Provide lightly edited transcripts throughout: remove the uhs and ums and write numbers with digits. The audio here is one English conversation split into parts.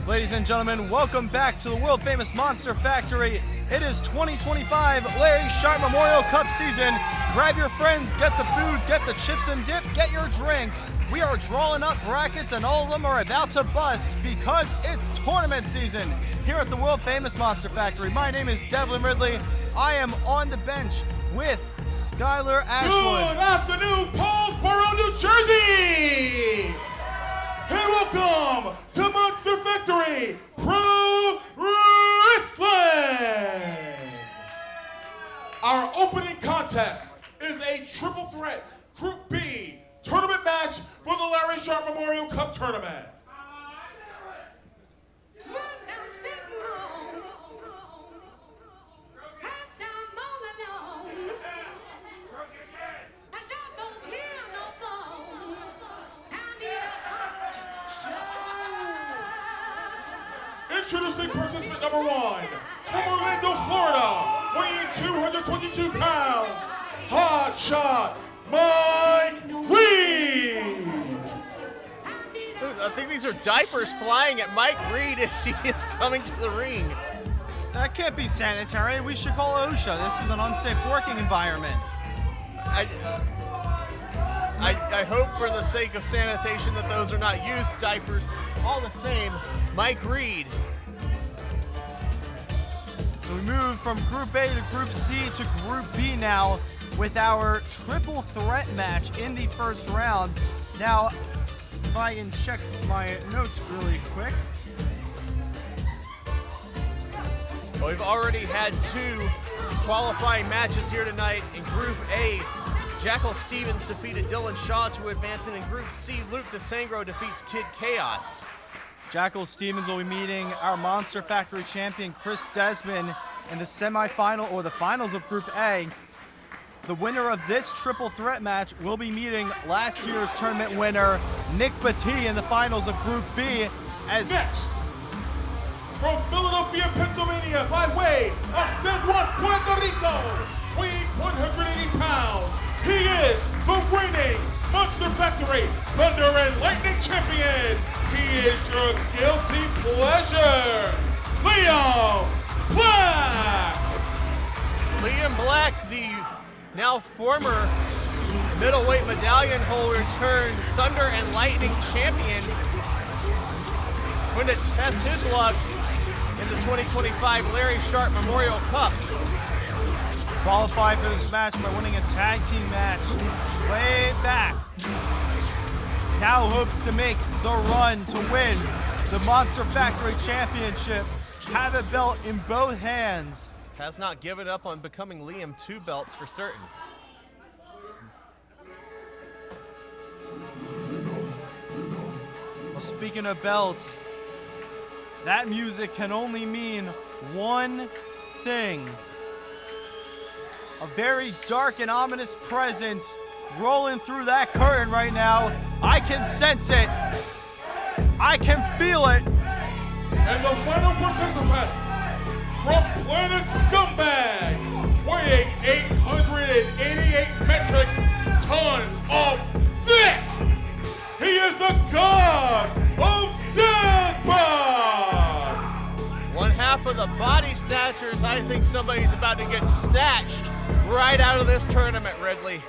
Ladies and gentlemen, welcome back to the world famous Monster Factory. It is 2025 Larry Sharpe Memorial Cup season. Grab your friends, get the food, get the chips and dip, get your drinks. We are drawing up brackets and all of them are about to bust because it's tournament season here at the world famous Monster Factory. My name is Devlin Ridley. I am on the bench with Skylar Ashwood. Good afternoon, Paulsboro, New Jersey! And welcome to Monster Factory Pro Wrestling! Our opening contest is a triple threat Group B tournament match for the Larry Sharpe Memorial Cup Tournament. Introducing participant number one, from Orlando, Florida, weighing 222 pounds, Hot Shot Mike Reed. I think these are diapers flying at Mike Reed as he is coming to the ring. That can't be sanitary. We should call OSHA. This is an unsafe working environment. I hope for the sake of sanitation that those are not used diapers. All the same, Mike Reed. So we move from Group A to Group C to Group B now with our triple threat match in the first round. Now, if I can check my notes really quick. Well, we've already had two qualifying matches here tonight. In Group A, Jackal Stevens defeated Dylan Shaw to advance, and in Group C, Luke DeSangro defeats Kid Chaos. Jackal Stevens will be meeting our Monster Factory champion, Chris Desmond, in the semifinal or the finals of Group A. The winner of this triple threat match will be meeting last year's tournament winner, Nick Batty, in the finals of Group B. Next, from Philadelphia, Pennsylvania, by way of San Juan, Puerto Rico, weighing 180 pounds, he is the reigning Monster Factory Thunder and Lightning Champion. He is your guilty pleasure, Liam Black! Liam Black, the now former middleweight medallion holder turned Thunder and Lightning champion, going to test his luck in the 2025 Larry Sharpe Memorial Cup. Qualified for this match by winning a tag team match way back. Now hopes to make the run to win the Monster Factory Championship. Have a belt in both hands. Has not given up on becoming Liam 2 belts for certain. Well, speaking of belts, that music can only mean one thing. A very dark and ominous presence rolling through that curtain right now. I can sense it. I can feel it. And the final participant from Planet Scumbag, weighing 888 metric tons of thick. He is the god of Death Bod. One half of the body snatchers. I think somebody's about to get snatched right out of this tournament, Ridley.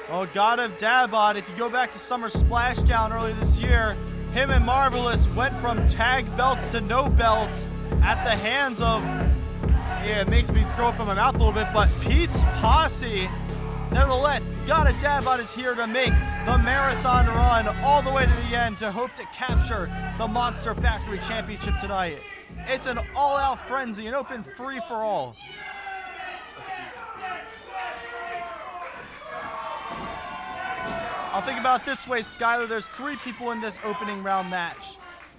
Oh, God of Dabot, if you go back to Summer Splashdown earlier this year, him and Marvelous went from tag belts to no belts at the hands of, yeah, it makes me throw up in my mouth a little bit, but Pete's Posse. Nevertheless, God of Dabot is here to make the marathon run all the way to the end to hope to capture the Monster Factory Championship tonight. It's an all-out frenzy, an open free-for-all. I'll think about it this way, Skylar. There's 3 people in this opening round match.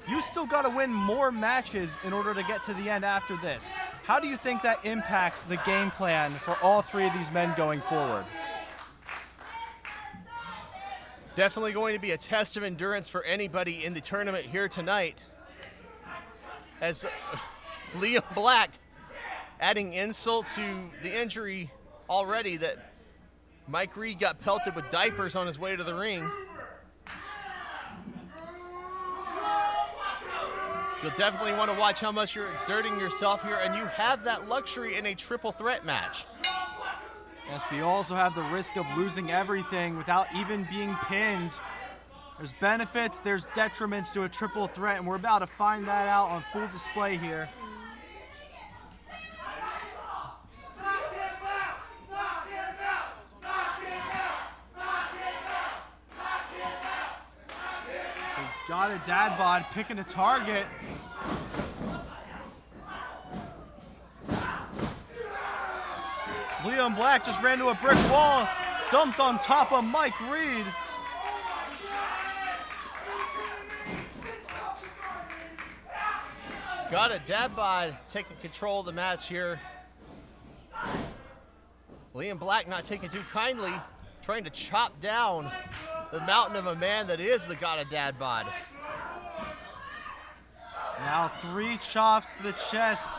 You still got to win more matches in order to get to the end after this. How do you think that impacts the game plan for all 3 of these men going forward? Definitely going to be a test of endurance for anybody in the tournament here tonight. As Liam Black adding insult to the injury already that Mike Reed got pelted with diapers on his way to the ring. You'll definitely want to watch how much you're exerting yourself here, and you have that luxury in a triple threat match. Yes, but you also have the risk of losing everything without even being pinned. There's benefits, there's detriments to a triple threat, and we're about to find that out on full display here. So got a dad bod picking a target. Liam Black just ran to a brick wall, dumped on top of Mike Reed. Got a dad bod taking control of the match here. Liam Black not taking too kindly, trying to chop down the mountain of a man that is the God of Dad bod. Now 3 chops to the chest.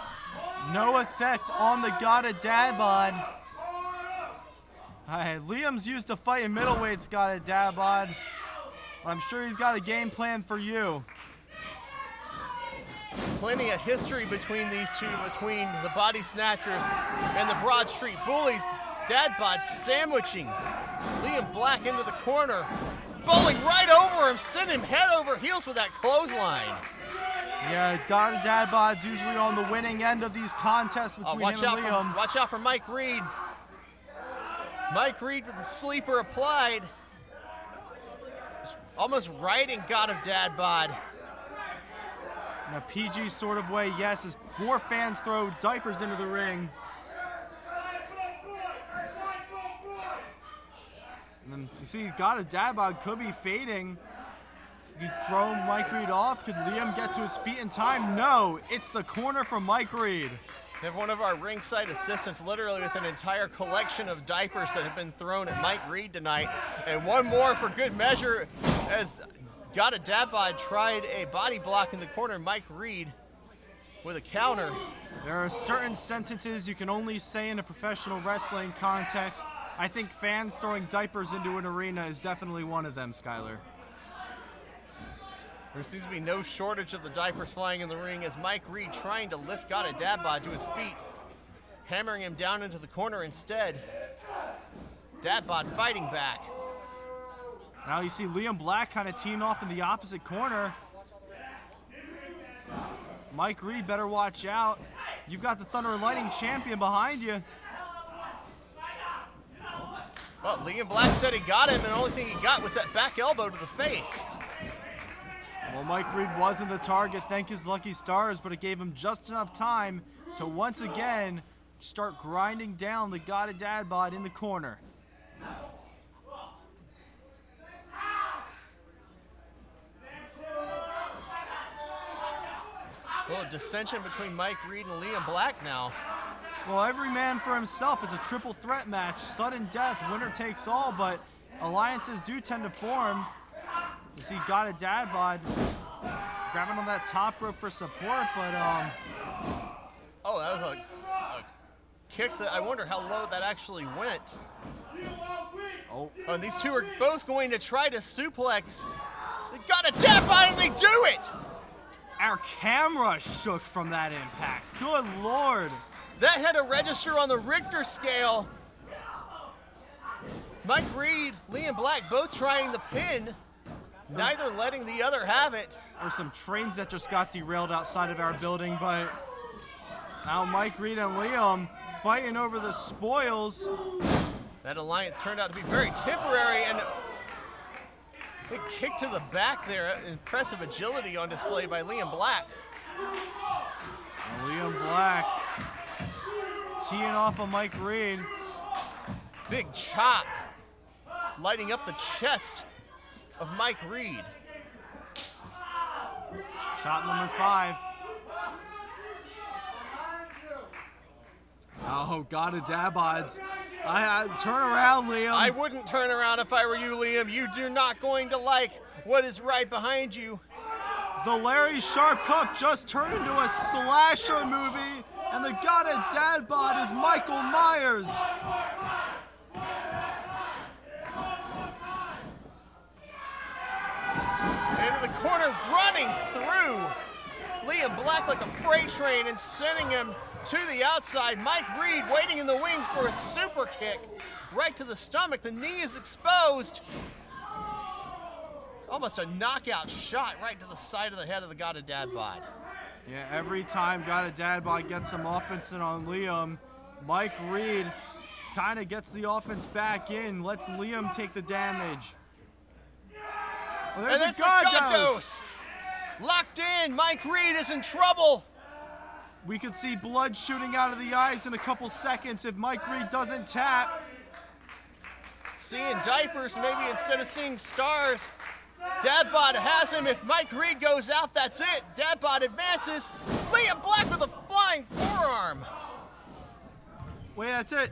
No effect on the God of Dad bod. Liam's used to fighting middleweights, God of Dad bod. I'm sure he's got a game plan for you. Plenty of history between these two, between the Body Snatchers and the Broad Street Bullies. Dad bod sandwiching Liam Black into the corner, bowling right over him, sending him head over heels with that clothesline. Yeah, God of Dad bod's usually on the winning end of these contests between him and Liam. Watch out for Mike Reed. Mike Reed with the sleeper applied. Almost riding God of Dad bod. In a PG sort of way, yes, as more fans throw diapers into the ring. And then you see, God of Dad bod could be fading. You throw Mike Reed off. Could Liam get to his feet in time? No, it's the corner from Mike Reed. We have one of our ringside assistants literally with an entire collection of diapers that have been thrown at Mike Reed tonight. And one more for good measure as God of Dad bod tried a body block in the corner. Mike Reed with a counter. There are certain sentences you can only say in a professional wrestling context. I think fans throwing diapers into an arena is definitely one of them, Skyler. There seems to be no shortage of the diapers flying in the ring as Mike Reed trying to lift God of Dad bod to his feet, hammering him down into the corner instead. Dad bod fighting back. Now you see Liam Black kind of teeing off in the opposite corner. Mike Reed better watch out. You've got the Thunder and Lightning champion behind you. Well, Liam Black said he got him, and the only thing he got was that back elbow to the face. Well, Mike Reed wasn't the target, thank his lucky stars, but it gave him just enough time to once again start grinding down the God of Dad bod in the corner. A little dissension between Mike Reed and Liam Black now. Well, every man for himself. It's a triple threat match, sudden death, winner takes all, but alliances do tend to form. You see God of Dad bod grabbing on that top rope for support, but oh, that was a kick that I wonder how low that actually went. Oh, And these two are both going to try to suplex. They got a Dad bod and they do it! our camera shook from that impact. Good Lord. That had a register on the Richter scale. Mike Reed, Liam Black both trying the pin, neither letting the other have it. There's some trains that just got derailed outside of our building, but now Mike Reed and Liam fighting over the spoils. That alliance turned out to be very temporary, and big kick to the back there. Impressive agility on display by Liam Black. And Liam Black teeing off of Mike Reed. Big chop, lighting up the chest of Mike Reed. Shot number 5. Oh, God of Dad bods. Turn around, Liam. I wouldn't turn around if I were you, Liam. You do not going to like what is right behind you. The Larry Sharpe Cup just turned into a slasher movie, and the God of Dad bod is Michael Myers. Into the corner, running through. Liam Black like a freight train and sending him to the outside. Mike Reed waiting in the wings for a super kick right to the stomach. The knee is exposed. Almost a knockout shot right to the side of the head of the God of Dad Bod. Yeah, every time God of Dad Bod gets some offense in on Liam, Mike Reed kind of gets the offense back in, lets Liam take the damage. Oh, there's a God dose. Locked in, Mike Reed is in trouble. We could see blood shooting out of the eyes in a couple seconds if Mike Reed doesn't tap. Seeing diapers maybe instead of seeing stars. Dad Bod has him. If Mike Reed goes out, that's it. Dad Bod advances. Liam Black with a flying forearm. Wait, that's it.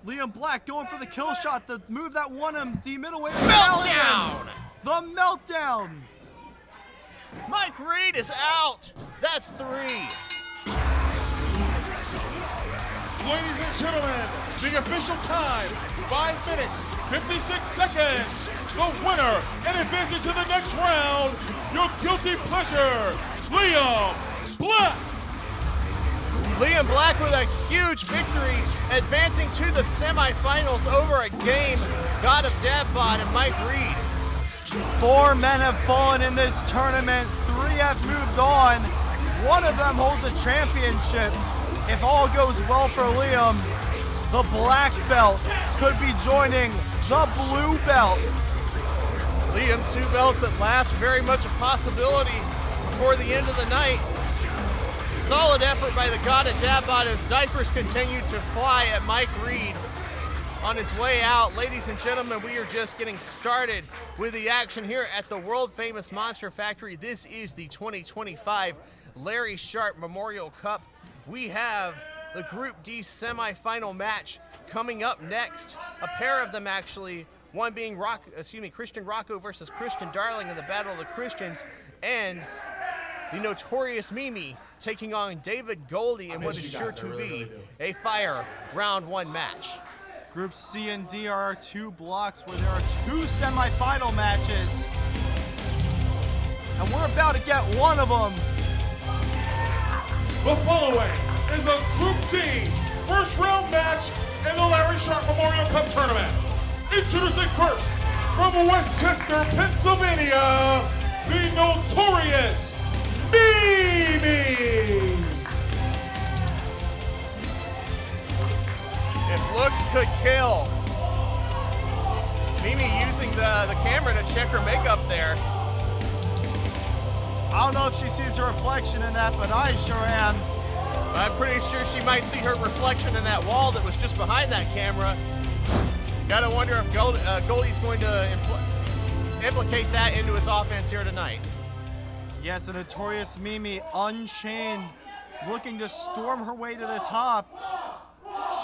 Liam Black going for the kill shot, the move that won him the middleweight Meltdown! The meltdown. Mike Reed is out. That's 3. Ladies and gentlemen, the official time, 5 minutes, 56 seconds. The winner and advancing to the next round, your guilty pleasure, Liam Black. Liam Black with a huge victory, advancing to the semifinals over a game. God of Dad Bod and Mike Reed. 4 men have fallen in this tournament. 3 have moved on. 1 of them holds a championship. If all goes well for Liam, the black belt could be joining the blue belt. Liam, 2 belts at last, very much a possibility before the end of the night. Solid effort by the God of Dad Bod as diapers continue to fly at Mike Reed on his way out. Ladies and gentlemen, we are just getting started with the action here at the world famous Monster Factory. This is the 2025 Larry Sharpe Memorial Cup. We have the Group D semifinal match coming up next. A pair of them actually, one being Christian Rocco versus Christian Darling in the Battle of the Christians, and the Notorious Mimi taking on David Goldie in what is sure to be a fire round 1 match. Group C and D are our 2 blocks where there are 2 semifinal matches. And we're about to get one of them. The following is a Group D first round match in the Larry Sharpe Memorial Cup Tournament. Introducing first, from Westchester, Pennsylvania, the Notorious Mimi. If looks could kill. Mimi using the camera to check her makeup there. I don't know if she sees her reflection in that, but I sure am. I'm pretty sure she might see her reflection in that wall that was just behind that camera. Gotta wonder if Goldie's going to implicate that into his offense here tonight. Yes, the Notorious Mimi unchained, looking to storm her way to the top.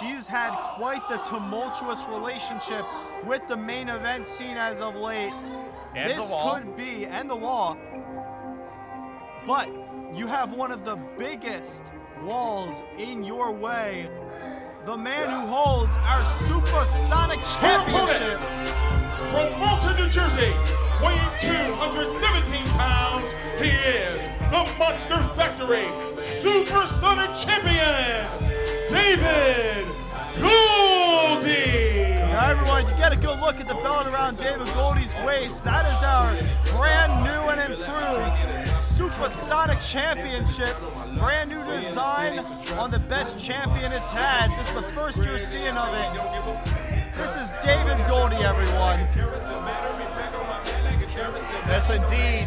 She's had quite the tumultuous relationship with the main event scene as of late. And this the wall. could be, and the wall. But you have one of the biggest walls in your way. The man who holds our Supersonic Championship. From Malta, New Jersey, weighing 217 pounds, he is the Monster Factory Supersonic Champion, David Goldie. Now everyone, to get a good look at the belt around David Goldie's waist, that is our brand new and improved Supersonic Championship. Brand new design on the best champion it's had. This is the first you're seeing of it. This is David Goldie, everyone. Yes, indeed.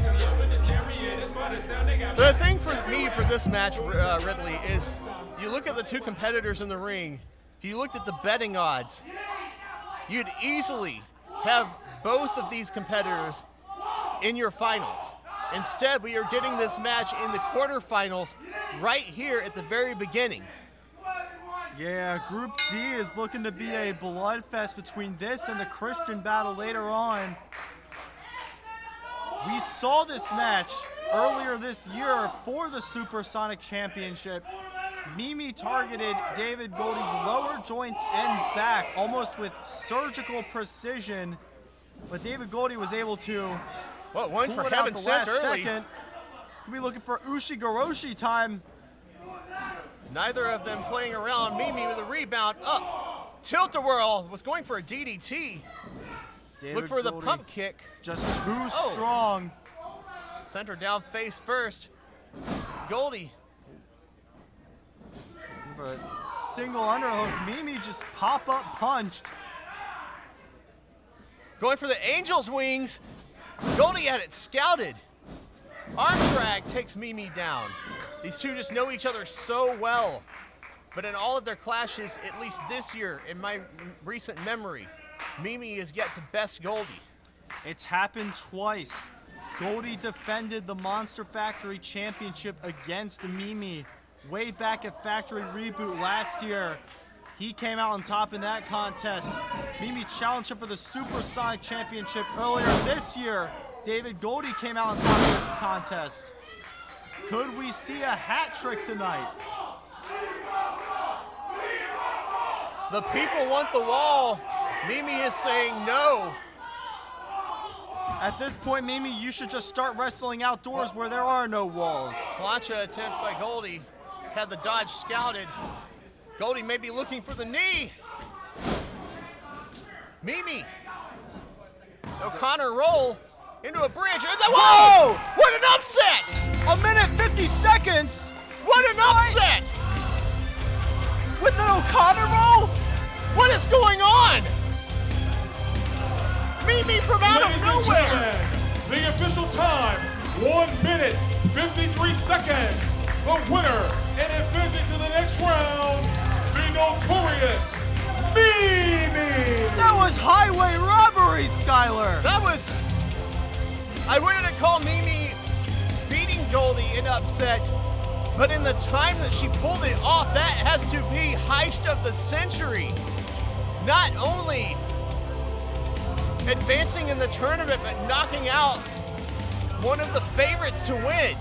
The thing for me for this match, Ridley, is you look at the 2 competitors in the ring, you looked at the betting odds, you'd easily have both of these competitors in your finals. Instead, we are getting this match in the quarterfinals right here at the very beginning. Yeah, Group D is looking to be a bloodfest between this and the Christian battle later on. We saw this match earlier this year for the Supersonic Championship. Mimi targeted David Goldie's lower joints and back almost with surgical precision, but David Goldie was able to Well, one pull for it out heaven's the sake last early. second. Could be looking for Ushigoroshi time. Neither of them playing around. Mimi with a rebound. Up. Tilt-a-whirl was going for a DDT. Look for the Goldie, pump kick. just too strong. Center down face first. Goldie. For a single underhook. Mimi just pop-up punched. Going for the Angel's wings. Goldie had it scouted. Arm drag takes Mimi down. These two just know each other so well. But in all of their clashes, at least this year, in my recent memory, Mimi is yet to best Goldie. It's happened twice. Goldie defended the Monster Factory Championship against Mimi way back at Factory Reboot last year. He came out on top in that contest. Mimi challenged him for the Supersonic Championship earlier this year. David Goldie came out on top of this contest. Could we see a hat trick tonight? The people want the wall. Mimi is saying no. At this point, Mimi, you should just start wrestling outdoors where there are no walls. Plancha attempt by Goldie. Had the dodge scouted. Goldie may be looking for the knee. Mimi. O'Connor roll into a bridge. And then, whoa! What an upset! A minute 50 seconds What an upset! with an O'Connor roll? What is going on? Mimi from out Ladies of and nowhere. gentlemen, the official time, 1 minute, 53 seconds. The winner and advancing to the next round, the notorious Mimi. That was highway robbery, Skylar. That was, I wouldn't call Mimi beating Goldie an upset, but in the time that she pulled it off, that has to be heist of the century. Not only advancing in the tournament, but knocking out one of the favorites to win.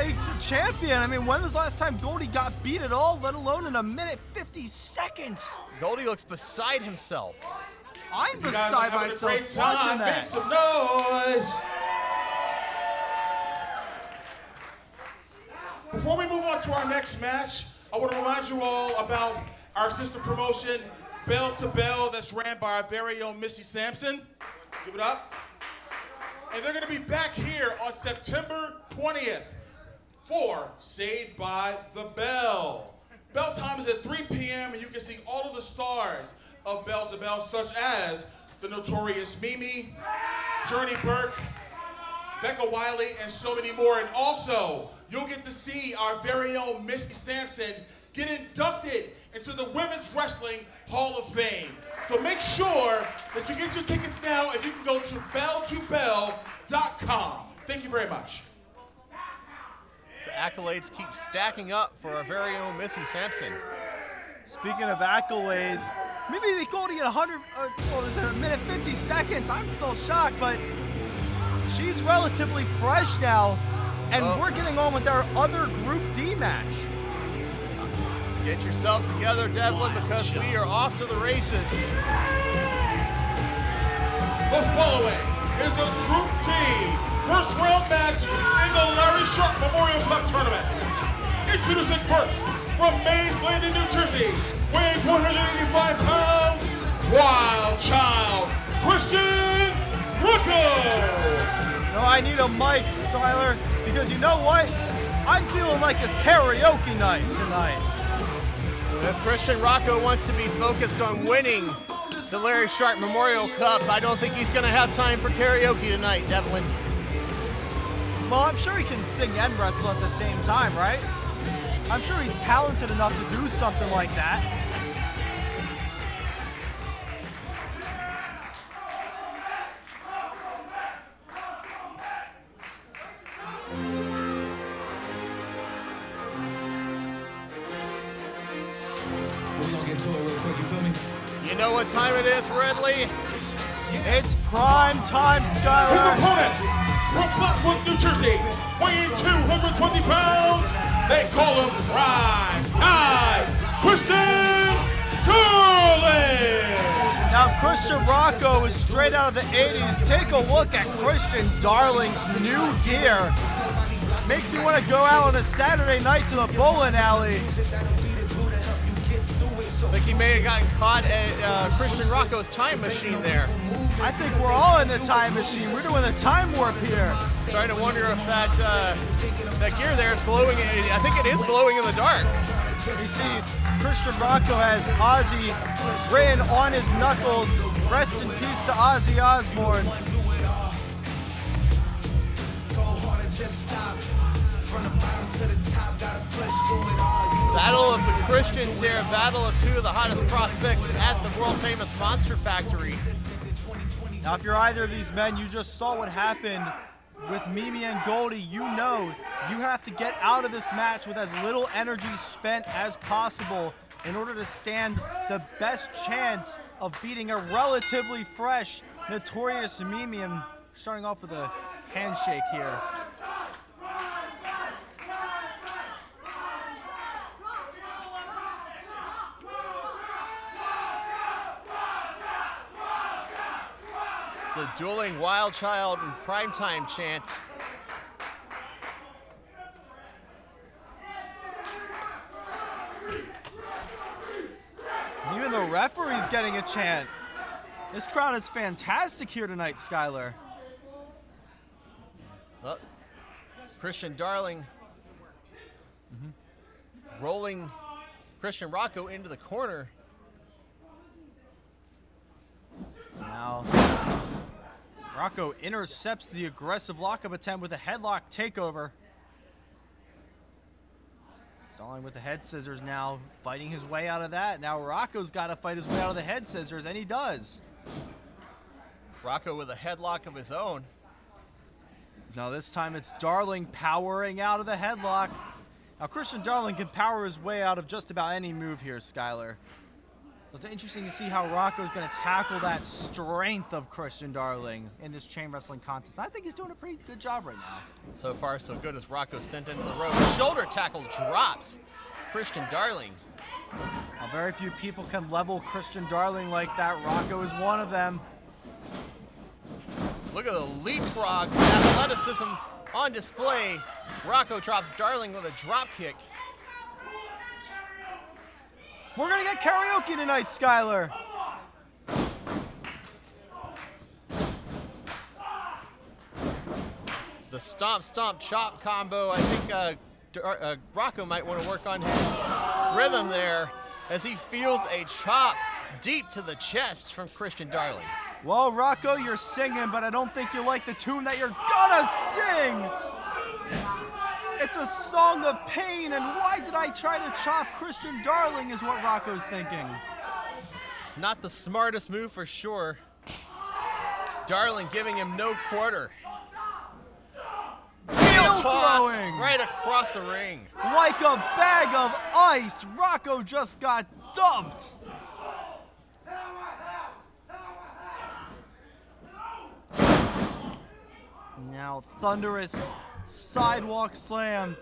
He's a champion. I mean, when was the last time Goldie got beat at all, let alone in a minute 50 seconds? Goldie looks beside himself. I'm You guys are beside having a myself great time. watching Make that. some noise. Before we move on to our next match, I want to remind you all about our sister promotion, Bell to Bell, that's ran by our very own Missy Sampson. Give it up. And they're going to be back here on September 20th for Saved by the Bell. Bell time is at 3 p.m. and you can see all of the stars of Bell to Bell, such as the notorious Mimi, Journey Burke, Becca Wiley, and so many more. And also, you'll get to see our very own Missy Sampson get inducted into the Women's Wrestling Hall of Fame. So make sure that you get your tickets now, and you can go to bell2bell.com. Thank you very much. So accolades keep stacking up for our very own Missy Sampson. Speaking of accolades, maybe they Goldie at 100, what was it, a minute 50 seconds. I'm still shocked, but she's relatively fresh now, and we're getting on with our other Group D match. Get yourself together, Devlin, because we are off to the races. The following is the Group D first round match in the Larry Sharpe Memorial Cup Tournament. Introducing first, from Mays Landing, New Jersey, weighing 185 pounds, Wild Child, Christian Rocco. No, I need a mic, Styler, because you know what? I'm feeling like it's karaoke night tonight. If Christian Rocco wants to be focused on winning the Larry Sharpe Memorial Cup, I don't think he's going to have time for karaoke tonight, Devlin. Well, I'm sure he can sing and wrestle at the same time, right? I'm sure he's talented enough to do something like that. You know what time it is, Redley? It's prime time, His Skylar. opponent, from Flatwood, New Jersey, weighing 220 pounds, they call him Prime Time, Christian Darling. Now, Christian Rocco is straight out of the 80s. Take a look at Christian Darling's new gear. Makes me want to go out on a Saturday night to the bowling alley. I think he may have gotten caught at Christian Rocco's time machine there. I think we're all in the time machine. We're doing the time warp here. Starting to wonder if that gear there is glowing. I think it is glowing in the dark. You see, Christian Rocco has Ozzy written on his knuckles. Rest in peace to Ozzy Osbourne. Battle of the Christians here, battle of two of the hottest prospects at the world famous Monster Factory. Now, if you're either of these men, you just saw what happened with Mimi and Goldie. You know you have to get out of this match with as little energy spent as possible in order to stand the best chance of beating a relatively fresh, notorious Mimi. And starting off with a handshake here. So dueling Wild Child and Primetime chants. Even the referee's getting a chant. This crowd is fantastic here tonight, Skylar. Well, Christian Darling rolling Christian Rocco into the corner. Now, Rocco intercepts the aggressive lockup attempt with a headlock takeover. Darling with the head scissors now, fighting his way out of that. Now Rocco's got to fight his way out of the head scissors, and he does. Rocco with a headlock of his own. Now this time it's Darling powering out of the headlock. Now Christian Darling can power his way out of just about any move here, Skylar. It's interesting to see how Rocco's going to tackle that strength of Christian Darling in this chain wrestling contest. I think he's doing a pretty good job right now. So far, so good as Rocco sent into the rope. Shoulder tackle drops Christian Darling. Now, very few people can level Christian Darling like that. Rocco is one of them. Look at the leapfrogs, athleticism on display. Rocco drops Darling with a drop kick. We're going to get karaoke tonight, Skylar. The stomp, stomp, chop combo. I think Rocco might want to work on his rhythm there as he feels a chop deep to the chest from Christian Darling. Well, Rocco, you're singing, but I don't think you like the tune that you're gonna sing. It's a song of pain, and why did I try to chop Christian Darling is what Rocco's thinking. It's not the smartest move for sure. Darling giving him no quarter. Heel toss right across the ring. Like a bag of ice, Rocco just got dumped. Now thunderous sidewalk slam.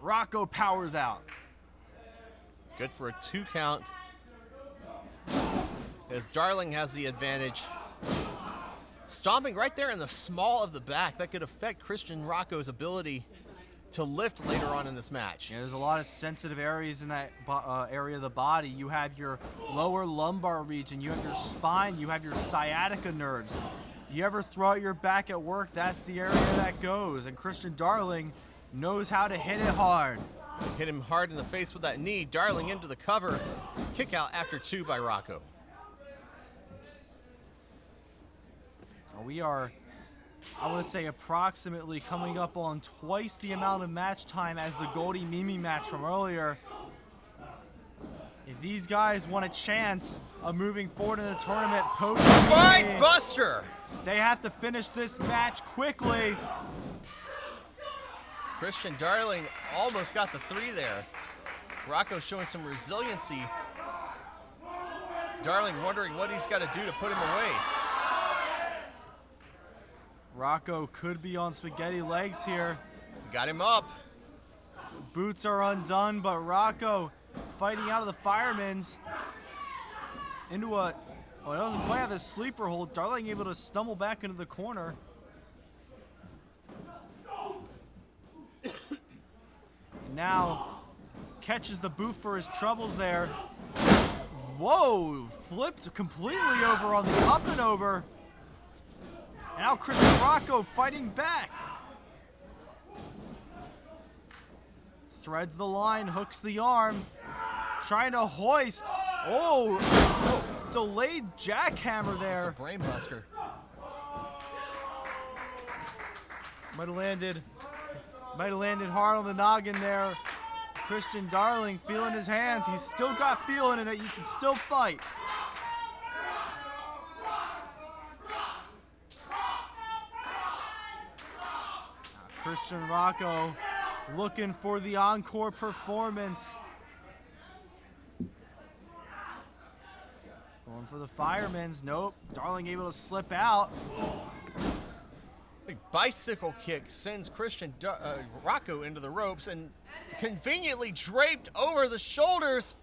Rocco powers out. Good for a 2 count. As Darling has the advantage. Stomping right there in the small of the back. That could affect Christian Rocco's ability to lift later on in this match. Yeah, there's a lot of sensitive areas in that area of the body. You have your lower lumbar region, you have your spine, you have your sciatica nerves. You ever throw out your back at work, that's the area that goes. And Christian Darling knows how to hit it hard. Hit him hard in the face with that knee. Darling into the cover. Kick out after 2 by Rocco. We are, I want to say, approximately coming up on twice the amount of match time as the Goldie Mimi match from earlier. If these guys want a chance of moving forward in the tournament post Spine Buster! They have to finish this match quickly. Christian Darling almost got the 3 there. Rocco showing some resiliency. Darling wondering what he's got to do to put him away. Rocco could be on spaghetti legs here. Got him up. Boots are undone, but Rocco fighting out of the firemen's into a, oh, it doesn't quite have a sleeper hold. Darling able to stumble back into the corner. now catches the boot for his troubles there. Whoa, flipped completely over on the up and over. And now Christian Rocco fighting back. Threads the line, hooks the arm, trying to hoist. Oh, delayed jackhammer there. It's a brain buster. Might have landed hard on the noggin there. Christian Darling feeling his hands. He's still got feeling in it. You can still fight. Christian Rocco looking for the encore performance. Going for the firemen's. Nope. Darling able to slip out. Big bicycle kick sends Christian Rocco into the ropes and conveniently draped over the shoulders.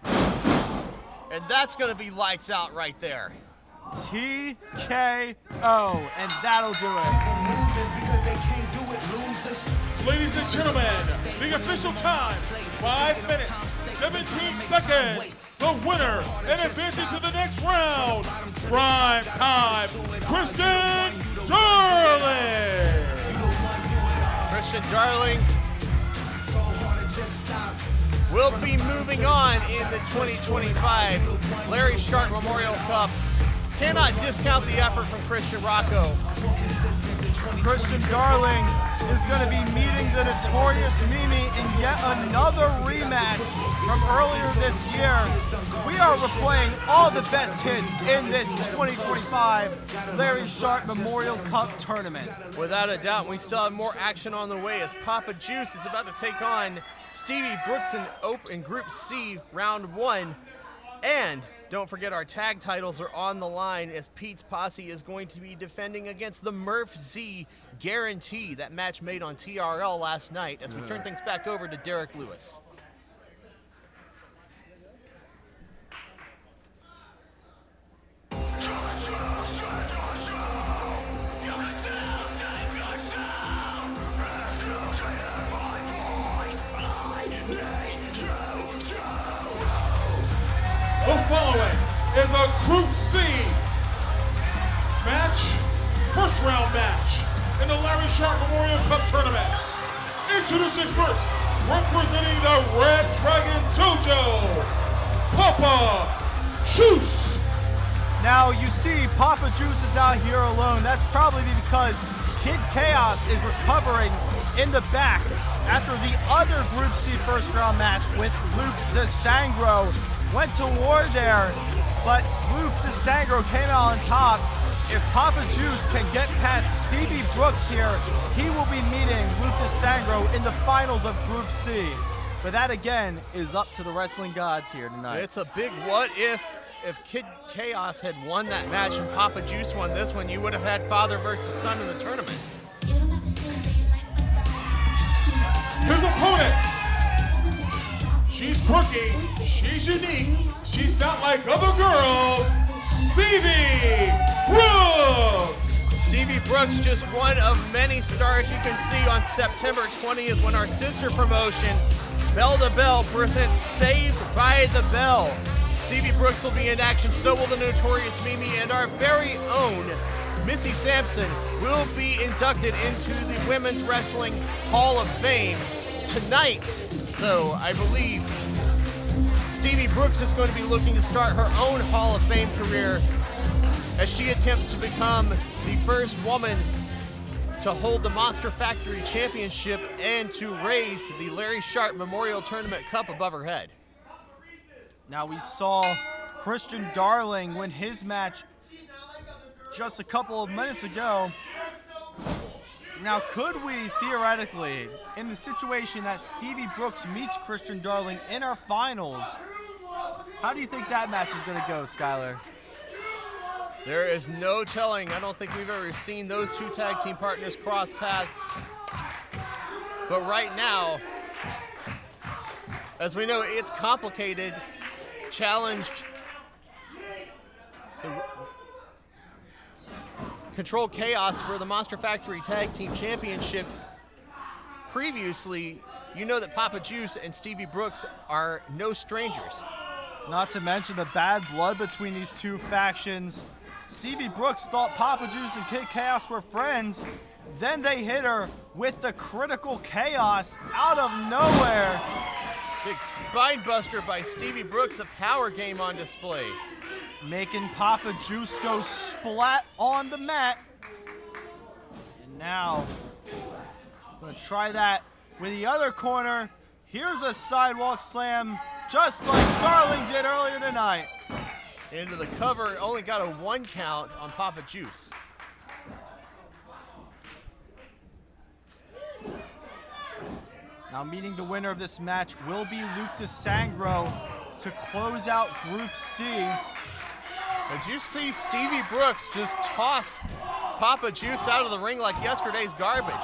And that's going to be lights out right there. TKO, and that'll do it. Ladies and gentlemen, the official time, 5 minutes, 17 seconds. The winner and advancing to the next round, prime time, Christian Darling. Christian Darling will be moving on in the 2025 Larry Sharpe Memorial Cup. Cannot discount the effort from Christian Rocco. Christian Darling is going to be meeting the notorious Mimi in yet another rematch from earlier this year. We are replaying all the best hits in this 2025 Larry Sharpe Memorial Cup tournament. Without a doubt, we still have more action on the way as Papa Juice is about to take on Stevie Brooks in Group C, Round 1. And don't forget our tag titles are on the line as Pete's Posse is going to be defending against the Murph Z Guarantee, that match made on TRL last night, as we turn things back over to Derek Lewis. The following is a Group C match, first round match in the Larry Sharpe Memorial Cup Tournament. Introducing first, representing the Red Dragon Dojo, Papa Juice. Now you see Papa Juice is out here alone. That's probably because Kid Chaos is recovering in the back after the other Group C first round match with Luke DeSangro. Went to war there, but Luke DeSangro came out on top. If Papa Juice can get past Stevie Brooks here, he will be meeting Luke DeSangro in the finals of Group C. But that again is up to the wrestling gods here tonight. It's a big what if Kid Chaos had won that match and Papa Juice won this one, you would have had father versus son in the tournament. His opponent. She's quirky, she's unique, she's not like other girls, Stevie Brooks! Stevie Brooks, just one of many stars you can see on September 20th when our sister promotion, Bell to Bell, presents Saved by the Bell. Stevie Brooks will be in action, so will the notorious Mimi, and our very own Missy Sampson will be inducted into the Women's Wrestling Hall of Fame tonight. So I believe Stevie Brooks is going to be looking to start her own Hall of Fame career as she attempts to become the first woman to hold the Monster Factory Championship and to raise the Larry Sharpe Memorial Tournament Cup above her head. Now we saw Christian Darling win his match just a couple of minutes ago. Now, could we theoretically, in the situation that Stevie Brooks meets Christian Darling in our finals, how do you think that match is going to go, Skylar? There is no telling. I don't think we've ever seen those two tag team partners cross paths. But right now, as we know, it's complicated, challenged. Control Chaos for the Monster Factory Tag Team Championships previously, you know that Papa Juice and Stevie Brooks are no strangers. Not to mention the bad blood between these two factions. Stevie Brooks thought Papa Juice and Kid Chaos were friends. Then they hit her with the critical chaos out of nowhere. Big spine buster by Stevie Brooks, a power game on display. Making Papa Juice go splat on the mat. And now, I'm gonna try that with the other corner. Here's a sidewalk slam, just like Darling did earlier tonight. Into the cover, only got a 1 count on Papa Juice. Now meeting the winner of this match will be Luke DeSangro to close out Group C. Did you see Stevie Brooks just toss Papa Juice out of the ring like yesterday's garbage?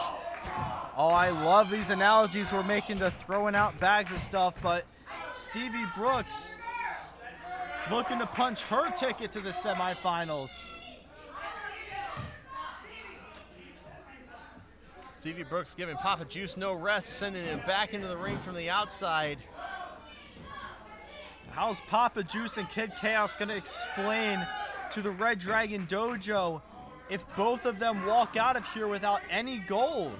Oh, I love these analogies we're making to throwing out bags of stuff, but Stevie Brooks looking to punch her ticket to the semifinals. Stevie Brooks giving Papa Juice no rest, sending him back into the ring from the outside. How's Papa Juice and Kid Chaos gonna explain to the Red Dragon Dojo if both of them walk out of here without any gold?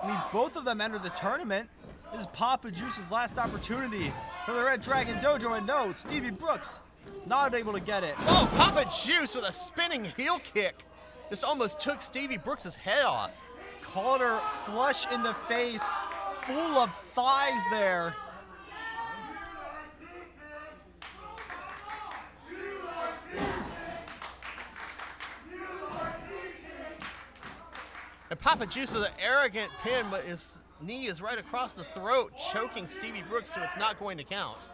I mean, both of them enter the tournament. This is Papa Juice's last opportunity for the Red Dragon Dojo, and no, Stevie Brooks not able to get it. Oh, Papa Juice with a spinning heel kick. Just almost took Stevie Brooks' head off. Caught her flush in the face, full of thighs there. And Papa Juice with an arrogant pin, but his knee is right across the throat, choking Stevie Brooks, so it's not going to count.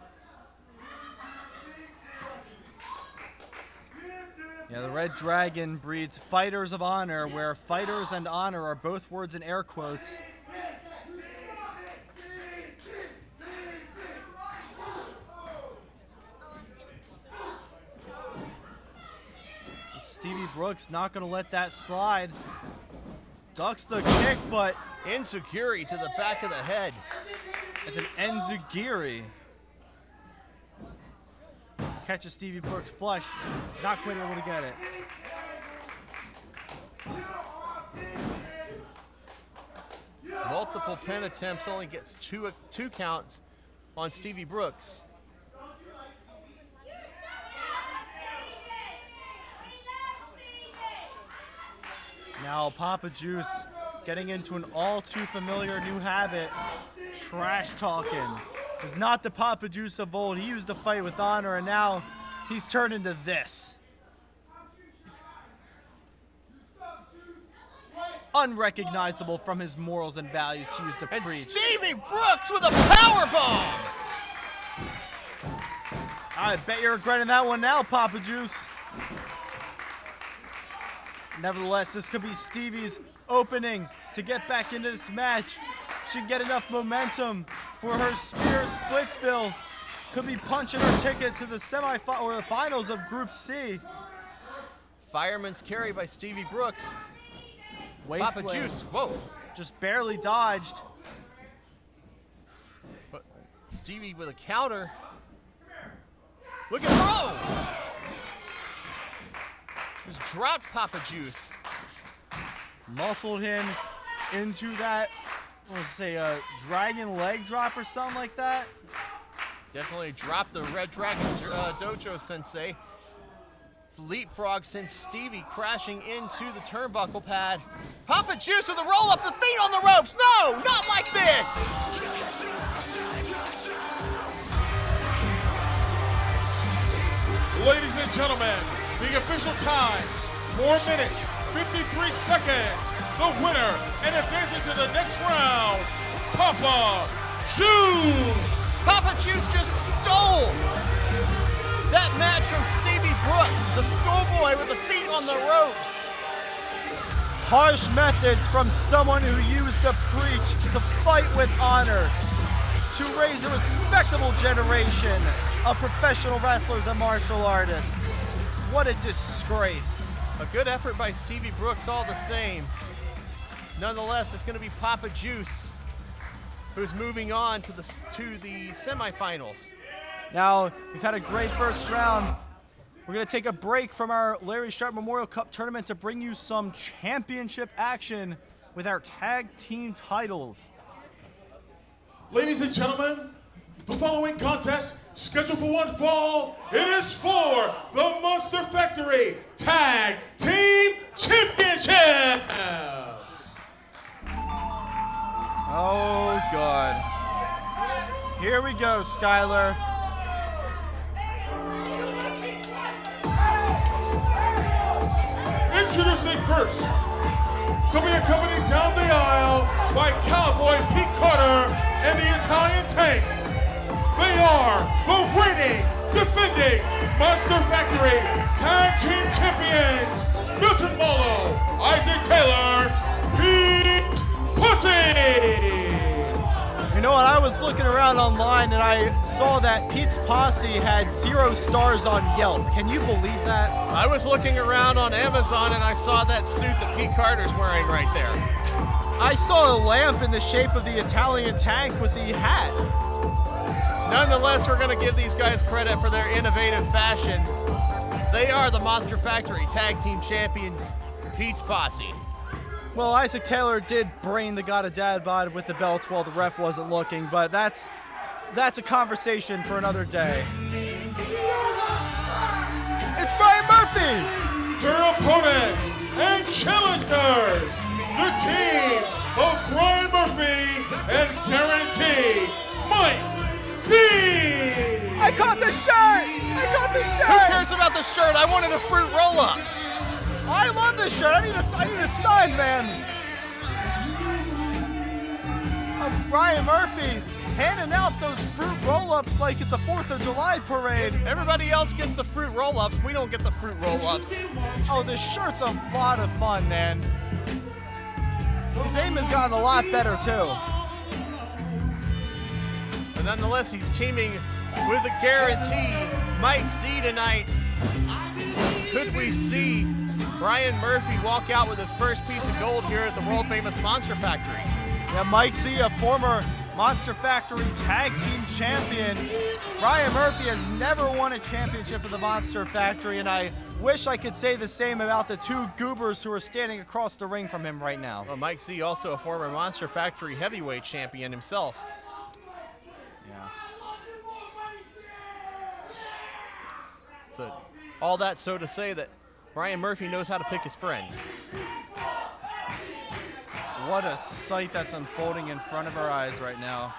Yeah, the Red Dragon breeds fighters of honor, where fighters and honor are both words in air quotes. Stevie Brooks not going to let that slide. Ducks the kick, but Enziguri to the back of the head. it's an enziguri. Catches Stevie Brooks flush, not quite able to get it. Multiple pin attempts, only gets two counts on Stevie Brooks. Now Papa Juice getting into an all too familiar new habit, trash talking. Is not the Papa Juice of old. He used to fight with honor, and now he's turned into this. Unrecognizable from his morals and values he used to And preach. Stevie Brooks with a power bomb. I bet you're regretting that one now, Papa Juice. Nevertheless, this could be Stevie's opening to get back into this match. Should get enough momentum for her Spear Splitsville. Could be punching her ticket to the semifinal or the finals of Group C. Fireman's carry by Stevie Brooks. Wasteland. Papa Juice, whoa. Just barely dodged. But Stevie with a counter. Look at throw! Just dropped Papa Juice. Muscled him into that, let's say, a dragon leg drop or something like that. Definitely dropped the Red Dragon Dojo Sensei. It's leapfrog sends Stevie crashing into the turnbuckle pad. Papa Juice with a roll up the feet on the ropes. No, not like this. Ladies and gentlemen, the official time, 4 minutes, 53 seconds. The winner and advancing to the next round, Papa Juice. Papa Juice just stole that match from Stevie Brooks, the schoolboy with the feet on the ropes. Harsh methods from someone who used to preach to fight with honor, to raise a respectable generation of professional wrestlers and martial artists. What a disgrace. A good effort by Stevie Brooks all the same. Nonetheless, it's going to be Papa Juice who's moving on to the semifinals. Now, we've had a great first round. We're going to take a break from our Larry Sharpe Memorial Cup tournament to bring you some championship action with our tag team titles. Ladies and gentlemen, the following contest, scheduled for one fall, it is for the Monster Factory Tag Team Championships. Oh, God. Here we go, Skylar. Introducing first, to be accompanied down the aisle by Cowboy Pete Carter and the Italian Tank. They are the reigning, defending Monster Factory Tag Team Champions, Milton Molo, Isaac Taylor, Pete Pussy. You know what? I was looking around online and I saw that Pete's Posse had 0 stars on Yelp. Can you believe that? I was looking around on Amazon and I saw that suit that Pete Carter's wearing right there. I saw a lamp in the shape of the Italian Tank with the hat. Nonetheless, we're going to give these guys credit for their innovative fashion. They are the Monster Factory Tag Team Champions, Pete's Posse. Well, Isaac Taylor did brain the God of Dad bod with the belts while the ref wasn't looking, but that's a conversation for another day. It's Brian Murphy! Their opponents and challengers, the team of Brian Murphy and Guarantee Mike Z. I caught the shirt! I caught the Who shirt! cares about the shirt? I wanted a fruit roll-up. I love this shirt. I need a sign, man. Brian Murphy handing out those fruit roll-ups like it's a 4th of July parade. Everybody else gets the fruit roll-ups. We don't get the fruit roll-ups. Oh, this shirt's a lot of fun, man. His aim has gotten a lot better, too. But nonetheless, he's teaming with a Guarantee Mike Z tonight. Could we see Brian Murphy walk out with his first piece of gold here at the world-famous Monster Factory? Yeah, Mike Z, a former Monster Factory Tag Team Champion. Brian Murphy has never won a championship in the Monster Factory, and I wish I could say the same about the 2 goobers who are standing across the ring from him right now. Well, Mike Z, also a former Monster Factory heavyweight champion himself. Yeah. So, all that so to say that Brian Murphy knows how to pick his friends. What a sight that's unfolding in front of our eyes right now.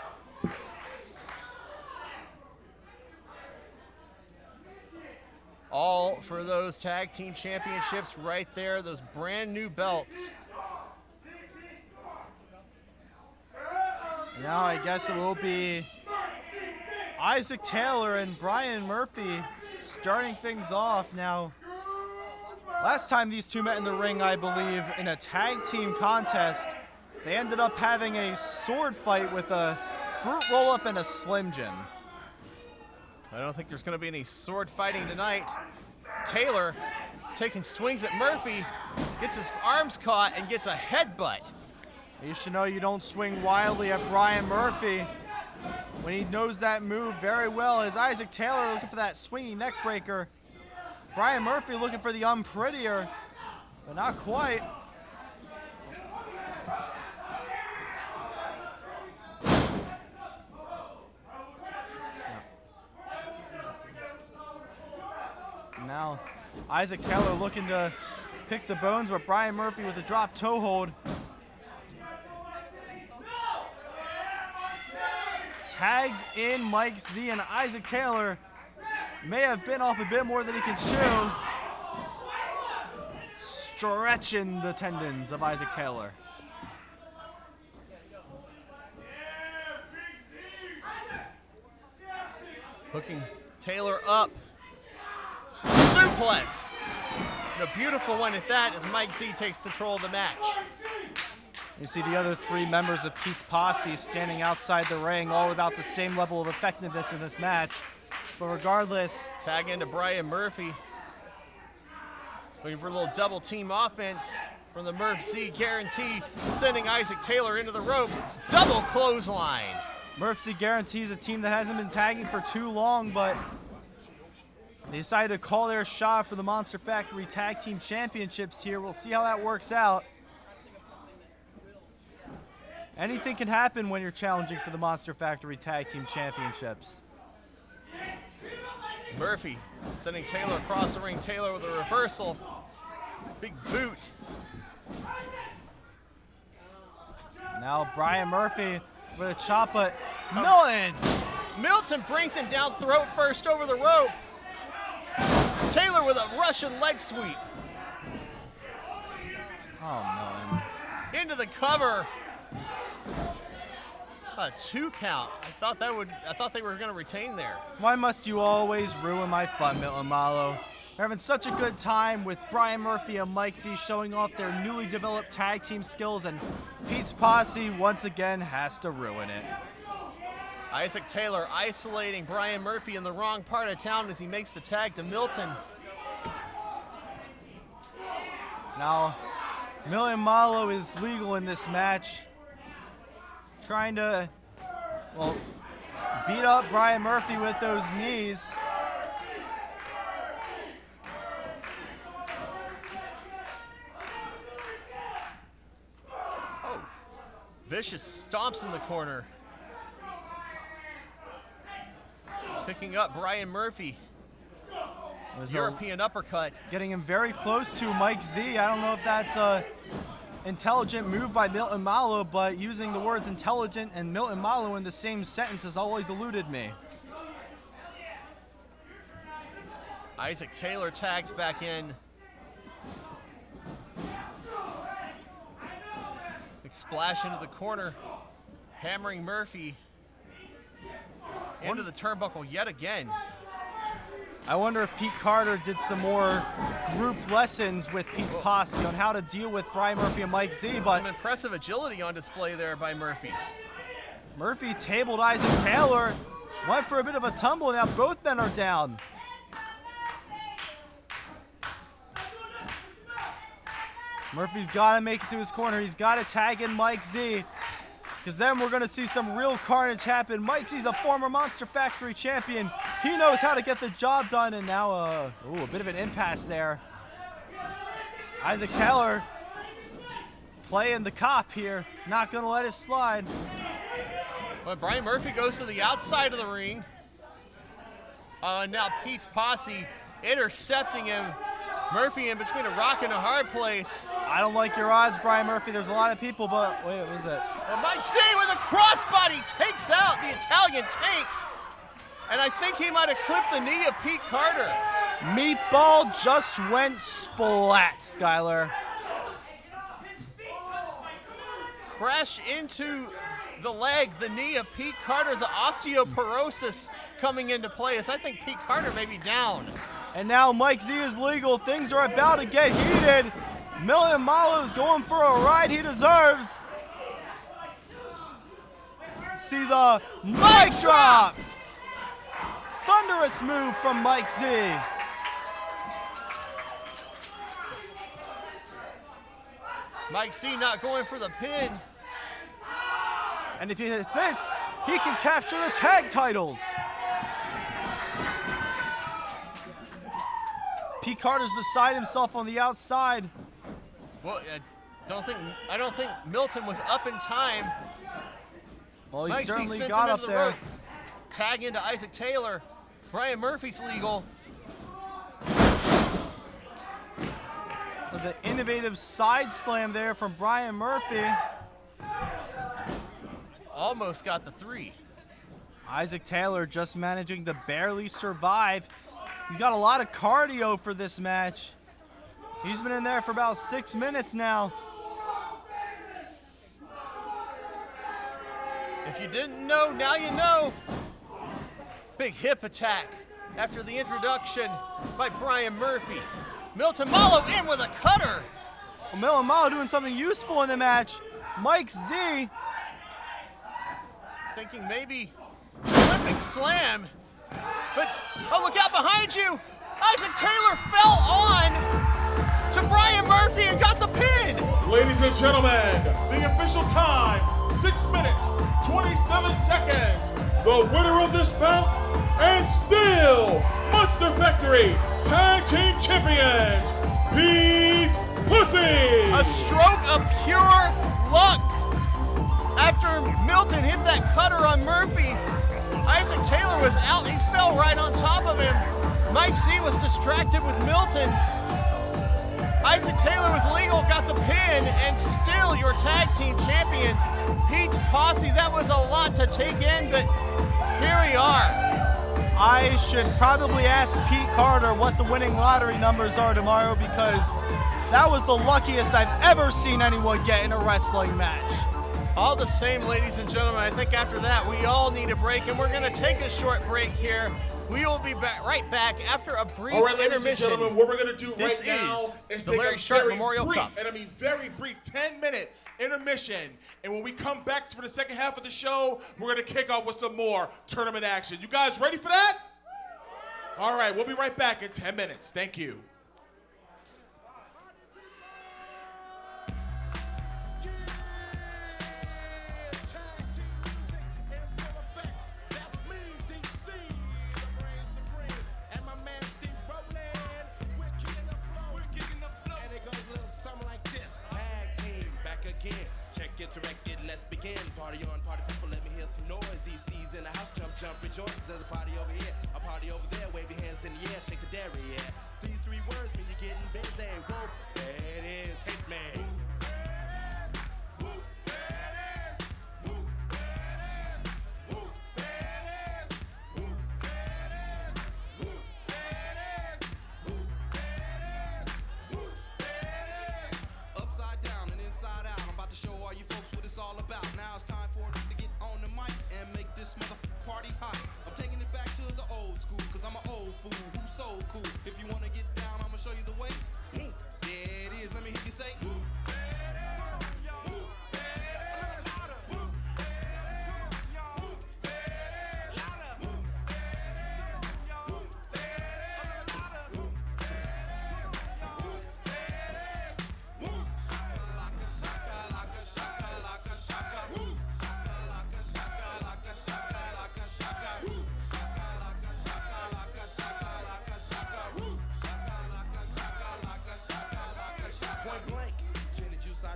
All for those tag team championships right there, those brand new belts. Now I guess it will be Isaac Taylor and Brian Murphy starting things off. Now, last time these two met in the ring, I believe, in a tag team contest, they ended up having a sword fight with a fruit roll-up and a Slim Jim. I don't think there's going to be any sword fighting tonight. Taylor taking swings at Murphy, gets his arms caught and gets a headbutt. You should know you don't swing wildly at Brian Murphy when he knows that move very well. Is Isaac Taylor looking for that swinging neck breaker. Brian Murphy looking for the unprettier, but not quite. Now, Isaac Taylor looking to pick the bones, but Brian Murphy with a drop toe hold. Tags in Mike Z, and Isaac Taylor may have been off a bit more than he can chew. Stretching the tendons of Isaac Taylor. Hooking Taylor up. Suplex. And a beautiful one at that as Mike Z takes control of the match. You see the other 3 members of Pete's Posse standing outside the ring, all about the same level of effectiveness in this match. But regardless, tag into Brian Murphy. Looking for a little double team offense from the Murph Z guarantee, sending Isaac Taylor into the ropes. Double clothesline. Murph Z Guarantee is a team that hasn't been tagging for too long, but they decided to call their shot for the Monster Factory Tag Team Championships here. We'll see how that works out. Anything can happen when you're challenging for the Monster Factory Tag Team Championships. Murphy sending Taylor across the ring. Taylor with a reversal. Big boot. Now Brian Murphy with a chop, but Milton brings him down throat first over the rope. Taylor with a Russian leg sweep. Oh, Milton. Into the cover. A 2 count. I thought they were going to retain there. Why must you always ruin my fun, Milton Malo? We're having such a good time with Brian Murphy and Mike Z showing off their newly developed tag team skills, and Pete's posse once again has to ruin it. Isaac Taylor isolating Brian Murphy in the wrong part of town as he makes the tag to Milton. Now, Milton Malo is legal in this match, trying to, well, beat up Brian Murphy with those knees. Oh, vicious stomps in the corner. Picking up Brian Murphy. European uppercut. Getting him very close to Mike Z. I don't know if that's a intelligent move by Milton Malo, but using the words intelligent and Milton Malo in the same sentence has always eluded me. Isaac Taylor tags back in. Big splash into the corner, hammering Murphy into the turnbuckle yet again. I wonder if Pete Carter did some more group lessons with Pete's posse on how to deal with Brian Murphy and Mike Z, but some impressive agility on display there by Murphy. Murphy tabled Isaac Taylor, went for a bit of a tumble, now both men are down. Murphy's got to make it to his corner. He's got to tag in Mike Z, because then we're going to see some real carnage happen. Mike Z's a former Monster Factory champion. He knows how to get the job done, and now a bit of an impasse there. Isaac Taylor playing the cop here, not going to let it slide. But Brian Murphy goes to the outside of the ring. Now Pete's posse intercepting him. Murphy in between a rock and a hard place. I don't like your odds, Brian Murphy. There's a lot of people, but wait, what was it? Well, Mike Z with a crossbody takes out the Italian Tank. And I think he might have clipped the knee of Pete Carter. Meatball just went splat, Skyler. Crash into the leg, the knee of Pete Carter, the osteoporosis coming into play as I think Pete Carter may be down. And now Mike Z is legal. Things are about to get heated. Milton Malo's going for a ride he deserves. See the mic drop. Thunderous move from Mike Z. Mike Z not going for the pin. And if he hits this, he can capture the tag titles. Pete Carter's beside himself on the outside. Well, I don't think Milton was up in time. Well, he Mike certainly Z got him up into the there. rope. Tag into Isaac Taylor. Brian Murphy's legal. There's an innovative side slam there from Brian Murphy. Almost got the 3. Isaac Taylor just managing to barely survive. He's got a lot of cardio for this match. He's been in there for about 6 minutes now. If you didn't know, now you know. Big hip attack after the introduction by Brian Murphy. Milton Malo in with a cutter. Well, Milton Malo doing something useful in the match. Mike Z. Thinking maybe Olympic slam. But, oh, look out behind you. Isaac Taylor fell on to Brian Murphy and got the pin. Ladies and gentlemen, the official time, 6 minutes, 27 seconds. The winner of this bout, and still Monster Factory Tag Team Champions, Pete Pussy. A stroke of pure luck. After Milton hit that cutter on Murphy, Isaac Taylor was out. He fell right on top of him. Mike Z was distracted with Milton. Isaac Taylor was legal, got the pin, and still your tag team champions, Pete's Posse. That was a lot to take in, but here we are. I should probably ask Pete Carter what the winning lottery numbers are tomorrow, because that was the luckiest I've ever seen anyone get in a wrestling match. All the same, ladies and gentlemen, I think after that we all need a break, and we're going to take a short break here. We will be right back after a brief All right, ladies intermission. and gentlemen, what we're going to do This right now is the take Larry a Sharpe very Memorial brief, Cup. and I mean very brief, 10-minute intermission. And when we come back for the second half of the show, we're going to kick off with some more tournament action. You guys ready for that? All right, we'll be right back in 10 minutes. Thank you. Check it, direct it, let's begin. Party on, party people, let me hear some noise. DC's in the house, jump, jump, rejoices. There's a party over here, a party over there. Wave your hands in the air, shake the dairy, yeah. These three words mean you're getting busy. Whoa, there it is, hate man. Upside down and inside out, I'm about to show all you folks what it's all about. Now it's time for them to get on the mic and make this mother party hot. I'm taking it back to the old school, cause I'm an old fool who's so cool. If you wanna get down, I'ma show you the way. There it is, let me hear you say.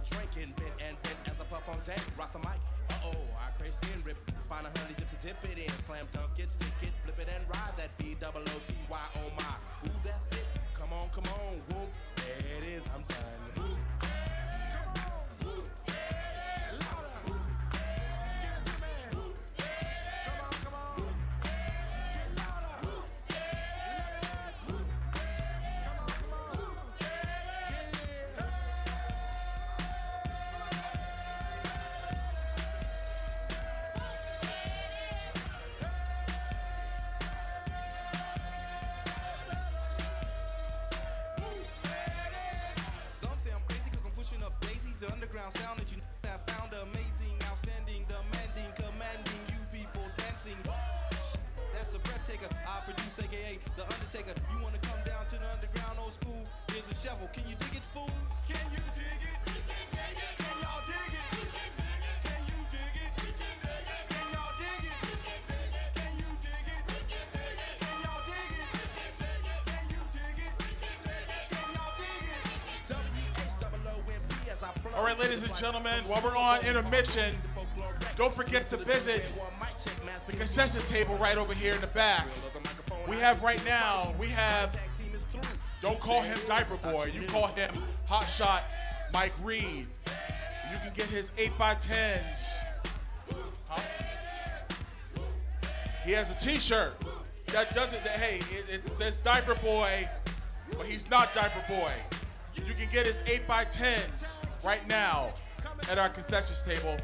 Drinking, bent and bent as I puff on dank, rock the mic. Uh-oh, I crave skin rip. Find a honey dip to dip it in. Slam dunk it, stick it, flip it and ride that B-double-O-T-Y, oh my. Ooh, that's it. Come on, whoop. There it is, I'm done. The underground sound that you have found amazing, outstanding, demanding, commanding you people dancing. That's a breath taker. I produce, aka the Undertaker. You wanna come down to the underground old school? Here's a shovel. Can you dig it, fool? Can you dig it? Can y'all dig it? Can you dig it? Can y'all dig it? Can you dig it? Can y'all dig it? Can you dig it? Can y'all dig it? W-H-O-O-M-P as I flow. All right, ladies and gentlemen, while we're on intermission, don't forget to visit the concession table right over here in the back. We have right now, don't call him Diaper Boy, you call him Hot Shot Mike Reed. You can get his 8x10s. Huh? He has a t-shirt that doesn't, hey, it says Diaper Boy, but he's not Diaper Boy. You can get his 8x10s right now at our concessions table.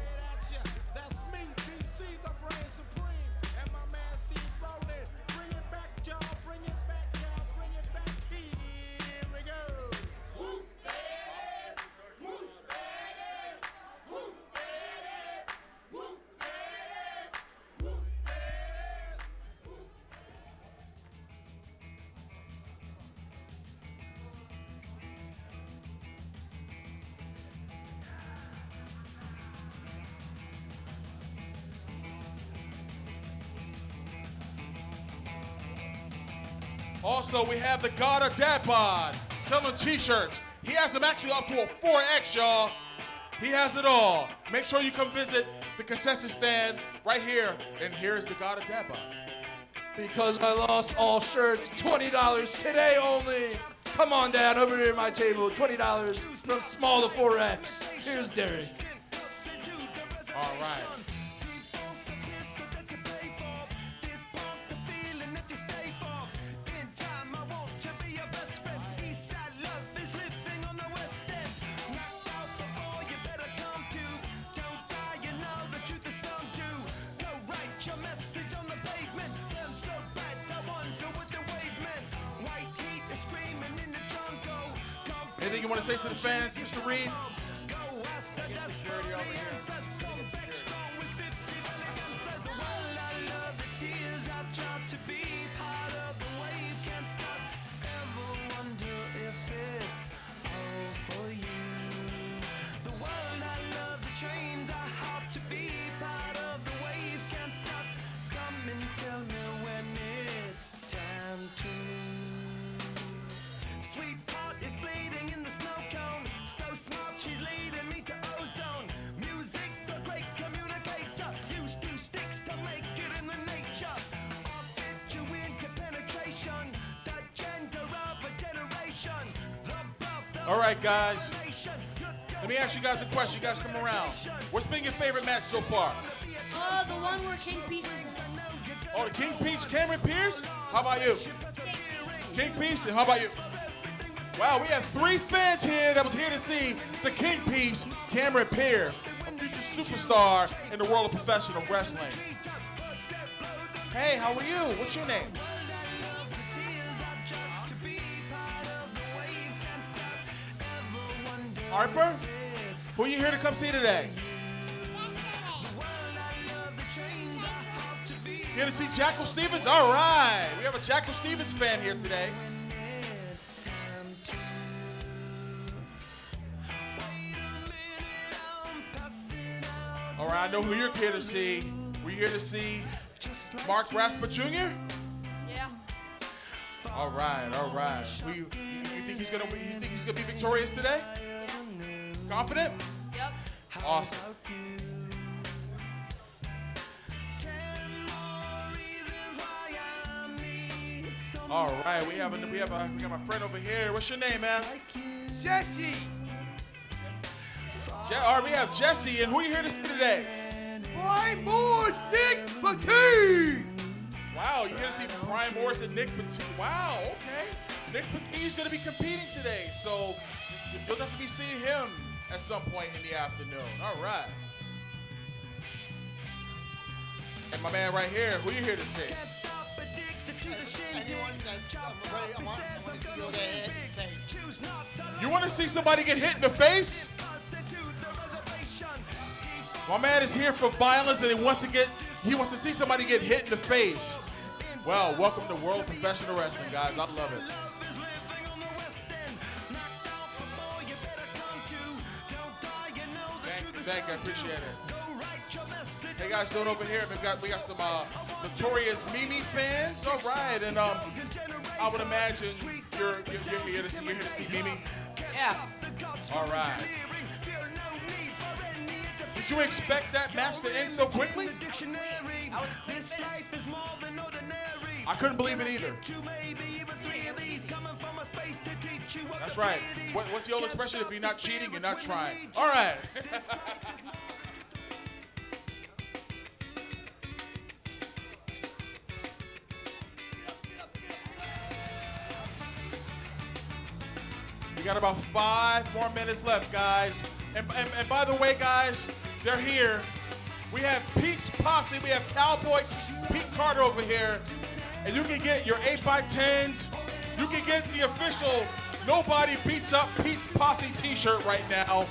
Also, we have the God of Dad Bod selling t-shirts. He has them actually up to a 4X, y'all. He has it all. Make sure you come visit the concession stand right here. And here's the God of Dad Bod. Because I lost all shirts, $20 today only. Come on down over here at my table, $20 from small to 4X. Here's Derek. All right. Anything you want to say to the fans, Mr. Reed? All right, guys. Let me ask you guys a question. You guys come around. What's been your favorite match so far? The one where King Peace was in. Oh, the King Peace, Cameron Pierce? How about you? King Peace, and how about you? Wow, we have 3 fans here that was here to see the King Piece, Cameron Pierce, a future superstar in the world of professional wrestling. Hey, how are you? What's your name? Harper? Who are you here to come see today? Here to see Jackal Stevens? All right. We have a Jackal Stevens fan here today. All right, I know who you're here to see. We're here to see Mark Raspa Jr.? Yeah. All right, all right. You think he's gonna be victorious today? Confident? Yep. Awesome. All right, we got my friend over here. What's your name, man? Jesse. All right, we have Jesse, and who are you here to see today? Brian Morris, Nick Petit. Wow, you're here to see Brian Morris and Nick Petit. Wow, okay. Nick Petit is going to be competing today, so you'll definitely be seeing him at some point in the afternoon. All right. And my man right here, who you here to see? Anyone that I want to see go ahead face. You want to see somebody get hit in the face? My man is here for violence, and he wants to see somebody get hit in the face. Well, welcome to World Professional Wrestling, guys. I love it. Thank you, I appreciate it. Hey guys, doing over here, we got some notorious Mimi fans. All right, and I would imagine you're here to see Mimi. Yeah. All right. Did you expect that match to end so quickly? I couldn't believe it either. That's right. What's the old expression? If you're not cheating, you're not trying. All right. We got about 5 more minutes left, guys. And by the way, guys, they're here. We have Pete's Posse. We have Cowboy Pete Carter over here. And you can get your 8x10s. You can get the official Nobody Beats Up Pete's Posse t-shirt right now.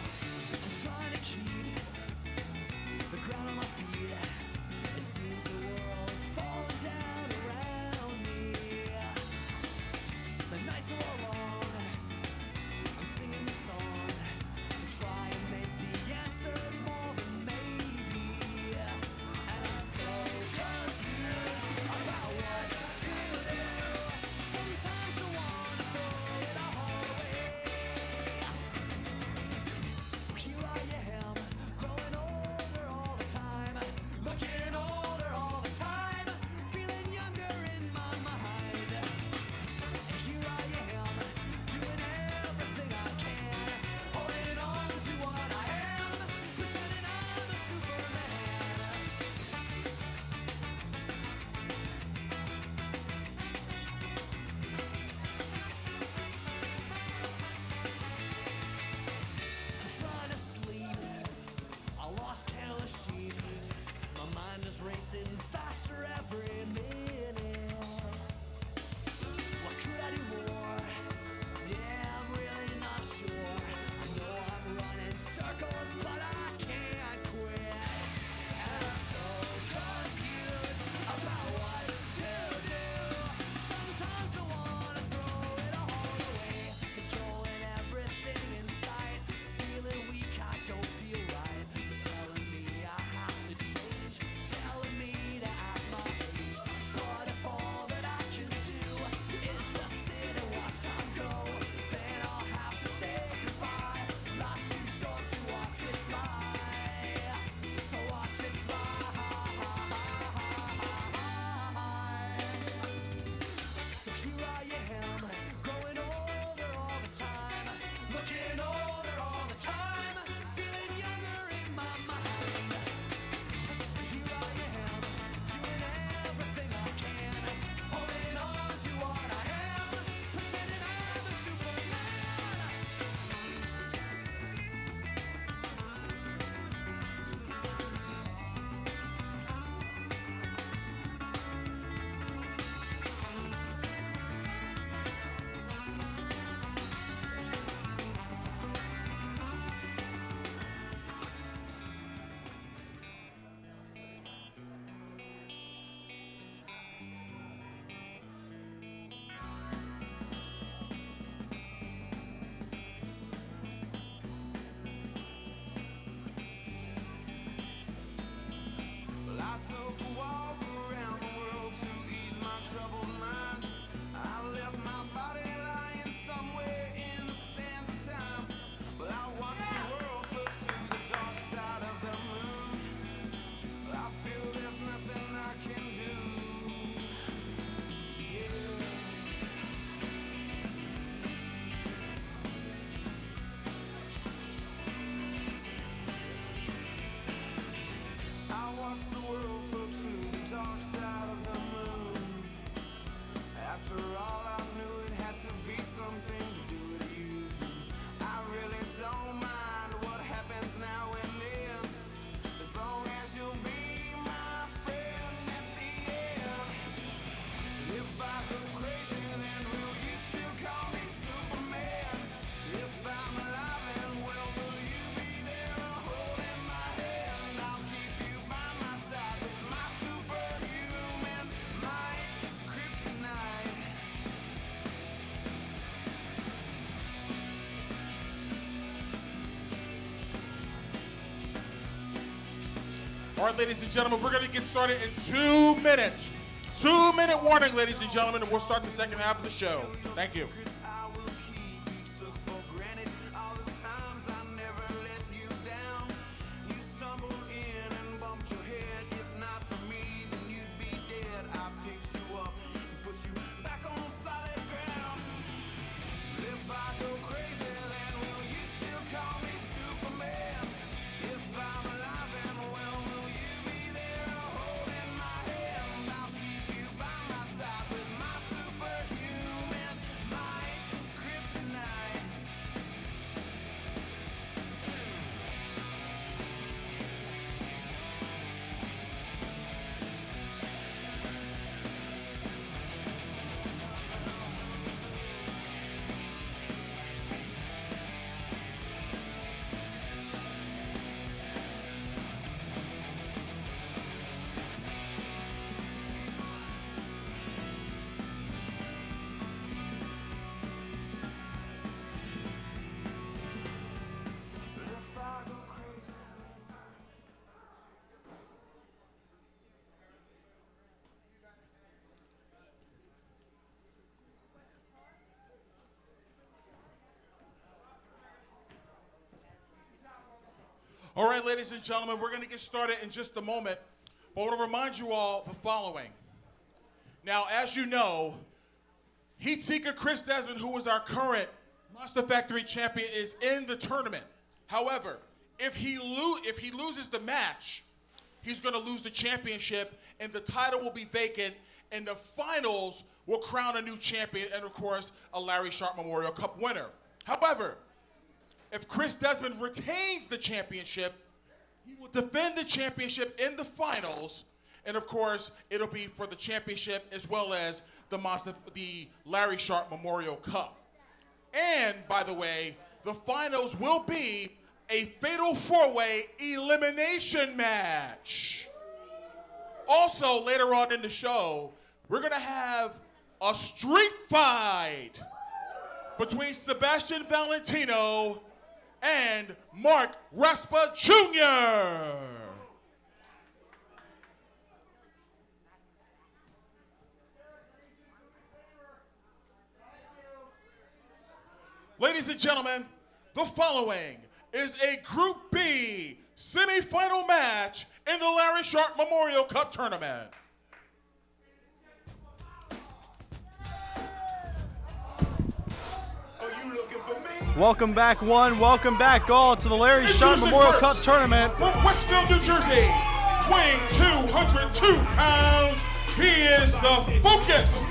All right, ladies and gentlemen, we're going to get started in 2 minutes. 2-minute warning, ladies and gentlemen, and we'll start the second half of the show. Thank you. All right, ladies and gentlemen, we're going to get started in just a moment. But I want to remind you all the following. Now, as you know, Heat Seeker Chris Desmond, who is our current Monster Factory champion, is in the tournament. However, if he loses the match, he's going to lose the championship, and the title will be vacant, and the finals will crown a new champion, and of course, a Larry Sharpe Memorial Cup winner. However, if Chris Desmond retains the championship, he will defend the championship in the finals, and of course, it'll be for the championship as well as the Larry Sharpe Memorial Cup. And by the way, the finals will be a fatal four-way elimination match. Also, later on in the show, we're gonna have a street fight between Sebastian Valentino and Mark Raspa Jr. Ladies and gentlemen, the following is a Group B semifinal match in the Larry Sharpe Memorial Cup Tournament. Welcome back, one. Welcome back, all, to the Larry Sharpe Memorial Cup Tournament. From Westfield, New Jersey, weighing 202 pounds, he is the Focus,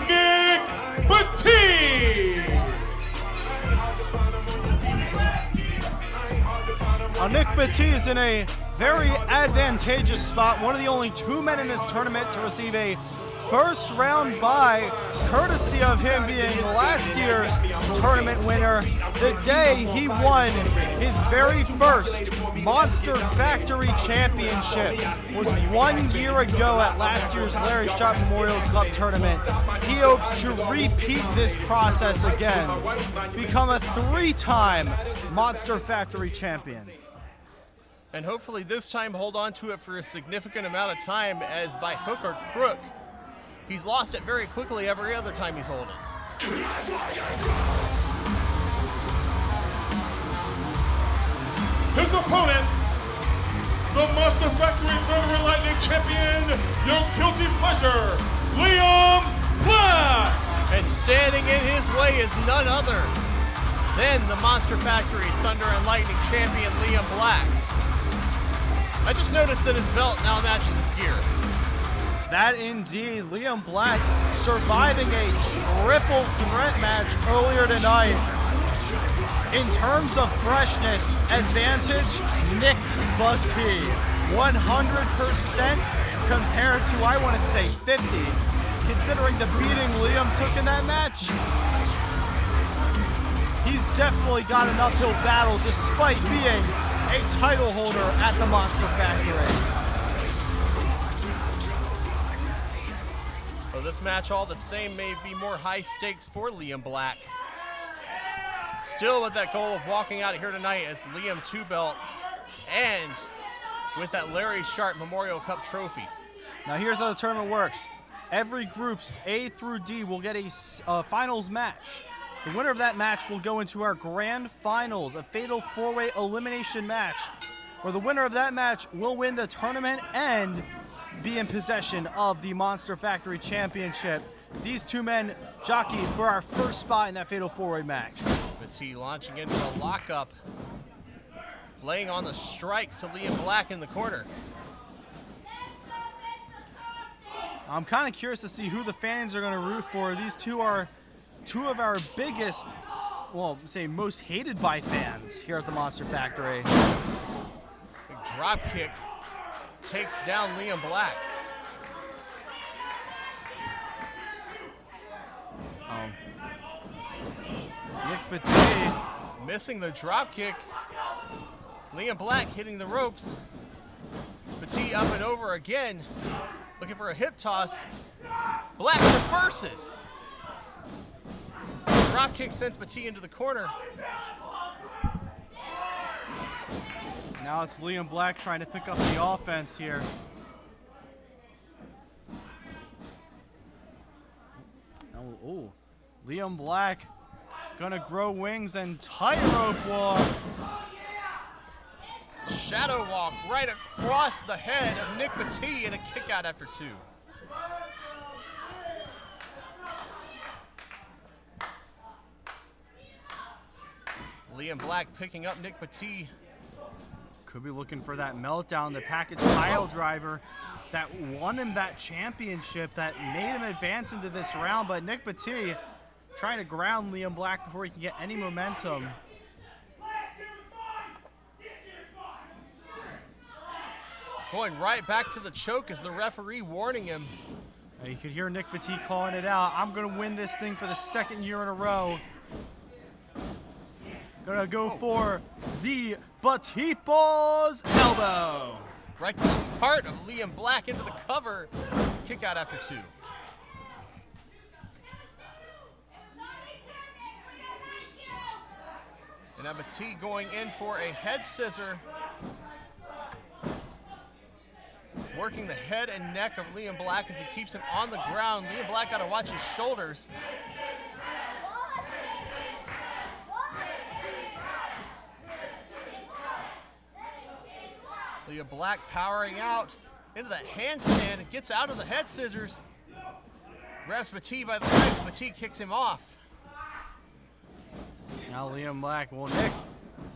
Nick Batiste. Nick Batiste is in a very advantageous spot. One of the only two men in this tournament to receive a first round bye, courtesy of him being last year's tournament winner the day he won his very first Monster Factory Championship. Was 1 year ago at last year's Larry Sharpe Memorial Cup Tournament. He hopes to repeat this process again, become a three-time Monster Factory champion. And hopefully this time hold on to it for a significant amount of time, as by hook or crook, he's lost it very quickly every other time he's holding. His opponent, the Monster Factory Thunder and Lightning champion, your guilty pleasure, Liam Black. And standing in his way is none other than the Monster Factory Thunder and Lightning champion, Liam Black. I just noticed that his belt now matches his gear. That indeed, Liam Black surviving a triple threat match earlier tonight. In terms of freshness, advantage, Nick Batiste. 100% compared to, I want to say, 50, considering the beating Liam took in that match. He's definitely got an uphill battle despite being a title holder at the Monster Factory. Well, this match all the same may be more high stakes for Liam Black. Still with that goal of walking out of here tonight as Liam two belts and with that Larry Sharpe Memorial Cup trophy. Now here's how the tournament works. Every groups A through D will get a finals match. The winner of that match will go into our grand finals, a fatal four-way elimination match, where the winner of that match will win the tournament and be in possession of the Monster Factory Championship. These two men jockey for our first spot in that fatal four-way match. Petit launching into a lockup, laying on the strikes to Liam Black in the corner. I'm kind of curious to see who the fans are going to root for. These two are two of our biggest, well, say most hated by fans here at the Monster Factory. Big drop kick takes down Liam Black. Nick Petit missing the drop kick. Liam Black hitting the ropes. Petit up and over again, looking for a hip toss. Black reverses. Drop kick sends Petit into the corner. Now it's Liam Black trying to pick up the offense here. Oh, Liam Black gonna grow wings and tightrope walk. Shadow walk right across the head of Nick Petit and a kick out after two. Liam Black picking up Nick Petit. Could be looking for that meltdown, the package pile driver that won him that championship, that made him advance into this round. But Nick Petit trying to ground Liam Black before he can get any momentum. Going right back to the choke as the referee warning him. You could hear Nick Petit calling it out. I'm going to win this thing for the second year in a row. Gonna go for the Batipo's elbow. Right to the heart of Liam Black into the cover. Kick out after two. And now Petit going in for a head scissor. Working the head and neck of Liam Black as he keeps him on the ground. Liam Black got to watch his shoulders. Liam Black powering out into that handstand, gets out of the head scissors. Grabs Petit by the legs, Petit kicks him off. Now Liam Black, well, Nick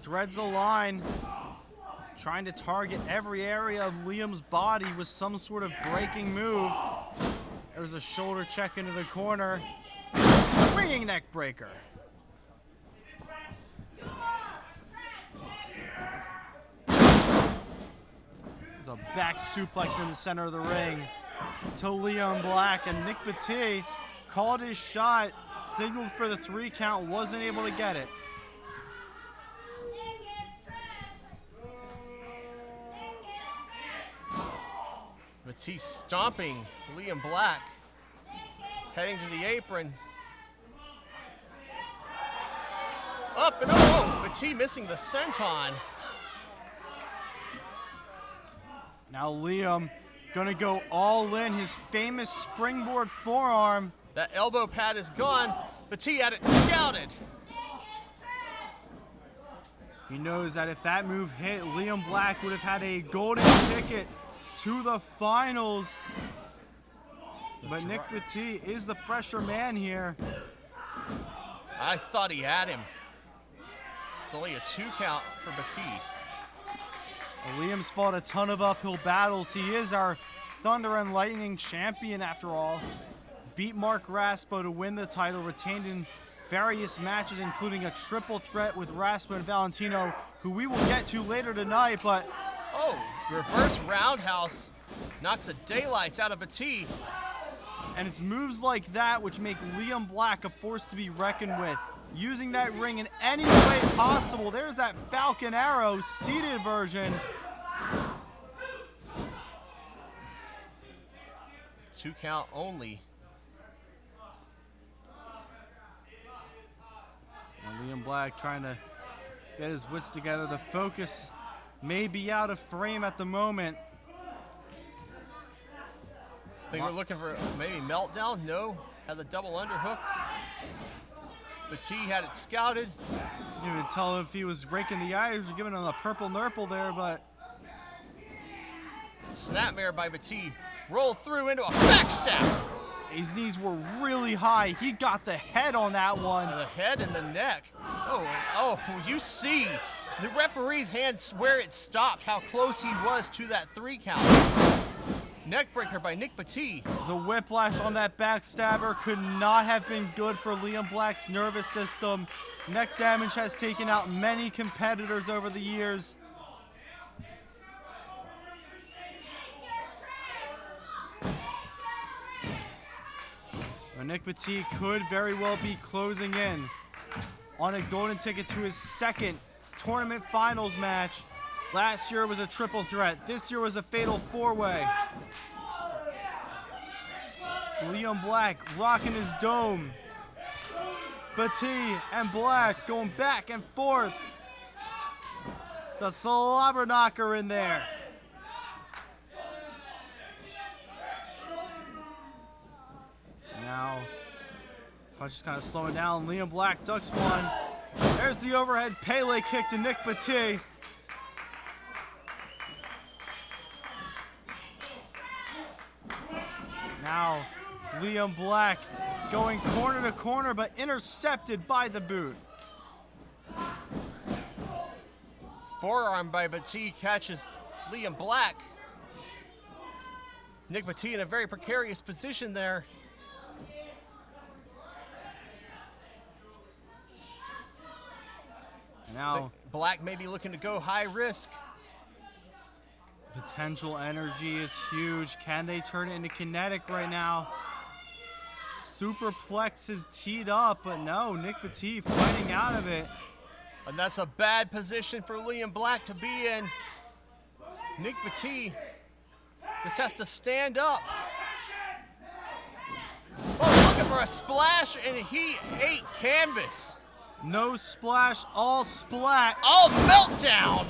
threads the line, trying to target every area of Liam's body with some sort of breaking move. There's a shoulder check into the corner. Swinging neck breaker. There's a back suplex in the center of the ring to Liam Black, and Nick Petit called his shot, signaled for the 3 count, wasn't able to get it. Petit stomping Liam Black, heading to the apron. Up and oh, Petit missing the senton. Now Liam gonna go all in, his famous springboard forearm. That elbow pad is gone. Petit had it scouted. He knows that if that move hit, Liam Black would have had a golden ticket to the finals. But Nick Petit is the fresher man here. I thought he had him. It's only a 2 count for Petit. Liam's fought a ton of uphill battles. He is our Thunder and Lightning champion after all. Beat Mark Raspo to win the title, retained in various matches, including a triple threat with Raspo and Valentino, who we will get to later tonight. But oh, reverse roundhouse knocks the daylights out of Petit. and it's moves like that which make Liam Black a force to be reckoned with. Using that ring in any way possible. There's that Falcon Arrow seated version. 2 count only. And Liam Black trying to get his wits together. The focus may be out of frame at the moment. I think we're looking for maybe meltdown. No, had the double underhooks. Batiste had it scouted. You can tell if he was raking the eyes or giving him a purple nurple there, but Snapmare by Batiste. Roll through into a backstab. his knees were really high. He got the head on that one. The head and the neck. Oh, you see the referee's hands where it stopped, how close he was to that 3 count. Neckbreaker by Nick Batiste. The whiplash on that backstabber could not have been good for Liam Black's nervous system. Neck damage has taken out many competitors over the years. But Nick Batiste could very well be closing in on a golden ticket to his second tournament finals match. Last year was a triple threat. This year was a fatal 4-way. Liam Black rocking his dome. Batiste and Black going back and forth. The slobber knocker in there. Now, punch is kind of slowing down. Liam Black ducks one. There's the overhead Pele kick to Nick Batiste. Now, Liam Black going corner to corner, but intercepted by the boot. Forearm by Batiste catches Liam Black. Nick Batiste in a very precarious position there. Now, Black may be looking to go high risk. potential energy is huge. Can they turn it into kinetic right now? Superplex is teed up, but no, Nick Batiste fighting out of it. And that's a bad position for Liam Black to be in. Nick Batiste just has to stand up. Oh, looking for a splash, and he ate canvas. No splash, all splat. All meltdown.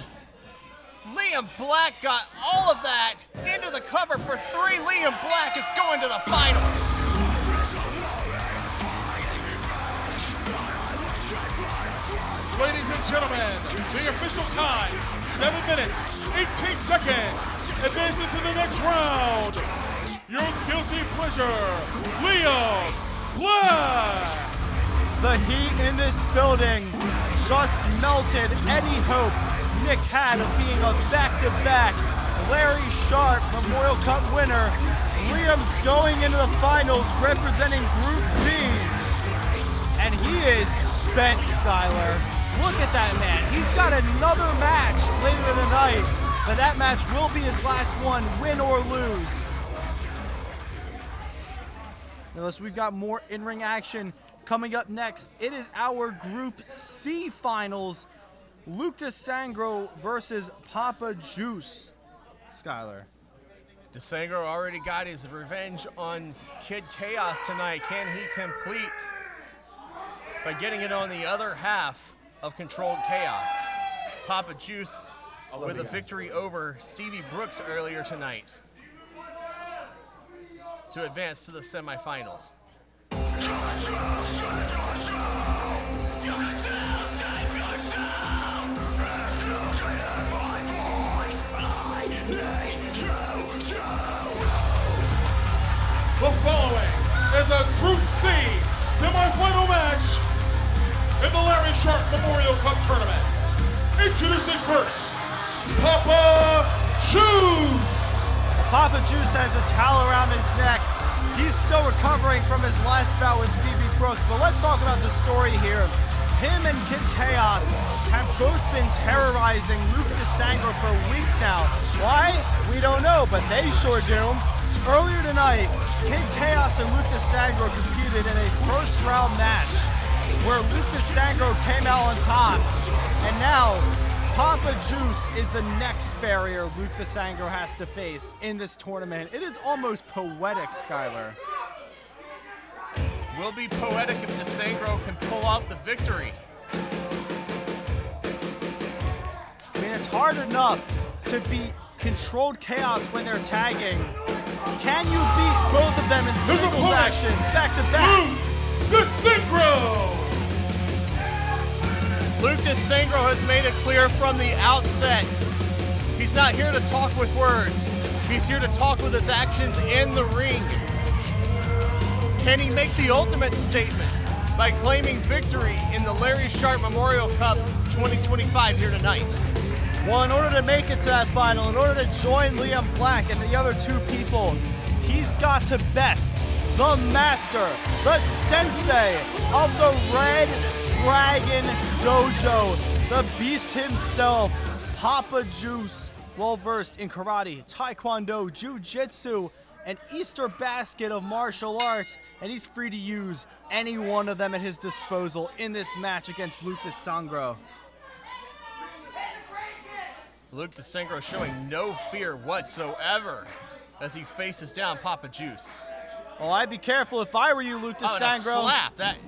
Liam Black got all of that into the cover for 3. Liam Black is going to the finals. Ladies and gentlemen, the official time, 7 minutes, 18 seconds. Advancing to the next round. Your guilty pleasure, Liam Black. The heat in this building just melted any hope Nick had of being a back-to-back Larry Sharpe Memorial Cup winner. Liam's going into the finals representing Group B. And he is spent, Skyler. Look at that man. He's got another match later tonight, but that match will be his last one, win or lose. Now, we've got more in-ring action coming up next. It is our Group C finals. Luke DeSangro versus Papa Juice. Skyler. DeSangro already got his revenge on Kid Chaos tonight. Can he complete by getting it on the other half of Controlled Chaos? Papa Juice with a victory over Stevie Brooks earlier tonight to advance to the semifinals. The following is a Group C semifinal match in the Larry Sharpe Memorial Cup Tournament. Introducing first, Papa Juice. Papa Juice has a towel around his neck. He's still recovering from his last bout with Stevie Brooks, but let's talk about the story here. Him and Kid Chaos have both been terrorizing Luke DeSangro for weeks now. Why? We don't know, but they sure do. Earlier tonight, Kid Chaos and Luke DeSangro competed in a first-round match where Luke DeSangro came out on top, and now Papa Juice is the next barrier Luke DeSangro has to face in this tournament. It is almost poetic, Skyler. Will be poetic if DeSangro can pull off the victory. I mean, it's hard enough to beat Controlled Chaos when they're tagging. Can you beat both of them in singles action, back to back? Luke DeSangro! Luke DeSangro has made it clear from the outset. He's not here to talk with words. He's here to talk with his actions in the ring. Can he make the ultimate statement by claiming victory in the Larry Sharpe Memorial Cup 2025 here tonight? Well, in order to make it to that final, in order to join Liam Black and the other two people, he's got to best the master, the sensei of the Red Dragon Dojo, the beast himself, Papa Juice, well-versed in karate, taekwondo, jiu-jitsu, an Easter basket of martial arts, and he's free to use any one of them at his disposal in this match against Luke DeSangro. Luke DeSangro showing no fear whatsoever as he faces down Papa Juice. Well, I'd be careful if I were you, Luke Oh, and a DeSangro. slap, that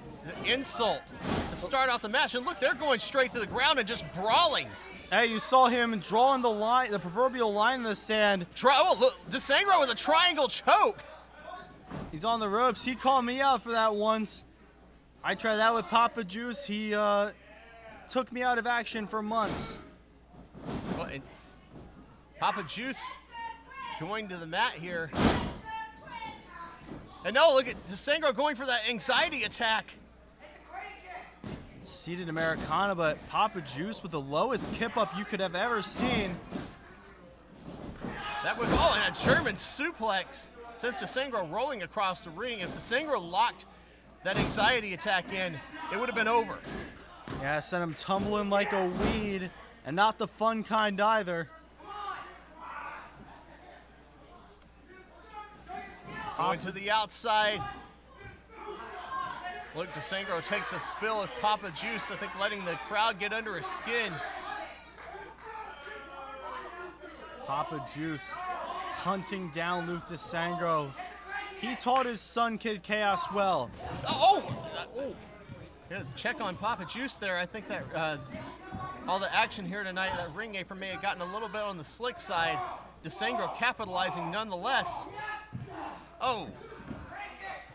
insult to start off the match. And look, they're going straight to the ground and just brawling. Hey, you saw him drawing the line, the proverbial line in the sand. Oh, look, DeSangro with a triangle choke. He's on the ropes. He called me out for that once. I tried that with Papa Juice. He took me out of action for months. Well, and Papa Juice going to the mat here. And no, look at DeSangro going for that anxiety attack. Seated Americana, but Papa Juice with the lowest kip up you could have ever seen. That was, oh, and a German suplex. Since DeSangro rolling across the ring, if DeSangro locked that anxiety attack in, it would have been over. Yeah, sent him tumbling like a weed, and not the fun kind either. Going to the outside. Luke DeSangro takes a spill as Papa Juice, I think, letting the crowd get under his skin. Papa Juice hunting down Luke DeSangro. He taught his son, Kid Chaos, well. Yeah, check on Papa Juice there. I think that all the action here tonight, that ring apron may have gotten a little bit on the slick side. DeSangro capitalizing nonetheless. Oh.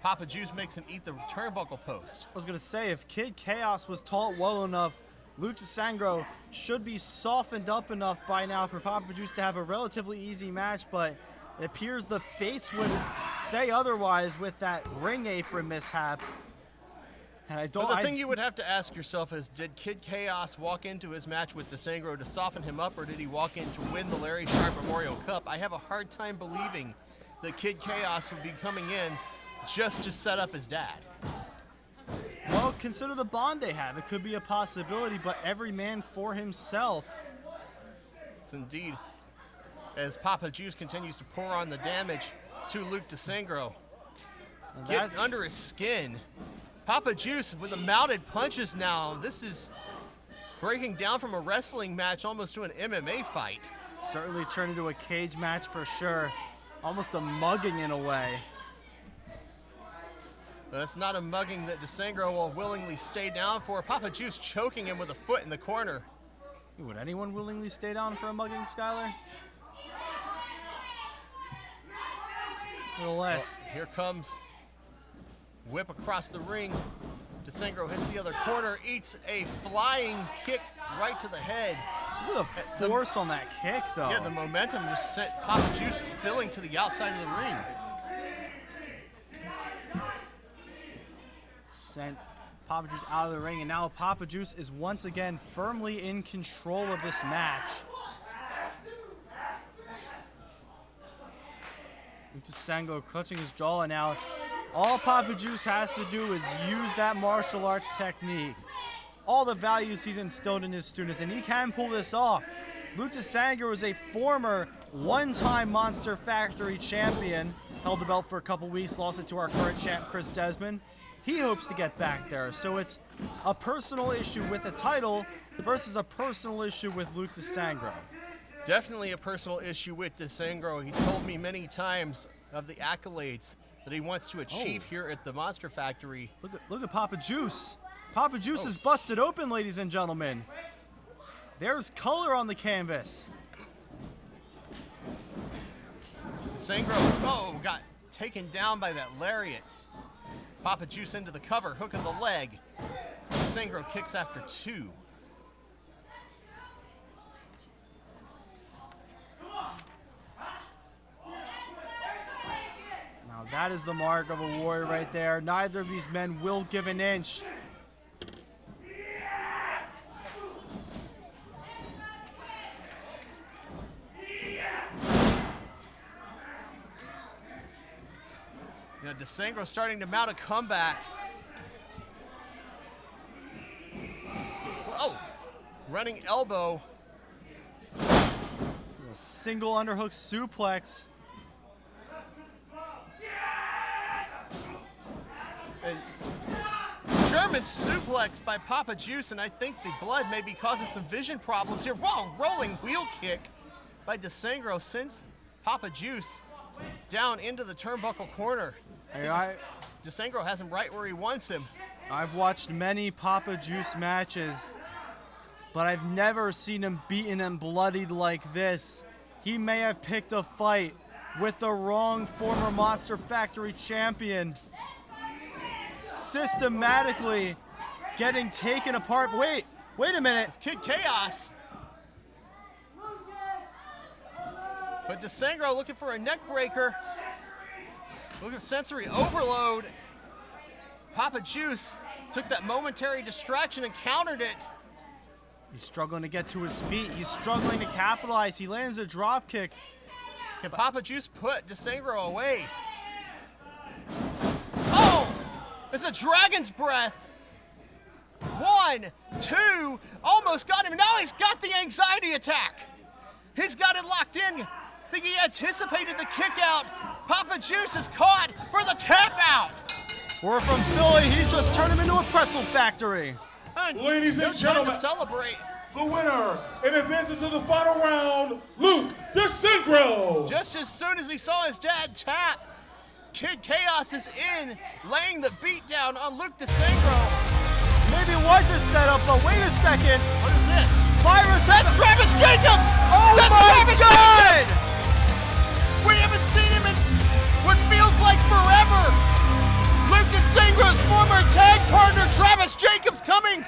Papa Juice makes him eat the turnbuckle post. I was going to say, if Kid Chaos was taught well enough, Luke DeSangro should be softened up enough by now for Papa Juice to have a relatively easy match, but it appears the fates would say otherwise with that ring apron mishap. And I don't. But the thing you would have to ask yourself is, did Kid Chaos walk into his match with DeSangro to soften him up, or did he walk in to win the Larry Sharpe Memorial Cup? I have a hard time believing that Kid Chaos would be coming in just to set up his dad. Well, consider the bond they have. It could be a possibility, but every man for himself. Yes, indeed. As Papa Juice continues to pour on the damage to Luke DeSangro. Getting under his skin. Papa Juice with the mounted punches now. This is breaking down from a wrestling match almost to an MMA fight. Certainly turned into a cage match for sure. Almost a mugging in a way. That's not a mugging that DeSangro will willingly stay down for. Papa Juice choking him with a foot in the corner. Would anyone willingly stay down for a mugging, Skyler? A little less. Well, here comes whip across the ring. DeSangro hits the other corner, eats a flying kick right to the head. Look at the force on that kick, though. Yeah, the momentum just sent Papa Juice spilling to the outside of the ring. Sent Papa Juice out of the ring, and now Papa Juice is once again firmly in control of this match. Luke DeSangro clutching his jaw, and now all Papa Juice has to do is use that martial arts technique. All the values he's instilled in his students, and he can pull this off. Luke DeSangro is a former one-time Monster Factory champion. Held the belt for a couple weeks, lost it to our current champ, Chris Desmond. He hopes to get back there. So it's a personal issue with the title versus a personal issue with Luke DeSangro. Definitely a personal issue with DeSangro. He's told me many times of the accolades that he wants to achieve here at the Monster Factory. Look at Papa Juice. Papa Juice is busted open, ladies and gentlemen. There's color on the canvas. Sangro, got taken down by that lariat. Papa Juice into the cover, hook of the leg. Sangro kicks after 2. Now that is the mark of a warrior right there. Neither of these men will give an inch. Now DeSangro starting to mount a comeback. Oh, running elbow. A single underhook suplex. And German suplex by Papa Juice, and I think the blood may be causing some vision problems here. Whoa, rolling wheel kick by DeSangro sends Papa Juice down into the turnbuckle corner. DeSangro has him right where he wants him. I've watched many Papa Juice matches, but I've never seen him beaten and bloodied like this. He may have picked a fight with the wrong former Monster Factory champion. Systematically getting taken apart. Wait a minute. It's Kid Chaos. But DeSangro looking for a neck breaker. Look at sensory overload. Papa Juice took that momentary distraction and countered it. He's struggling to get to his feet. He's struggling to capitalize. He lands a drop kick. Can Papa Juice put DeSangro away? Oh! It's a dragon's breath. 1, 2, almost got him. Now he's got the anxiety attack. He's got it locked in. I think he anticipated the kick out. Papa Juice is caught for the tap out. We're from Philly. He just turned him into a pretzel factory. Ladies and no time gentlemen, to celebrate. The winner and advances to the final round, Luke DeSangro. Just as soon as he saw his dad tap, Kid Chaos is in, laying the beat down on Luke DeSangro. Maybe it was a setup, but wait a second. What is this? Virus. That's Travis Jacobs! Oh That's my Travis God! Jacobs! We haven't seen him in what feels like forever. Luke DeSangro's former tag partner, Travis Jacobs, coming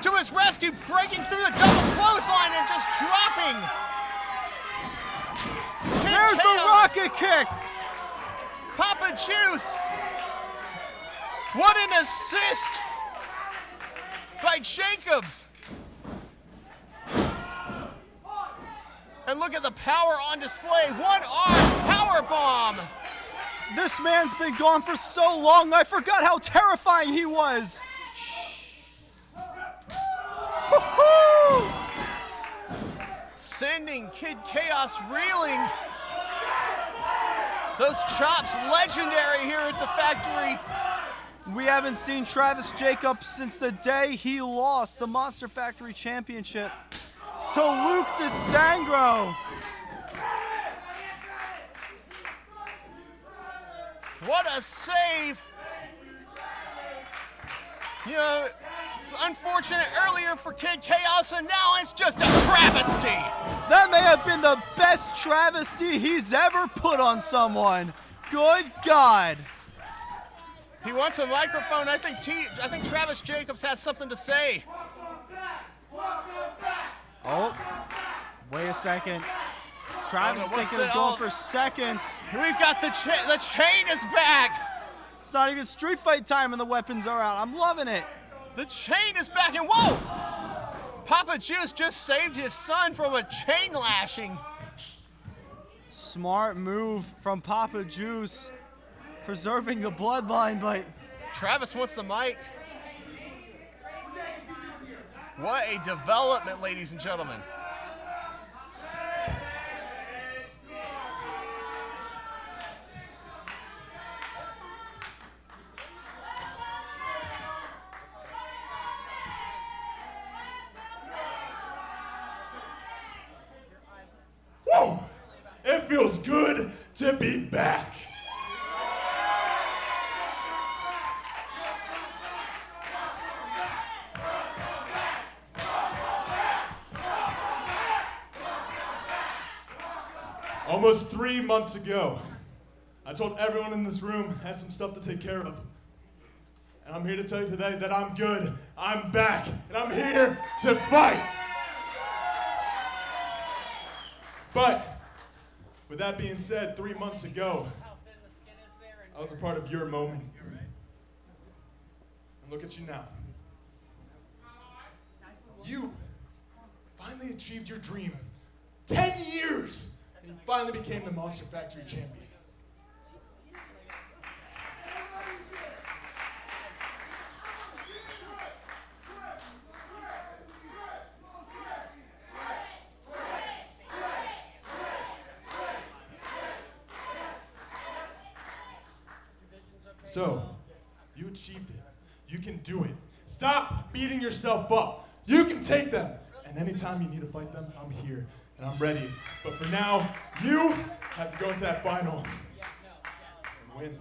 to his rescue, breaking through the double clothesline and just dropping. There's the rocket kick. Papa Juice. What an assist by Jacobs. And look at the power on display. One arm power bomb. This man's been gone for so long, I forgot how terrifying he was. Woo-hoo! Sending Kid Chaos reeling. Those chops legendary here at the factory. We haven't seen Travis Jacobs since the day he lost the Monster Factory Championship to Luke DeSangro. What a save. You know, it's unfortunate earlier for Kid Chaos, and now it's just a travesty. That may have been the best travesty he's ever put on someone. Good God. He wants a microphone. I think Travis Jacobs has something to say. Oh, wait a second. Travis is thinking of that? going Oh. for seconds. We've got the chain is back. It's not even street fight time and the weapons are out. I'm loving it. The chain is back, and whoa! Papa Juice just saved his son from a chain lashing. Smart move from Papa Juice, preserving the bloodline, but Travis wants the mic. What a development, ladies and gentlemen. Woo! It feels good to be back. Almost 3 months ago, I told everyone in this room I had some stuff to take care of. And I'm here to tell you today that I'm good, I'm back, and I'm here to fight. But, with that being said, 3 months ago, I was a part of your moment. And look at you now. You finally achieved your dream. 10 years, and you finally became the Monster Factory champion. So, you achieved it. You can do it. Stop beating yourself up. You can take them. And anytime you need to fight them, I'm here and I'm ready. But for now, you have to go into that final and win.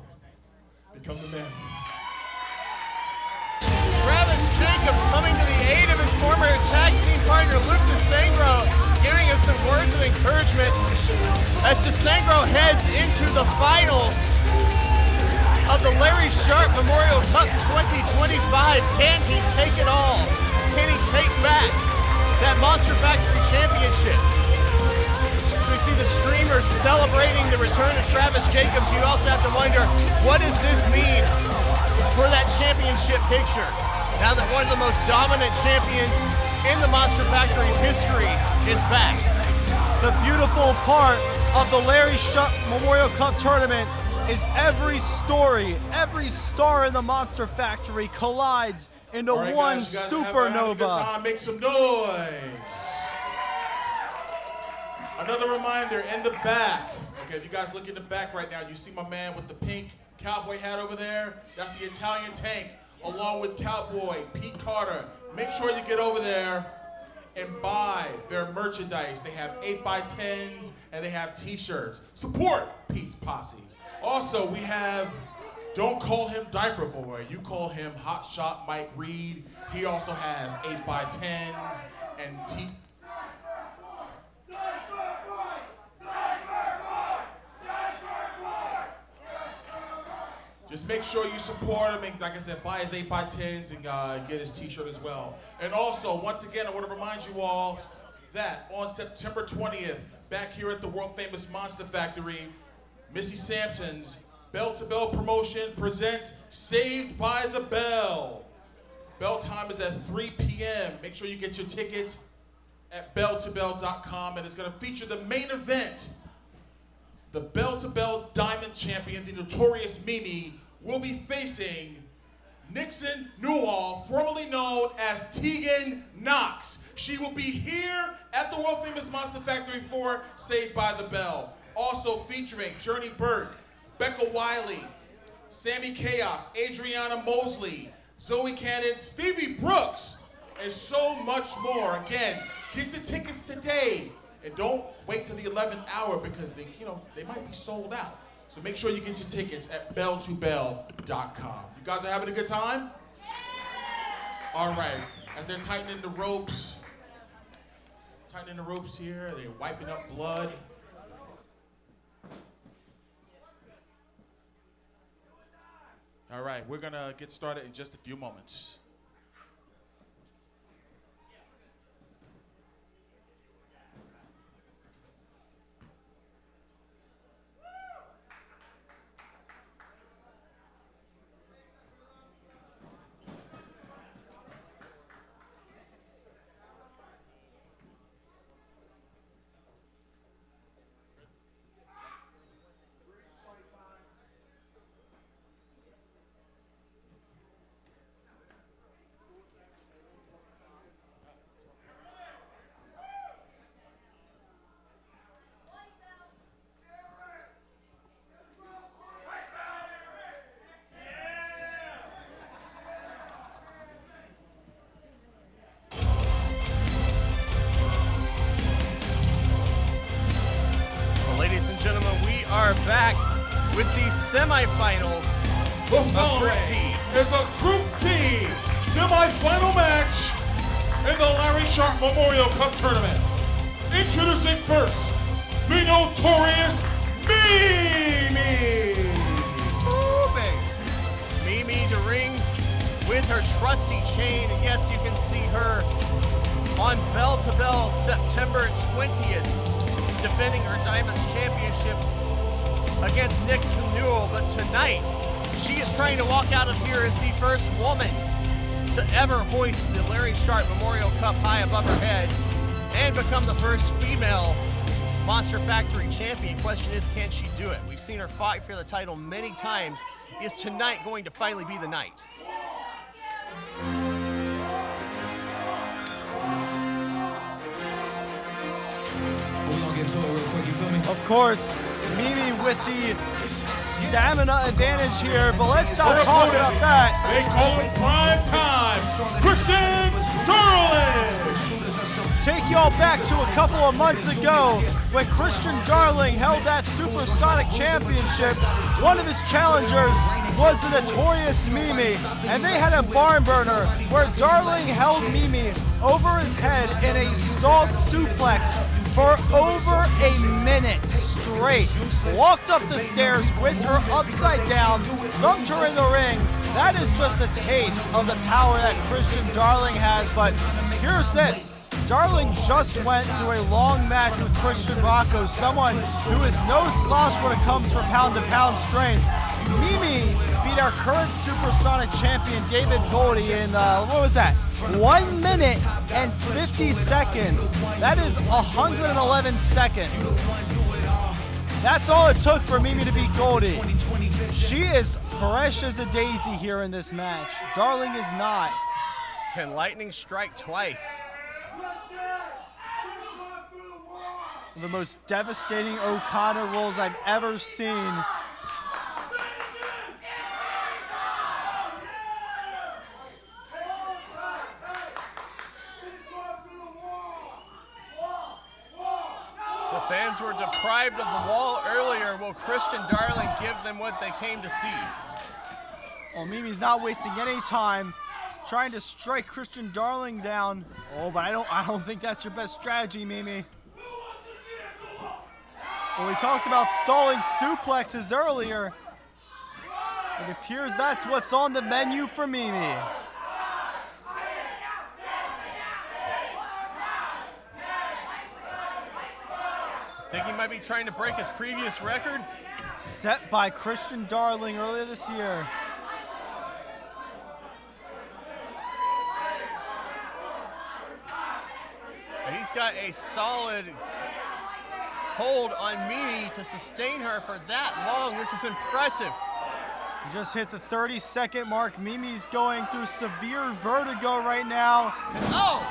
Become the man. Travis Jacobs coming to the aid of his former tag team partner Luke DeSangro, giving us some words of encouragement as DeSangro heads into the finals of the Larry Sharpe Memorial Cup 2025. Can he take it all? Can he take back that Monster Factory Championship? So we see the streamers celebrating the return of Travis Jacobs. You also have to wonder, what does this mean for that championship picture? Now that one of the most dominant champions in the Monster Factory's history is back. The beautiful part of the Larry Sharpe Memorial Cup tournament is every story, every star in the Monster Factory collides into All right, one guys, you guys have a good supernova. time. Make some noise. Another reminder, in the back. Okay, if you guys look in the back right now, you see my man with the pink cowboy hat over there. That's the Italian Tank, along with Cowboy Pete Carter. Make sure you get over there and buy their merchandise. They have 8x10s and they have t-shirts. Support Pete's Posse. Also, we have, don't call him Diaper Boy, you call him Hot Shot Mike Reed. He also has 8x10s and Just make sure you support him, and like I said, buy his 8x10s and get his t-shirt as well. And also, once again, I want to remind you all that on September 20th, back here at the world famous Monster Factory, Missy Sampson's Bell to Bell promotion presents Saved by the Bell. Bell time is at 3 p.m. Make sure you get your tickets at belltobell.com, and it's going to feature the main event. The Bell to Bell Diamond Champion, the notorious Mimi, will be facing Nixon Newell, formerly known as Tegan Knox. She will be here at the world famous Monster Factory for Saved by the Bell. Also featuring Journey Burke, Becca Wiley, Sammy Chaos, Adriana Mosley, Zoe Cannon, Stevie Brooks, and so much more. Again, get your tickets today, and don't wait till the 11th hour because they might be sold out. So make sure you get your tickets at belltobell.com. You guys are having a good time? All right, as they're tightening the ropes here, they're wiping up blood. All right, we're gonna get started in just a few moments. Are back with the semifinals The of following Group D. is a Group D semifinal match in the Larry Sharpe Memorial Cup Tournament. Introducing first, the notorious Mimi. Mimi to ring with her trusty chain, and yes, you can see her on Bell to Bell September 20th, defending her Diamonds Championship against Nixon Newell. But tonight, she is trying to walk out of here as the first woman to ever hoist the Larry Sharpe Memorial Cup high above her head and become the first female Monster Factory champion. Question is, can she do it? We've seen her fight for the title many times. Is tonight going to finally be the night? Of course, Mimi with the stamina advantage here, but let's not talk about that. They call him prime time, Christian Darling. Take y'all back to a couple of months ago when Christian Darling held that Supersonic Championship. One of his challengers was the notorious Mimi, and they had a barn burner where Darling held Mimi over his head in a stalled suplex for over a minute straight. Walked up the stairs with her upside down, dumped her in the ring. That is just a taste of the power that Christian Darling has, but here's this. Darling just went through a long match with Christian Rocco, someone who is no slouch when it comes for pound-to-pound strength. Mimi beat our current Supersonic champion, David Goldie, in, what was that? 1 minute and 50 seconds. That is 111 seconds. That's all it took for Mimi to beat Goldie. She is fresh as a daisy here in this match. Darling is not. Can lightning strike twice? The most devastating Okada rolls I've ever seen. The fans were deprived of the wall earlier. Will Christian Darling give them what they came to see? Well, Mimi's not wasting any time trying to strike Christian Darling down. Oh, but I don't think that's your best strategy, Mimi. Well, we talked about stalling suplexes earlier. It appears that's what's on the menu for Mimi. I think he might be trying to break his previous record. Set by Christian Darling earlier this year. He's got a solid hold on Mimi to sustain her for that long. This is impressive. We just hit the 30-second mark. Mimi's going through severe vertigo right now. Oh!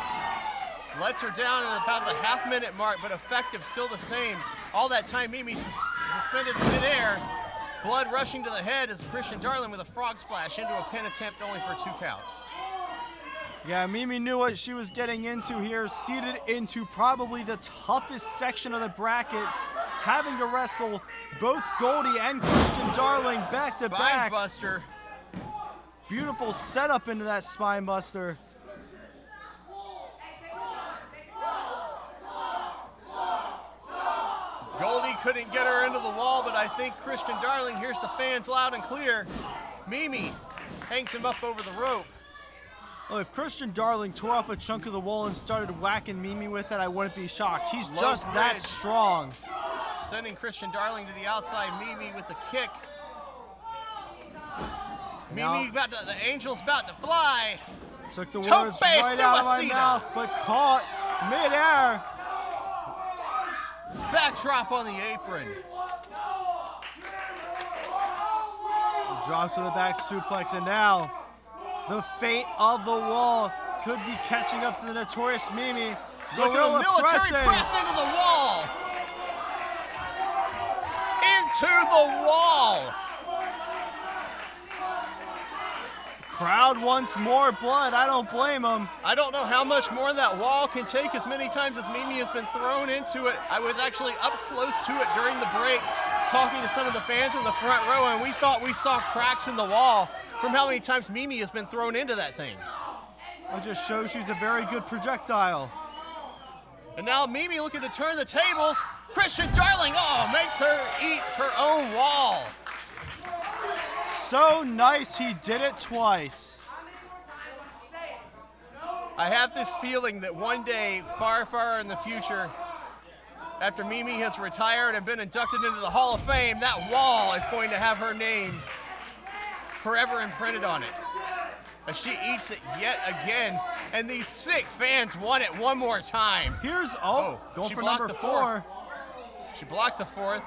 Lets her down at about the half-minute mark, but effective still the same. All that time, Mimi suspended in midair. Blood rushing to the head as Christian Darling with a frog splash into a pin attempt only for a 2 count. Yeah, Mimi knew what she was getting into here, seated into probably the toughest section of the bracket, having to wrestle both Goldie and Christian Darling back to back. Spine buster. Beautiful setup into that spine buster. Goldie couldn't get her into the wall, but I think Christian Darling hears the fans loud and clear. Mimi hangs him up over the rope. Well, if Christian Darling tore off a chunk of the wall and started whacking Mimi with it, I wouldn't be shocked. He's just that strong. Sending Christian Darling to the outside, Mimi with the kick. Mimi the angel's about to fly. Took the words right out of my mouth, but caught midair. Backdrop on the apron. Drops to the back suplex, and now the fate of the wall could be catching up to the notorious Mimi. Look at a military press into the wall. Into the wall. Crowd wants more blood. I don't blame them. I don't know how much more that wall can take as many times as Mimi has been thrown into it. I was actually up close to it during the break, talking to some of the fans in the front row, and we thought we saw cracks in the wall from how many times Mimi has been thrown into that thing. It just shows she's a very good projectile. And now Mimi looking to turn the tables, Christian Darling, oh, makes her eat her own wall. So nice he did it twice. I have this feeling that one day, far, far in the future, after Mimi has retired and been inducted into the Hall of Fame, that wall is going to have her name forever imprinted on it. As she eats it yet again, and these sick fans want it one more time. Here's, going she for blocked number the 4. fourth. She blocked the 4th.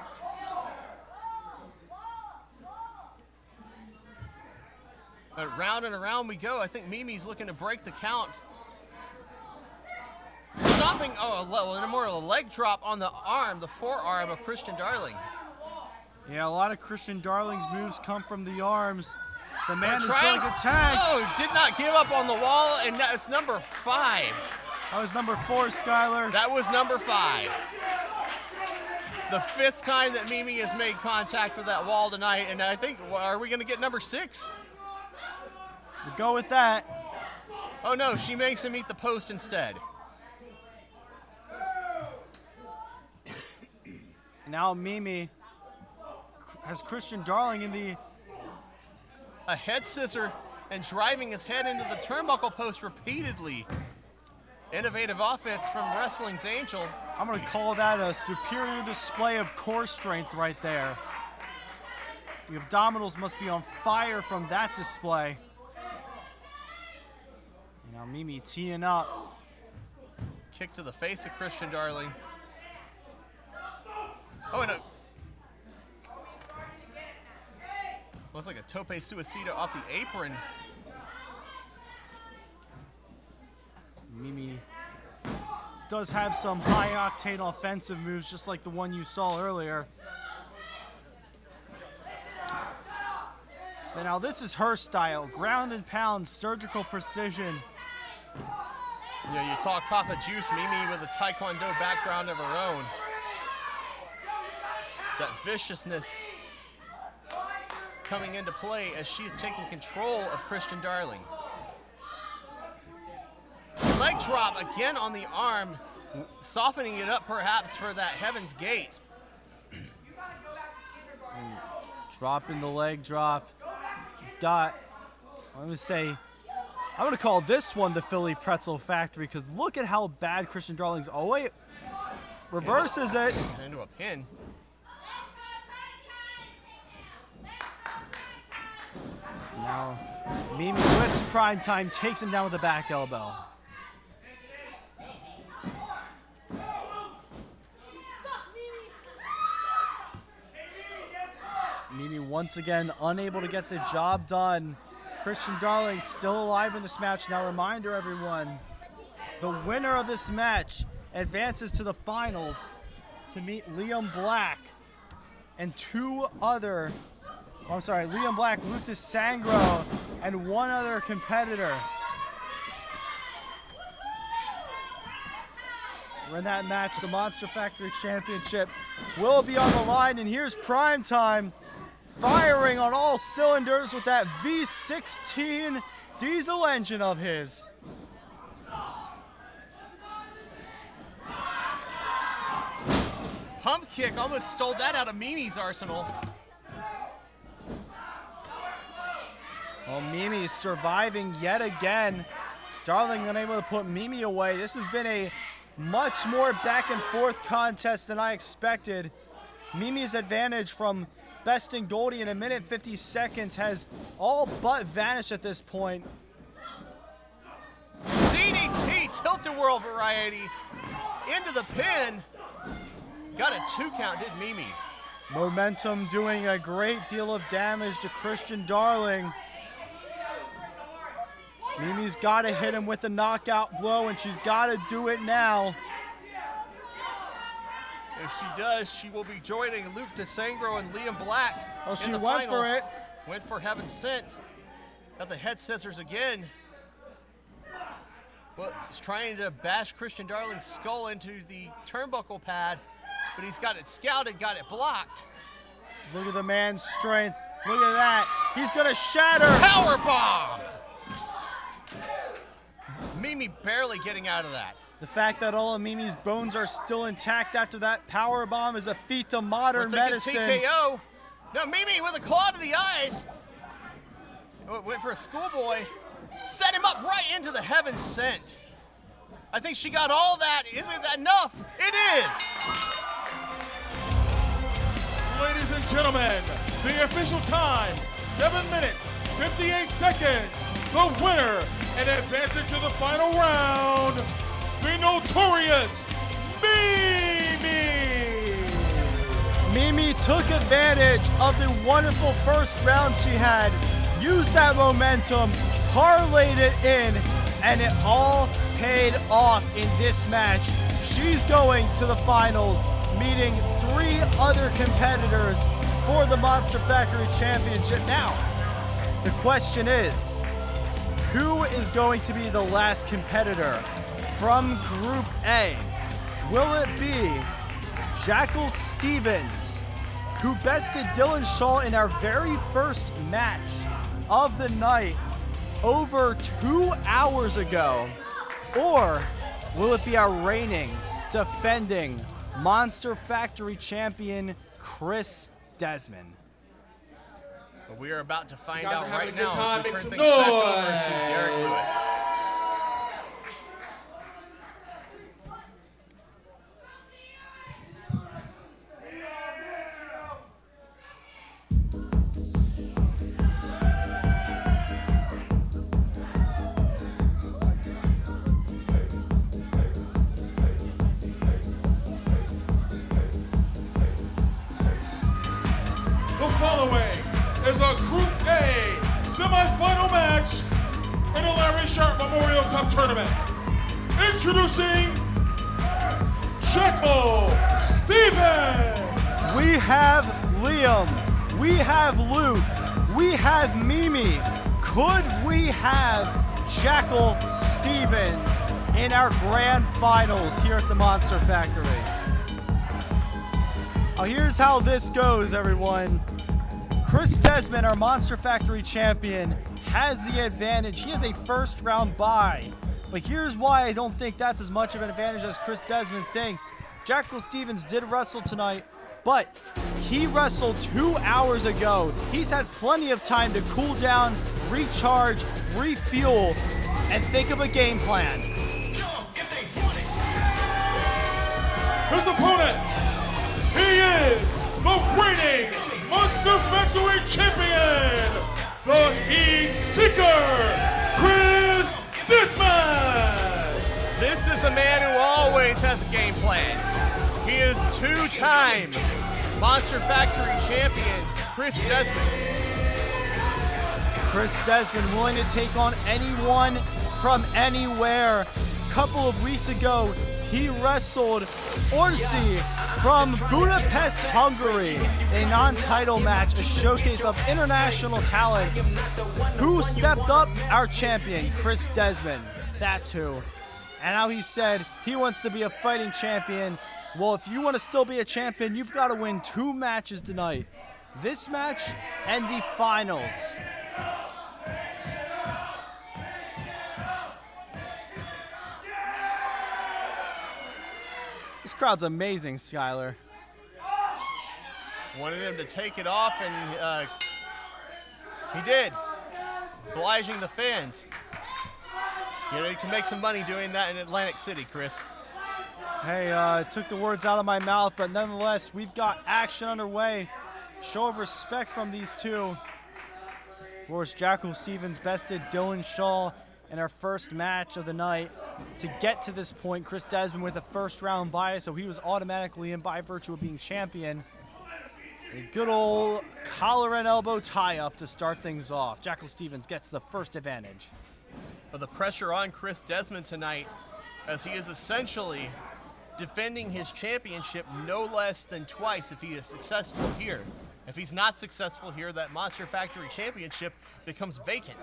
But round and around we go. I think Mimi's looking to break the count. Stopping, more of a leg drop on the arm, the forearm of Christian Darling. Yeah, a lot of Christian Darling's moves come from the arms. The man is Trying- going to tag. Oh, did not give up on the wall, and that's number 5. That was number 4, Skylar. That was number 5. The 5th time that Mimi has made contact with that wall tonight, and I think, are we going to get number 6? We'll go with that. Oh no, she makes him eat the post instead. Now Mimi has Christian Darling in the... A head scissor and driving his head into the turnbuckle post repeatedly. Innovative offense from Wrestling's Angel. I'm going to call that a superior display of core strength right there. The abdominals must be on fire from that display. Now Mimi teeing up. Kick to the face of Christian Darling. Oh, and looks like a tope suicida off the apron. Mimi does have some high-octane offensive moves, just like the one you saw earlier. But now this is her style, ground and pound, surgical precision. You know, you talk Papa Juice, Mimi with a Taekwondo background of her own. That viciousness coming into play as she's taking control of Christian Darling. Leg drop again on the arm, softening it up perhaps for that Heaven's Gate. Dropping the leg drop. He's got, I'm going to say, I'm going to call this one the Philly Pretzel Factory, because look at how bad Christian Darling's, oh wait, reverses it. Into a pin. Now, Mimi whips Primetime, takes him down with a back elbow. Mimi once again unable to get the job done. Christian Darling still alive in this match. Now, reminder everyone, the winner of this match advances to the finals to meet Liam Black and Liam Black, Lucas Sangro, and one other competitor. We're in that match, the Monster Factory Championship will be on the line, and here's Primetime firing on all cylinders with that V16 diesel engine of his. Pump kick almost stole that out of Mimi's arsenal. Well, Mimi surviving yet again. Darling unable to put Mimi away. This has been a much more back and forth contest than I expected. Mimi's advantage from besting Goldie in 1:50 has all but vanished at this point. DDT tilt-a-whirl variety into the pin. Got a 2 count, did Mimi. Momentum doing a great deal of damage to Christian Darling. Mimi's got to hit him with a knockout blow, and she's got to do it now. If she does, she will be joining Luke DeSangro and Liam Black. Well, she in the went for finals. it. Went for Heaven Sent. Got the head scissors again. Well, he's trying to bash Christian Darling's skull into the turnbuckle pad, but he's got it scouted, got it blocked. Look at the man's strength. Look at that. He's going to shatter. Power bomb! Mimi barely getting out of that. The fact that all of Mimi's bones are still intact after that power bomb is a feat of modern medicine. TKO. No, Mimi with a claw to the eyes. Went for a schoolboy. Set him up right into the heaven sent. I think she got all that. Isn't that enough? It is. Ladies and gentlemen, the official time, 7 minutes, 58 seconds. The winner and advancing to the final round, the notorious Mimi. Mimi took advantage of the wonderful first round she had, used that momentum, parlayed it in, and it all paid off in this match. She's going to the finals, meeting 3 other competitors for the Monster Factory Championship. Now, the question is, who is going to be the last competitor from Group A? Will it be Jackal Stevens, who bested Dylan Shaw in our very first match of the night over 2 hours ago? Or will it be our reigning, defending Monster Factory champion, Chris Desmond? But we are about to find You guys out are having right a good now time. as we Make turn some things back over to noise. Derek Lewis. The following is a Group A semifinal match in the Larry Sharpe Memorial Cup Tournament. Introducing Jackal Stevens. We have Liam, we have Luke, we have Mimi. Could we have Jackal Stevens in our grand finals here at the Monster Factory? Now here's how this goes, everyone. Chris Desmond, our Monster Factory champion, has the advantage. He has a first round bye. But here's why I don't think that's as much of an advantage as Chris Desmond thinks. Jackal Stevens did wrestle tonight, but he wrestled 2 hours ago. He's had plenty of time to cool down, recharge, refuel, and think of a game plan. His opponent, he is the reigning Monster Factory champion, the Heat Seeker, Chris Desmond. This is a man who always has a game plan. He is 2-time Monster Factory champion, Chris Desmond. Chris Desmond willing to take on anyone from anywhere. A couple of weeks ago, he wrestled Orsi from Budapest, Hungary, in a non-title match, a showcase of international talent. Who stepped up? Our champion, Chris Desmond. That's who. And now he said he wants to be a fighting champion. Well, if you want to still be a champion, you've got to win 2 matches tonight. This match and the finals. This crowd's amazing, Skylar. Wanted him to take it off, and he did, obliging the fans. You know, you can make some money doing that in Atlantic City, Chris. Hey, took the words out of my mouth, but nonetheless, we've got action underway. Show of respect from these two. Of course, Jackal Stevens bested Dylan Shaw in our first match of the night. To get to this point, Chris Desmond with a first round bye, so he was automatically in by virtue of being champion. A good old collar and elbow tie-up to start things off. Jackal Stevens gets the first advantage. But the pressure on Chris Desmond tonight, as he is essentially defending his championship no less than twice if he is successful here. If he's not successful here, that Monster Factory championship becomes vacant.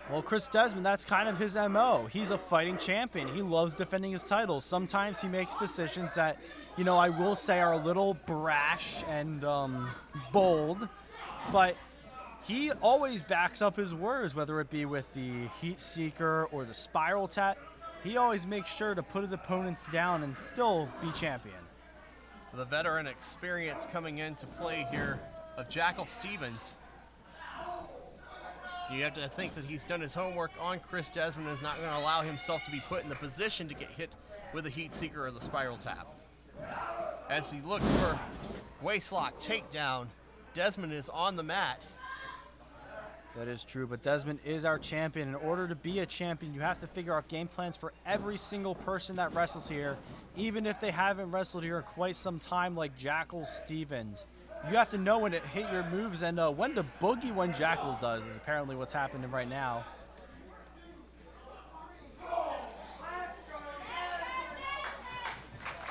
Well, Chris Desmond, that's kind of his MO. He's a fighting champion. He loves defending his titles. Sometimes he makes decisions that, you know, I will say are a little brash and bold, but he always backs up his words, whether it be with the Heat Seeker or the Spiral Tap. he always makes sure to put his opponents down and still be champion. The veteran experience coming into play here of Jackal Stevens. You have to think that he's done his homework on Chris Desmond and is not going to allow himself to be put in the position to get hit with a heat seeker or the spiral tap. As he looks for waistlock takedown, Desmond is on the mat. That is true, but Desmond is our champion. In order to be a champion, you have to figure out game plans for every single person that wrestles here, even if they haven't wrestled here in quite some time, like Jackal Stevens. You have to know when to hit your moves and when to boogie when Jackal does, is apparently what's happening right now.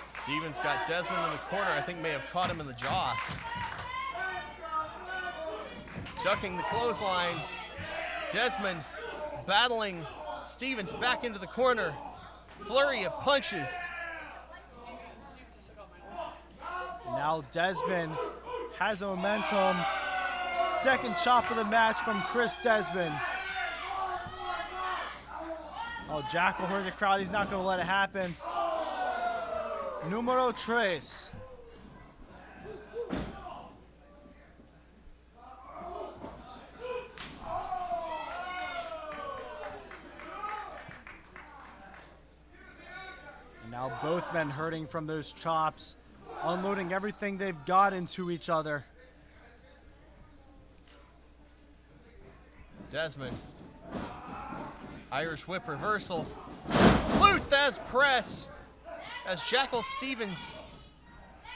Stevens got Desmond in the corner. I think may have caught him in the jaw. Ducking the clothesline. Desmond battling Stevens back into the corner. Flurry of punches. Now Desmond has a momentum. Second chop of the match from Chris Desmond. Oh, Jackal heard the crowd. He's not going to let it happen. Numero 3. And now both men hurting from those chops, unloading everything they've got into each other. Desmond. Irish whip reversal. Luthez press as Jackal Stevens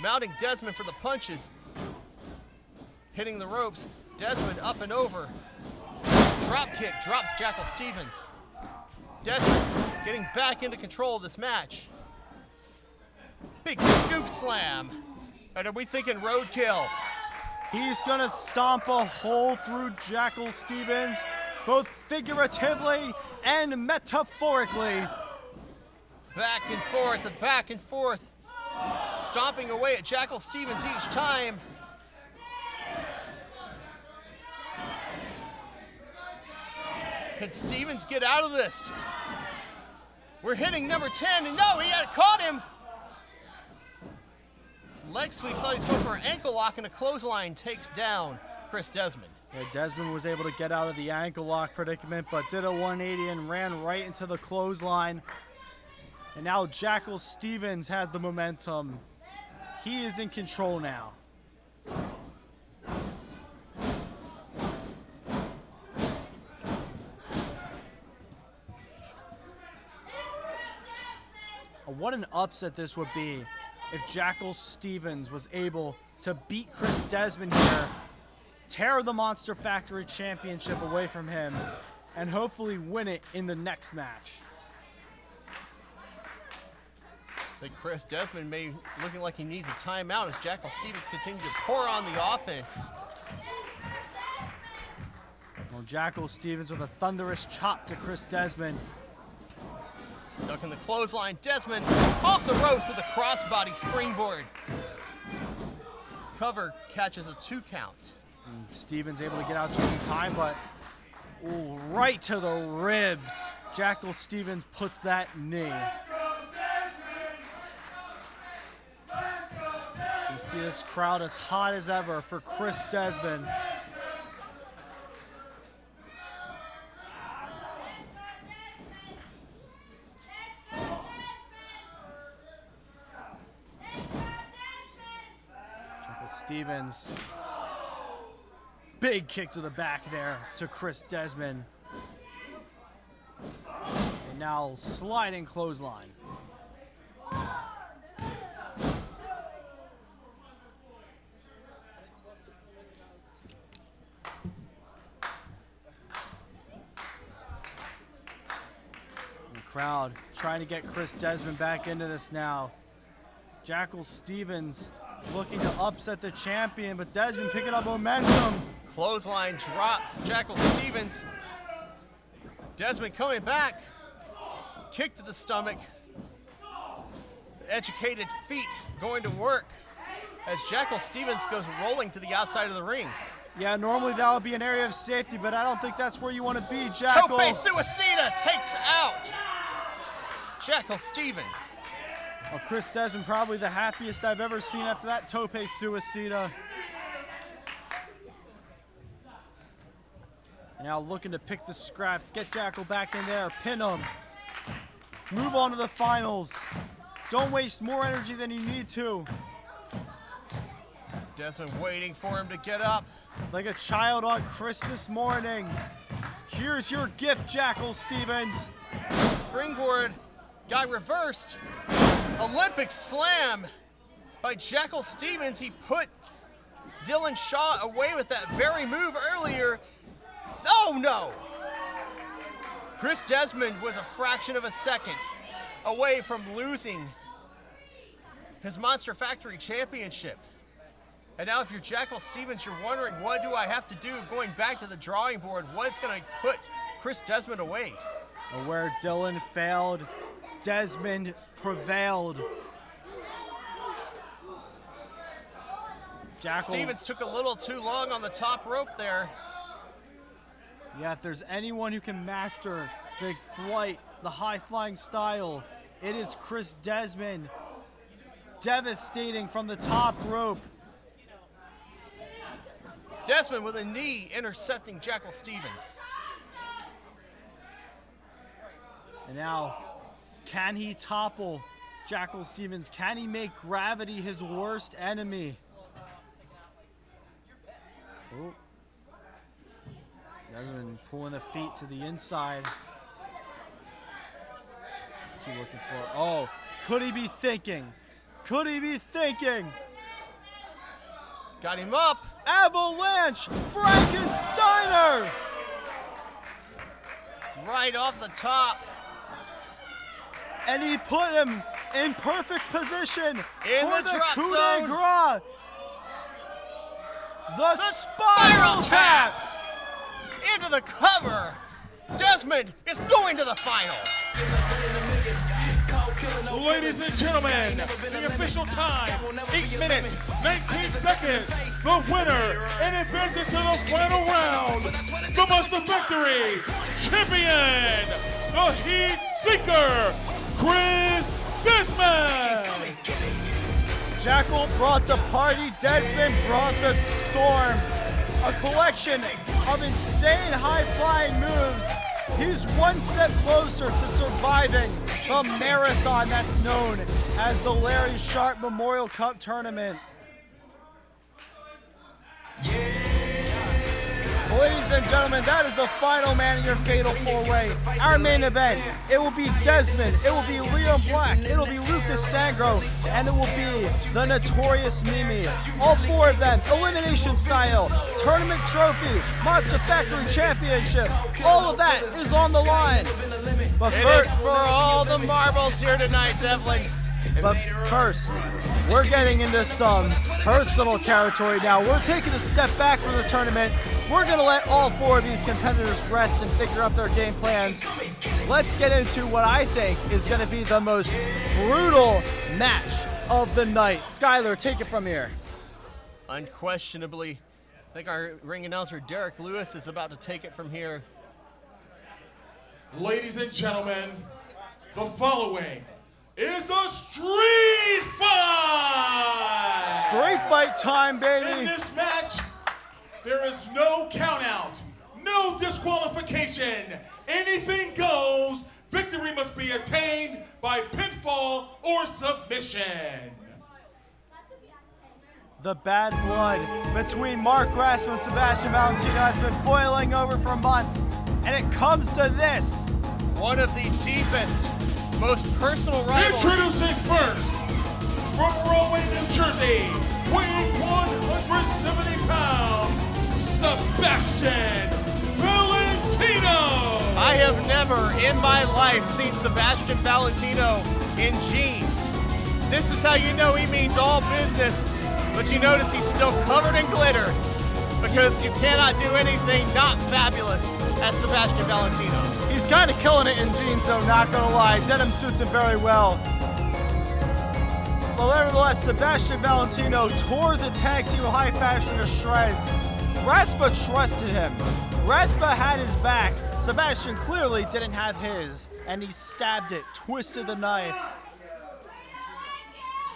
mounting Desmond for the punches. Hitting the ropes. Desmond up and over. Drop kick drops Jackal Stevens. Desmond getting back into control of this match. Big scoop slam. And are we thinking roadkill? He's gonna stomp a hole through Jackal Stevens, both figuratively and metaphorically. Back and forth and back and forth. Stomping away at Jackal Stevens each time. Can Stevens get out of this? We're hitting number 10, and no, he had caught him. Leg sweep, thought he's going for an ankle lock, and a clothesline takes down Chris Desmond. Yeah, Desmond was able to get out of the ankle lock predicament, but did a 180 and ran right into the clothesline. And now Jackal Stevens has the momentum. He is in control now. What an upset this would be if Jackal Stevens was able to beat Chris Desmond here, tear the Monster Factory Championship away from him, and hopefully win it in the next match. I think Chris Desmond may looking like he needs a timeout as Jackal Stevens continue to pour on the offense. Well, Jackal Stevens with a thunderous chop to Chris Desmond. Ducking the clothesline, Desmond off the ropes with a crossbody springboard. Cover catches a 2 count. And Stevens able to get out just in time, but ooh, right to the ribs. Jackal Stevens puts that knee. You see this crowd as hot as ever for Chris Desmond. Stevens, big kick to the back there to Chris Desmond. And now sliding clothesline. The crowd trying to get Chris Desmond back into this now. Jackal Stevens looking to upset the champion, but Desmond picking up momentum. Clothesline drops Jackal Stevens. Desmond coming back. Kick to the stomach. Educated feet going to work as Jackal Stevens goes rolling to the outside of the ring. Yeah, normally that would be an area of safety, but I don't think that's where you want to be, Jackal. Tope Suicida takes out Jackal Stevens. Well, Chris Desmond probably the happiest I've ever seen after that tope suicida. Now looking to pick the scraps, get Jackal back in there, pin him. Move on to the finals. Don't waste more energy than you need to. Desmond waiting for him to get up. Like a child on Christmas morning. Here's your gift, Jackal Stevens. Springboard got reversed. Olympic slam by Jackal Stevens. He put Dylan Shaw away with that very move earlier. Oh no! Chris Desmond was a fraction of a second away from losing his Monster Factory Championship. And now if you're Jackal Stevens, you're wondering, what do I have to do going back to the drawing board? What's going to put Chris Desmond away? Where Dylan failed, Desmond prevailed. Jackal. Stevens took a little too long on the top rope there. Yeah, if there's anyone who can master the flight, the high-flying style, it is Chris Desmond. Devastating from the top rope. Desmond with a knee intercepting Jackal Stevens. And now, can he topple Jackal Stevens? Can he make gravity his worst enemy? Oh. Desmond pulling the feet to the inside. What's he looking for? Oh, could he be thinking? Could he be thinking? He's got him up. Avalanche Frankensteiner! Right off the top. And he put him in perfect position In for the the drop coup zone. de grace. The spiral tap. Into the cover. Desmond is going to the finals. Ladies and gentlemen, the official time, 8 minutes, 19 seconds. The winner and advancing to the final round, the Monster Factory champion, the Heat Seeker, Chris Desmond. Jackal brought the party, Desmond brought the storm. A collection of insane high-flying moves. He's one step closer to surviving the marathon that's known as the Larry Sharpe Memorial Cup Tournament. Ladies and gentlemen, that is the final man in your fatal four-way. Our main event, it will be Desmond, it will be Liam Black, it will be Lucas Sangro, and it will be the Notorious Mimi. All four of them, elimination style, tournament trophy, Monster Factory Championship, all of that is on the line. But It first, is for all the marbles here tonight, Devlin. But first, we're getting into some personal territory now. We're taking a step back from the tournament. We're going to let all four of these competitors rest and figure out their game plans. Let's get into what I think is going to be the most brutal match of the night. Skylar, take it from here. Unquestionably, I think our ring announcer Derek Lewis is about to take it from here. Ladies and gentlemen, the following is a street fight! Street fight time, In baby. this match, there is no countout, no disqualification. Anything goes. Victory must be attained by pinfall or submission. The bad blood between Mark Grassman and Sebastian Valentino has been boiling over for months, and it comes to this. One of the deepest, most personal rivalries. Introducing first, from Rahway, New Jersey, weighing 170 pounds, Sebastian Valentino. I have never in my life seen Sebastian Valentino in jeans. This is how you know he means all business, but you notice he's still covered in glitter because you cannot do anything not fabulous as Sebastian Valentino. He's kind of killing it in jeans, though, not gonna lie. Denim suits him very well. But nevertheless, Sebastian Valentino tore the tag team high fashion to shreds. Raspa trusted him. Raspa had his back. Sebastian clearly didn't have his, and he stabbed it, twisted the knife.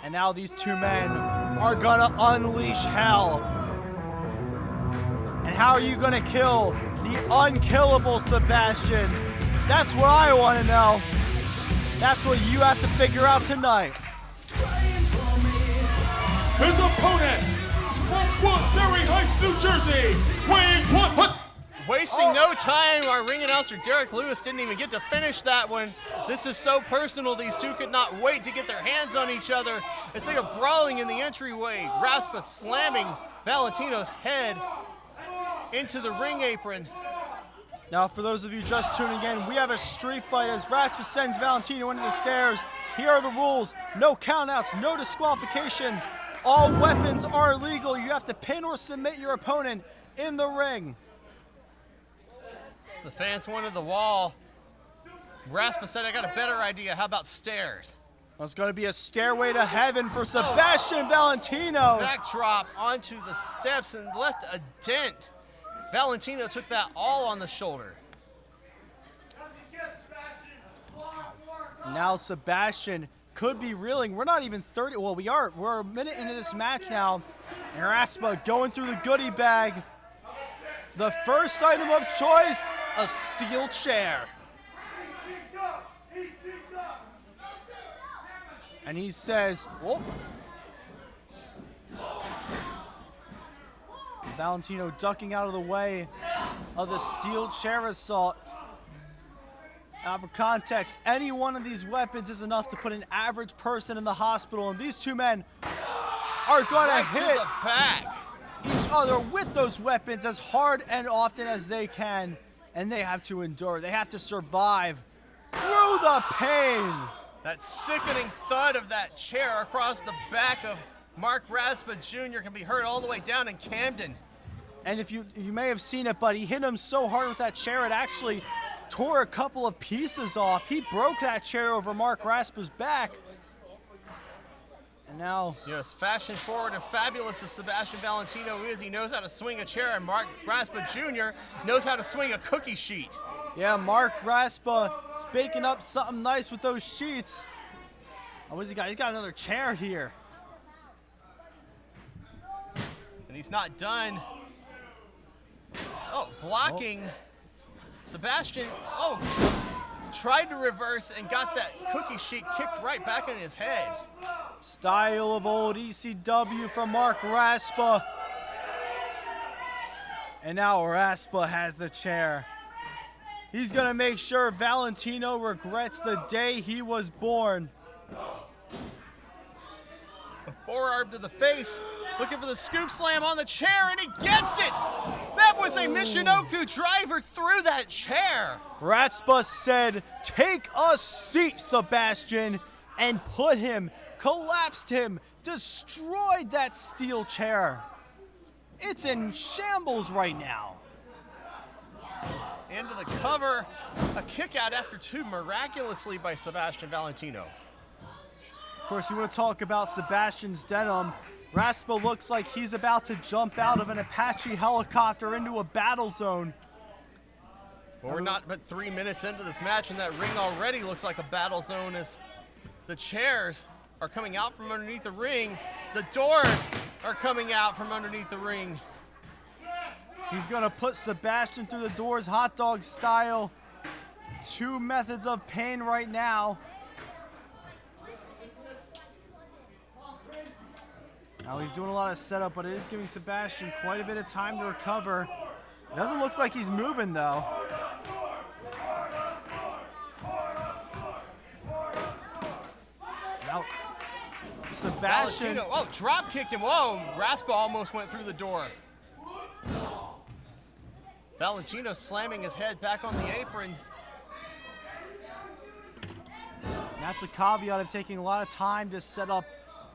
And now these two men are gonna unleash hell. And how are you gonna kill the unkillable Sebastian? That's what I wanna know. That's what you have to figure out tonight. His opponent from Woodbury Heights, New Jersey, weighing Wasting no time, our ring announcer Derek Lewis didn't even get to finish that one. This is so personal, these two could not wait to get their hands on each other as they are brawling in the entryway. Raspa slamming Valentino's head into the ring apron. Now, for those of you just tuning in, we have a street fight as Raspa sends Valentino into the stairs. Here are the rules. No countouts, no disqualifications. All weapons are illegal. You have to pin or submit your opponent in the ring. The fans wanted the wall. Raspa said, I got a better idea. How about stairs? Well, it's going to be a stairway to heaven for Sebastian Valentino. Backdrop onto the steps and left a dent. Valentino took that all on the shoulder. Now Sebastian could be reeling. We're not even 30. Well, we are. We're a minute into this match now. And Raspa going through the goodie bag. The first item of choice, a steel chair. And he says, whoa. Valentino ducking out of the way of the steel chair assault. Now, for context, any one of these weapons is enough to put an average person in the hospital, and these two men are going to hit the back. each other with those weapons as hard and often as they can, and they have to endure. They have to survive through the pain. That sickening thud of that chair across the back of Mark Raspa Jr. can be heard all the way down in Camden. And if you may have seen it, but he hit him so hard with that chair, it actually tore a couple of pieces off. He broke that chair over Mark Raspa's back. And now, you know, as fashion forward and fabulous as Sebastian Valentino is, he knows how to swing a chair, and Mark Raspa Jr. knows how to swing a cookie sheet. Yeah, Mark Raspa is baking up something nice with those sheets. Oh, what's he got? He's got another chair here. And he's not done. Oh, blocking. Sebastian, tried to reverse and got that cookie sheet kicked right back in his head. Style of old ECW from Mark Raspa. And now Raspa has the chair. He's going to make sure Valentino regrets the day he was born. A forearm to the face, looking for the scoop slam on the chair, and he gets it! That was a Michinoku driver through that chair. Raspa said, "Take a seat, Sebastian," and put him, collapsed him, destroyed that steel chair. It's in shambles right now. Into the cover, a kick out after two miraculously by Sebastian Valentino. Of course, you want to talk about Sebastian's denim. Raspa looks like he's about to jump out of an Apache helicopter into a battle zone. Well, we're not but 3 minutes into this match, and that ring already looks like a battle zone as the chairs are coming out from underneath the ring. The doors are coming out from underneath the ring. He's going to put Sebastian through the doors, hot dog style. Two methods of pain right now. Now he's doing a lot of setup, but it is giving Sebastian quite a bit of time to recover. It doesn't look like he's moving, though. Now, Sebastian. Valentino, drop kicked him. Whoa, Raspa almost went through the door. Valentino slamming his head back on the apron. That's the caveat of taking a lot of time to set up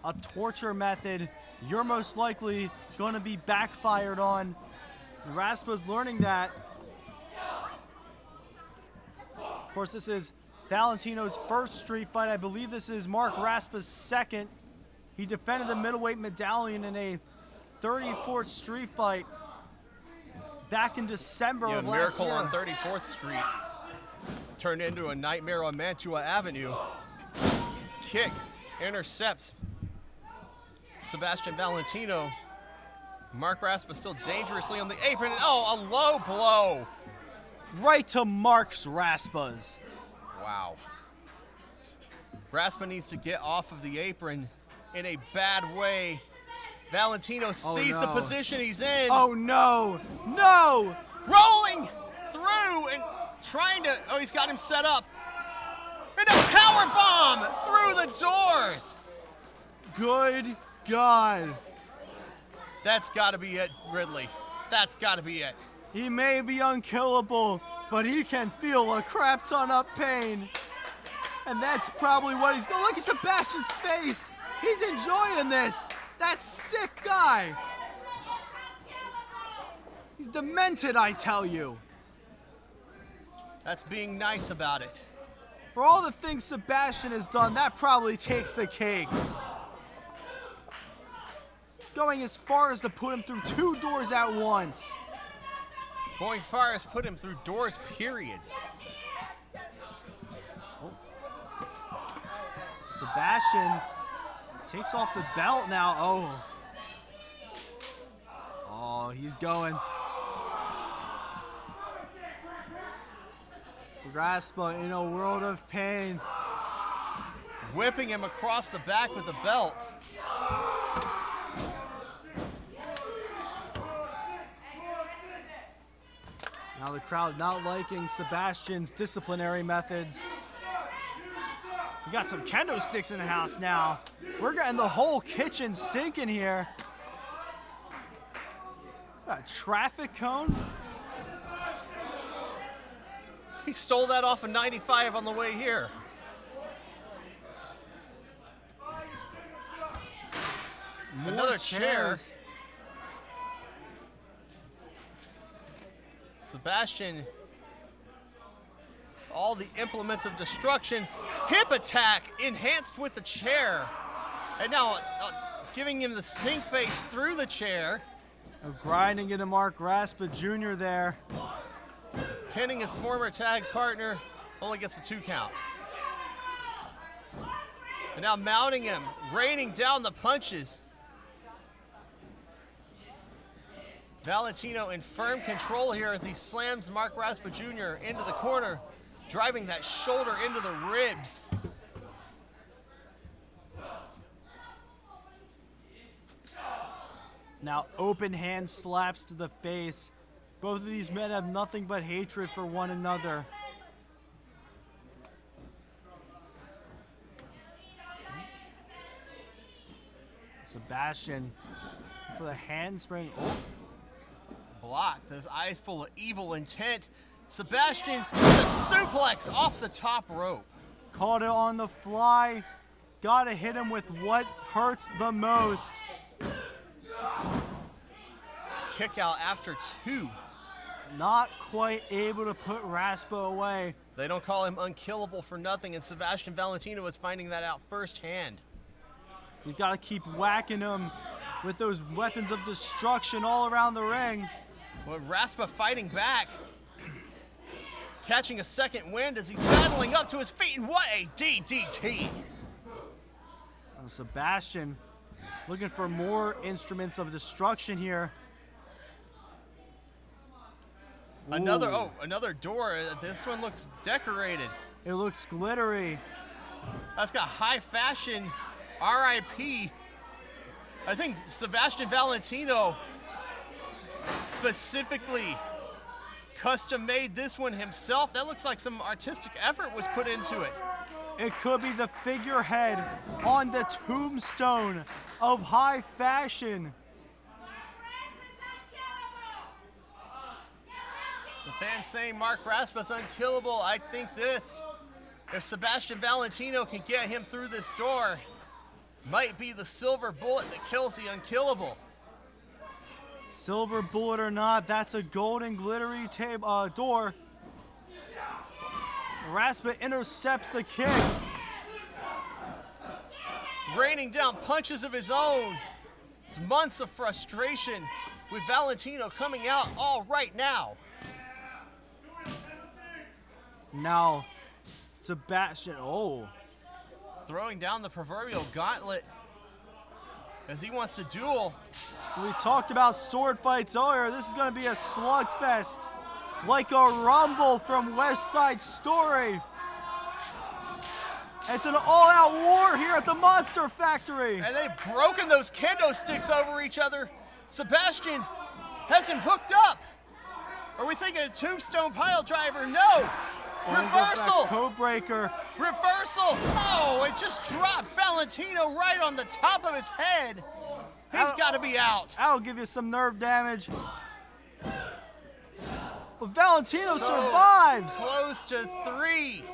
a torture method. You're most likely going to be backfired on. Raspa's learning that. Of course, this is Valentino's first street fight. I believe this is Mark Raspa's second. He defended the middleweight medallion in a 34th street fight. back in December Yeah, of last Miracle year. on 34th Street turned into a nightmare on Mantua Avenue. Kick intercepts Sebastian Valentino. Mark Raspa still dangerously on the apron. And oh, a low blow. Right to Mark's Raspas. Wow. Raspa needs to get off of the apron in a bad way. Valentino sees the no. position he's in. Oh no, no! Rolling through and trying to, oh, he's got him set up. And a power bomb through the doors. Good God. That's got to be it, Ridley. That's got to be it. He may be unkillable, but he can feel a crap ton of pain. And that's probably what he's going. Look at Sebastian's face. He's enjoying this. That sick guy. He's demented, I tell you. That's being nice about it. For all the things Sebastian has done, that probably takes the cake. Going as far as to put him through 2 doors at once. Going far as put him through doors, period. Sebastian takes off the belt now. Oh, he's going. Raspa in a world of pain. Whipping him across the back with the belt. Now the crowd not liking Sebastian's disciplinary methods. We got some kendo sticks in the house now. We're getting the whole kitchen sinking here. Got a traffic cone. He stole that off of 95 on the way here. More Another chair. chairs. Sebastian, all the implements of destruction. Hip attack enhanced with the chair. And now giving him the stink face through the chair. Grinding into Mark Raspa Jr. there. Pinning his former tag partner, only gets a 2 count. And now mounting him, raining down the punches. Valentino in firm control here as he slams Mark Raspa Jr. into the corner, driving that shoulder into the ribs. Now open hand slaps to the face. Both of these men have nothing but hatred for one another. Sebastian for the handspring. Oh. Blocked, those eyes full of evil intent. Sebastian with a suplex off the top rope. Caught it on the fly. Gotta hit him with what hurts the most. Kick out after 2. Not quite able to put Raspa away. They don't call him unkillable for nothing, and Sebastian Valentino is finding that out firsthand. He's got to keep whacking him with those weapons of destruction all around the ring. Well, Raspa fighting back. Catching a second wind as he's battling up to his feet, and what a DDT! Sebastian looking for more instruments of destruction here. Another door. This one looks decorated. It looks glittery. That's got high fashion RIP. I think Sebastian Valentino specifically custom made this one himself. That looks like some artistic effort was put into it. It could be the figurehead on the tombstone of high fashion. The fans saying Mark Raspa's unkillable. I think this, if Sebastian Valentino can get him through this door, might be the silver bullet that kills the unkillable. Silver bullet or not, that's a golden glittery door. Raspa intercepts the kick. Raining down punches of his own. It's months of frustration with Valentino coming out all right now. Now, Sebastian, Throwing down the proverbial gauntlet as he wants to duel. we talked about sword fights earlier. This is going to be a slugfest, like a rumble from West Side Story. It's an all-out war here at the Monster Factory. And they've broken those kendo sticks over each other. Sebastian has him hooked up. Are we thinking a tombstone pile driver? No. Reversal. Code breaker. Reversal. Oh, it just dropped Valentino right on the top of his head. He's got to be out. That'll give you some nerve damage. But Valentino survives. Close to 3.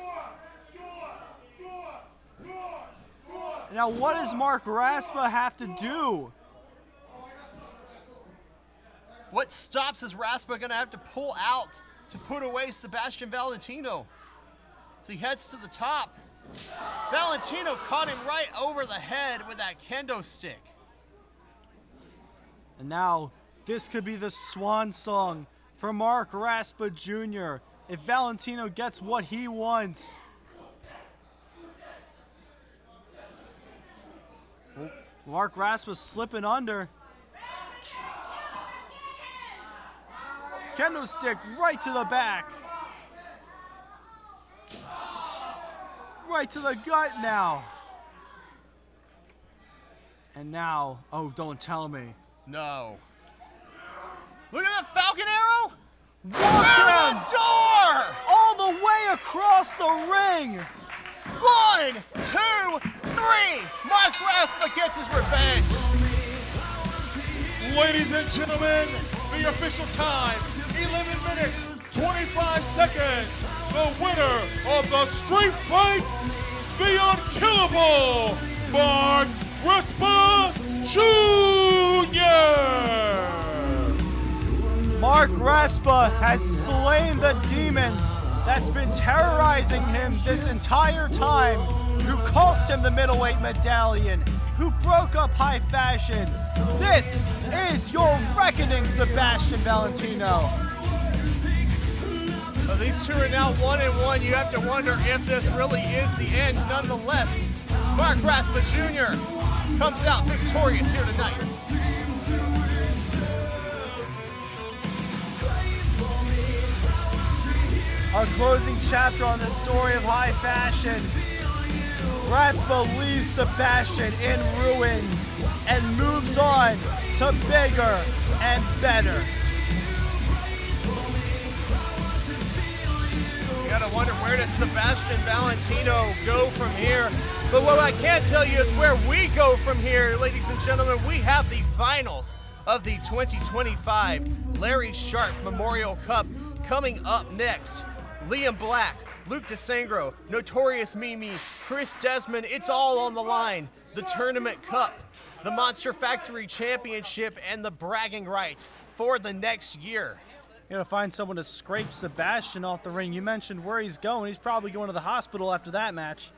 Now, what does Mark Raspa have to do? What stops is Raspa going to have to pull out to put away Sebastian Valentino as he heads to the top. Valentino caught him right over the head with that kendo stick. And now, this could be the swan song for Mark Raspa Jr. if Valentino gets what he wants. Mark Raspa slipping under. Kendo stick right to the back. Right to the gut now. And now, oh, don't tell me. No. Look at that Falcon Arrow! Watch him! The door! All the way across the ring! 1, 2, 3! Mark Raspa gets his revenge! Ladies and gentlemen, the official time, 11 minutes, 25 seconds. The winner of the street fight, the unkillable Mark Raspa Jr. Mark Raspa has slain the demon that's been terrorizing him this entire time, who cost him the middleweight medallion, who broke up high fashion. This is your reckoning, Sebastian Valentino. Well, these two are now 1-1. You have to wonder if this really is the end. Nonetheless, Mark Raspa Jr. comes out victorious here tonight. Our closing chapter on the story of high fashion. Raspa leaves Sebastian in ruins and moves on to bigger and better. You gotta wonder, where does Sebastian Valentino go from here? But what I can tell you is where we go from here, ladies and gentlemen. We have the finals of the 2025 Larry Sharpe Memorial Cup coming up next. Liam Black, Luke DeSangro, Notorious Mimi, Chris Desmond, it's all on the line. The Tournament Cup, the Monster Factory Championship, and the bragging rights for the next year. You gotta find someone to scrape Sebastian off the ring. You mentioned where he's going. He's probably going to the hospital after that match.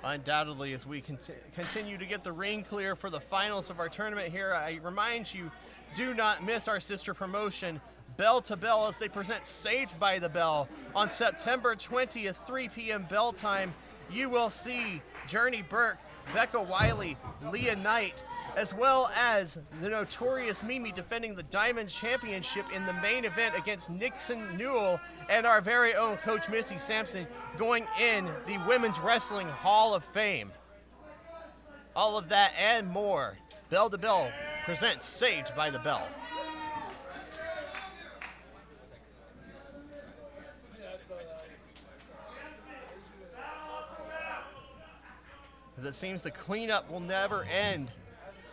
Undoubtedly, as we continue to get the ring clear for the finals of our tournament here, I remind you, do not miss our sister promotion, Bell to Bell, as they present Saved by the Bell on September 20th, 3 p.m. bell time. You will see Journey Burke, Becca Wiley, Leah Knight, as well as the Notorious Mimi defending the Diamond Championship in the main event against Nixon Newell, and our very own Coach Missy Sampson going in the Women's Wrestling Hall of Fame. All of that and more. Bell to Bell presents Saved by the Bell. As it seems the cleanup will never end.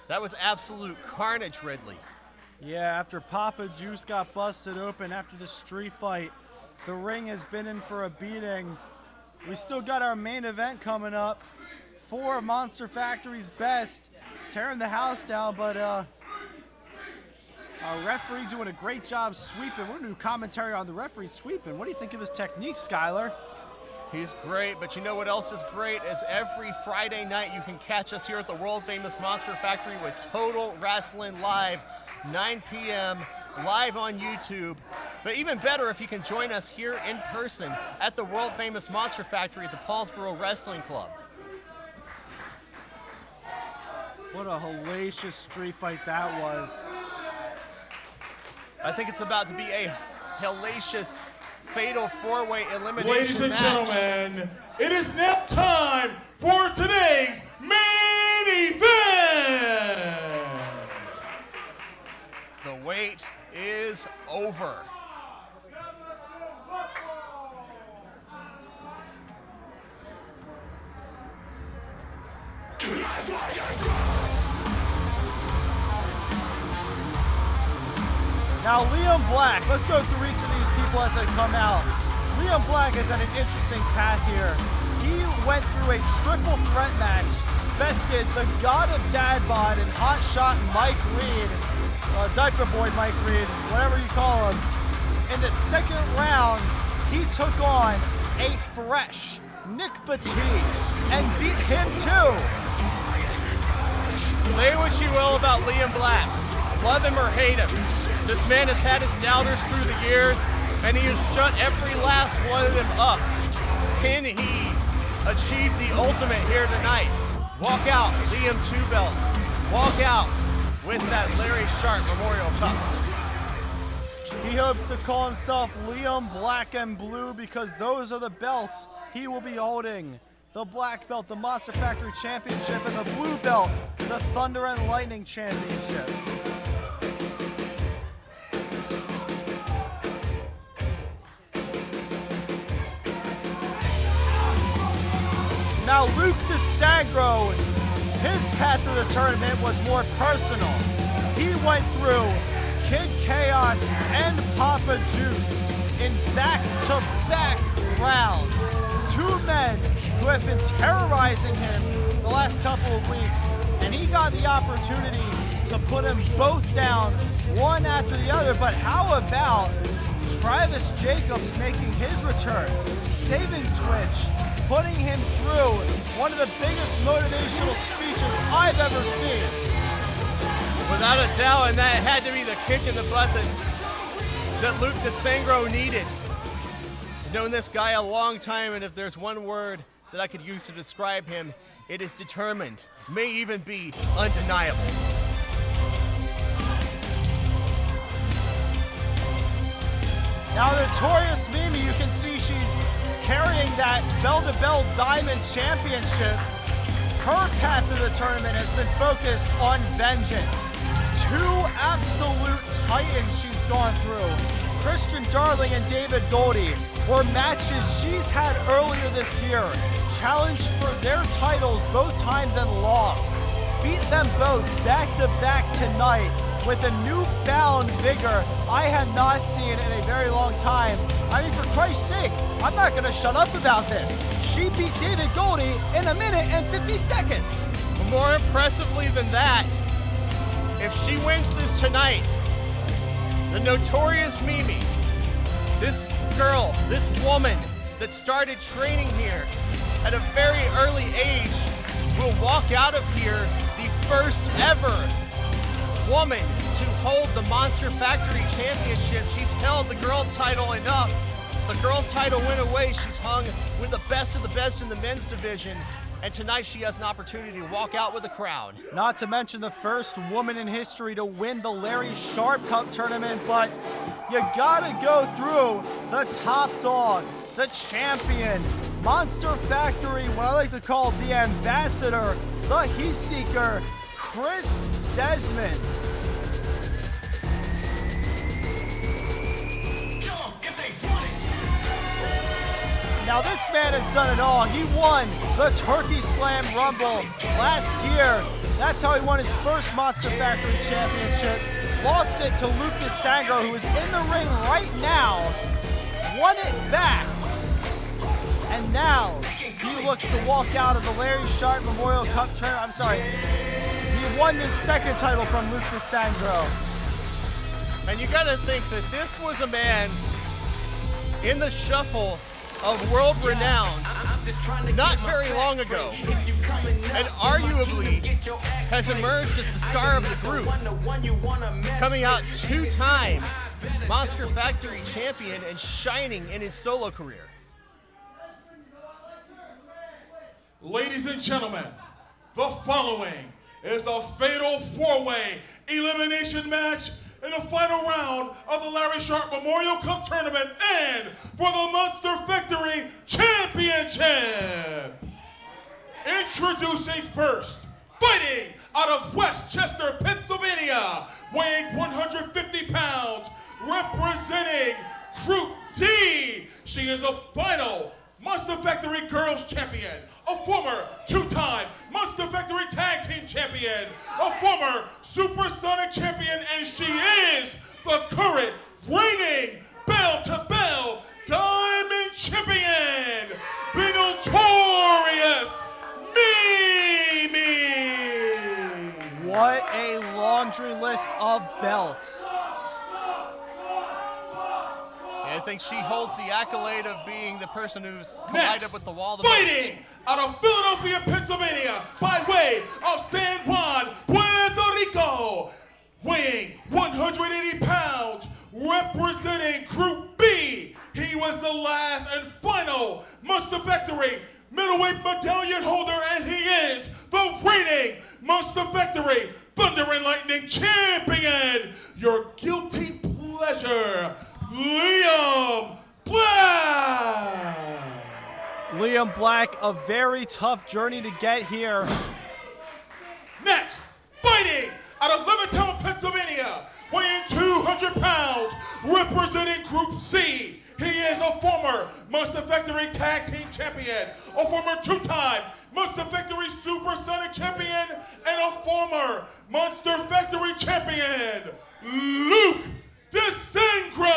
That was absolute carnage, Ridley. Yeah, after Papa Juice got busted open after the street fight, the ring has been in for a beating. We still got our main event coming up. 4 Monster Factory's best, tearing the house down, but our referee doing a great job sweeping. We're going to do commentary on the referee sweeping. What do you think of his technique, Skylar? He's great, but you know what else is great? Is every Friday night you can catch us here at the world famous Monster Factory with Total Wrestling Live, 9 p.m. live on YouTube. But even better if you can join us here in person at the world famous Monster Factory at the Paulsboro Wrestling Club. What a hellacious street fight that was. I think it's about to be a hellacious fatal four-way elimination Ladies and match. gentlemen, it is now time for today's main event. The wait is over. Now Liam Black, let's go through each of these people as they come out. Liam Black is at an interesting path here. He went through a triple threat match, bested the God of Dad Bod and Hot Shot Mike Reed, Diaper Boy Mike Reed, whatever you call him. In the second round, he took on a fresh Nick Batiste and beat him too. Say what you will about Liam Black. Love him or hate him. This man has had his doubters through the years, and he has shut every last one of them up. Can he achieve the ultimate here tonight? Walk out, Liam 2 belts. Walk out with that Larry Sharpe Memorial Cup. He hopes to call himself Liam Black and Blue because those are the belts he will be holding. The black belt, the Monster Factory Championship, and the blue belt, the Thunder and Lightning Championship. Now Luke DeSangro, his path to the tournament was more personal. He went through Kid Chaos and Papa Juice in back-to-back rounds. Two men who have been terrorizing him the last couple of weeks, and he got the opportunity to put them both down one after the other. But how about Travis Jacobs making his return, saving Twitch, putting him through one of the biggest motivational speeches I've ever seen. Without a doubt, and that had to be the kick in the butt that Luke DeSangro needed. I've known this guy a long time, and if there's one word that I could use to describe him, it is determined, may even be undeniable. Now the Notorious Mimi, you can see she's carrying that bell-to-bell Diamond Championship. Her path to the tournament has been focused on vengeance. Two absolute titans she's gone through. Christian Darling and David Goldie were matches she's had earlier this year. Challenged for their titles both times and lost. Beat them both back-to-back tonight with a newfound vigor I have not seen in a very long time. I mean, for Christ's sake, I'm not gonna shut up about this. She beat David Goldie in 1 minute and 50 seconds. More impressively than that, if she wins this tonight, the Notorious Mimi, this girl, this woman that started training here at a very early age, will walk out of here the first ever woman to hold the Monster Factory Championship. She's held the girls' title enough. The girls' title went away. She's hung with the best of the best in the men's division. And tonight she has an opportunity to walk out with a crown. Not to mention the first woman in history to win the Larry Sharpe Cup tournament, but you gotta go through the top dog, the champion, Monster Factory, what I like to call the ambassador, the heat seeker, Chris Desmond. Now this man has done it all. He won the Turkey Slam Rumble last year. That's how he won his first Monster Factory Championship. Lost it to Luke DeSangro, who is in the ring right now. Won it back. And now he looks to walk out of the Larry Sharpe Memorial Cup tournament. I'm sorry. He won this second title from Luke DeSangro. And you gotta think that this was a man in the shuffle of world renown not very long ago, and arguably has emerged as the star of the group, coming out 2-time Monster Factory champion and shining in his solo career. Ladies and gentlemen, the following is a fatal 4-way elimination match in the final round of the Larry Sharpe Memorial Cup Tournament and for the Monster Factory Championship. Introducing first, fighting out of Westchester, Pennsylvania, weighing 150 pounds, representing Group D. She is a final Monster Factory Girls Champion, a former 2-time Monster Factory Tag Team Champion, a former Supersonic Champion, and she is the current reigning bell-to-bell Diamond Champion, the notorious Mimi! What a laundry list of belts. I think she holds the accolade of being the person who's collided with the wall the fighting out of Philadelphia, Pennsylvania, by way of San Juan, Puerto Rico, weighing 180 pounds, representing Group B. He was the last and final Monster Factory middleweight medallion holder, and he is the reigning Monster Factory Thunder and Lightning champion. Your guilty pleasure, Liam Black! Liam Black, a very tough journey to get here. Next, fighting out of Levittown, Pennsylvania, weighing 200 pounds, representing Group C. He is a former Monster Factory Tag Team Champion, a former 2-time Monster Factory Supersonic Champion, and a former Monster Factory Champion, Luke DeSangro!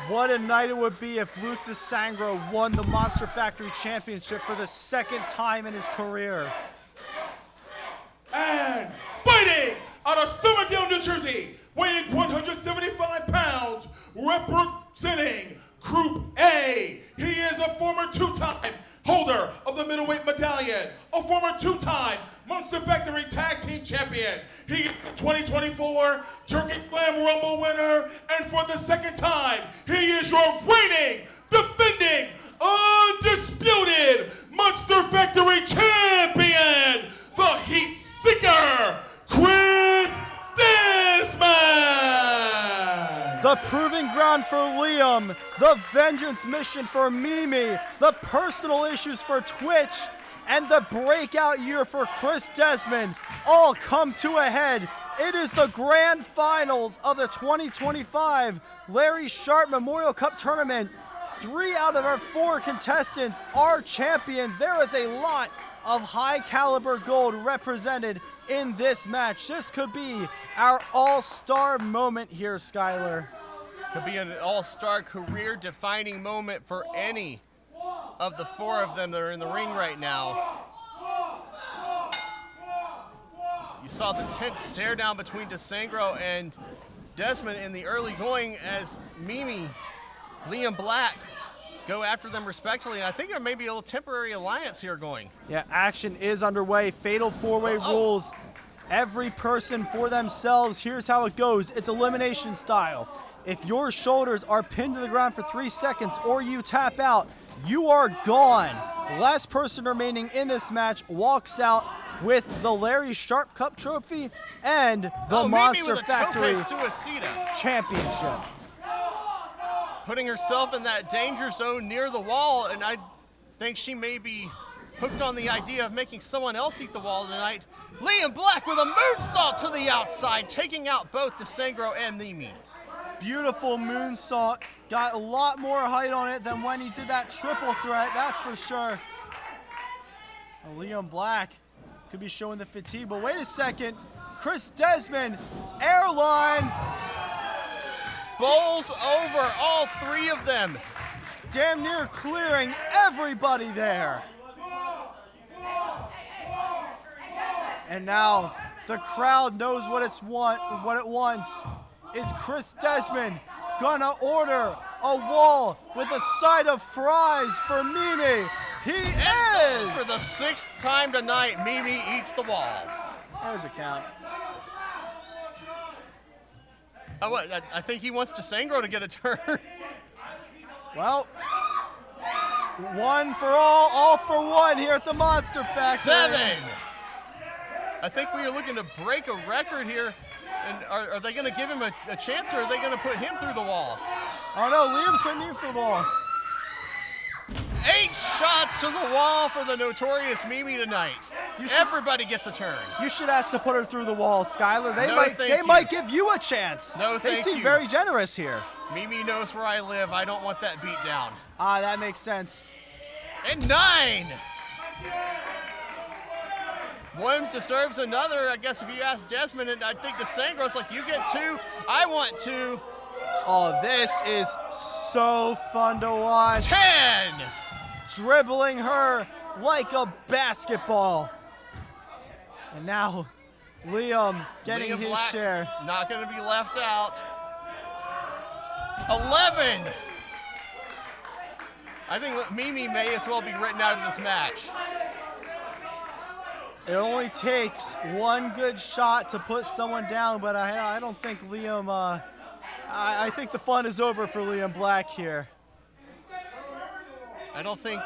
What a night it would be if Luke DeSangro won the Monster Factory Championship for the 2nd time in his career. And fighting out of Somerdale, New Jersey, weighing 175 pounds, representing Group A. He is a former 2-time holder of the middleweight medallion, a former 2-time Monster Factory Tag Team Champion. He is the 2024 Turkey Slam Rumble winner, and for the 2nd time, he is your reigning, defending, undisputed Monster Factory Champion, the Heat Seeker, Chris Desmond! The proving ground for Liam, the vengeance mission for Mimi, the personal issues for Twitch, and the breakout year for Chris Desmond all come to a head. It is the grand finals of the 2025 Larry Sharpe Memorial Cup Tournament. 3 out of our 4 contestants are champions. There is a lot of high caliber gold represented in this match. This could be our all-star moment here, Skylar. Could be an all-star career-defining moment for any of the 4 of them that are in the ring right now. You saw the tense stare down between DeSangro and Desmond in the early going as Mimi, Liam Black go after them respectively, and I think there may be a little temporary alliance here going. Yeah, action is underway. Fatal 4-way rules. Every person for themselves. Here's how it goes. It's elimination style. If your shoulders are pinned to the ground for 3 seconds or you tap out, you are gone. Last person remaining in this match walks out with the Larry Sharpe Cup trophy and the Monster Factory Championship. Putting herself in that danger zone near the wall, and I think she may be hooked on the idea of making someone else eat the wall tonight. Liam Black with a moonsault to the outside, taking out both DeSangro and Mimi. Beautiful moonsault. Got a lot more height on it than when he did that triple threat, that's for sure. Liam Black could be showing the fatigue, but wait a second. Chris Desmond, airline. Bowls over all 3 of them. Damn near clearing everybody there. And now the crowd knows what it wants. Is Chris Desmond gonna order a wall with a side of fries for Mimi. He is! For the 6th time tonight, Mimi eats the wall. There's a count. Oh, what? I think he wants DeSangro to get a turn. Well, one for all for one here at the Monster Factory. 7. I think we are looking to break a record here. And are they going to give him a chance, or are they going to put him through the wall? Oh no, Liam's putting him through the wall. 8 shots to the wall for the notorious Mimi tonight. Everybody gets a turn. You should ask to put her through the wall, Skylar. They No, might give you a chance. No, they thank seem you. very generous here. Mimi knows where I live. I don't want that beat down. Ah, that makes sense. And 9. One deserves another. I guess if you ask Desmond, and I think DeSangro's like, you get 2, I want 2. Oh, this is so fun to watch. 10. Dribbling her like a basketball. And now Liam getting Liam his Black share. Not going to be left out. 11. I think Mimi may as well be written out of this match. It only takes one good shot to put someone down, but I don't think Liam, I think the fun is over for Liam Black here. I don't think,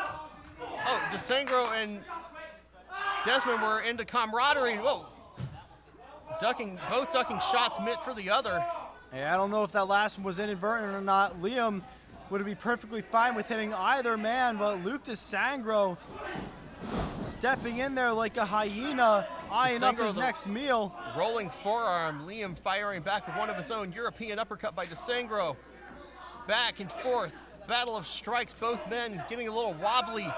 DeSangro and Desmond were into camaraderie. Whoa. Both ducking shots meant for the other. Yeah, I don't know if that last one was inadvertent or not. Liam would be perfectly fine with hitting either man, but Luke DeSangro stepping in there like a hyena, eyeing up his next meal. Rolling forearm, Liam firing back with one of his own. European uppercut by DeSangro. Back and forth, battle of strikes, both men getting a little wobbly.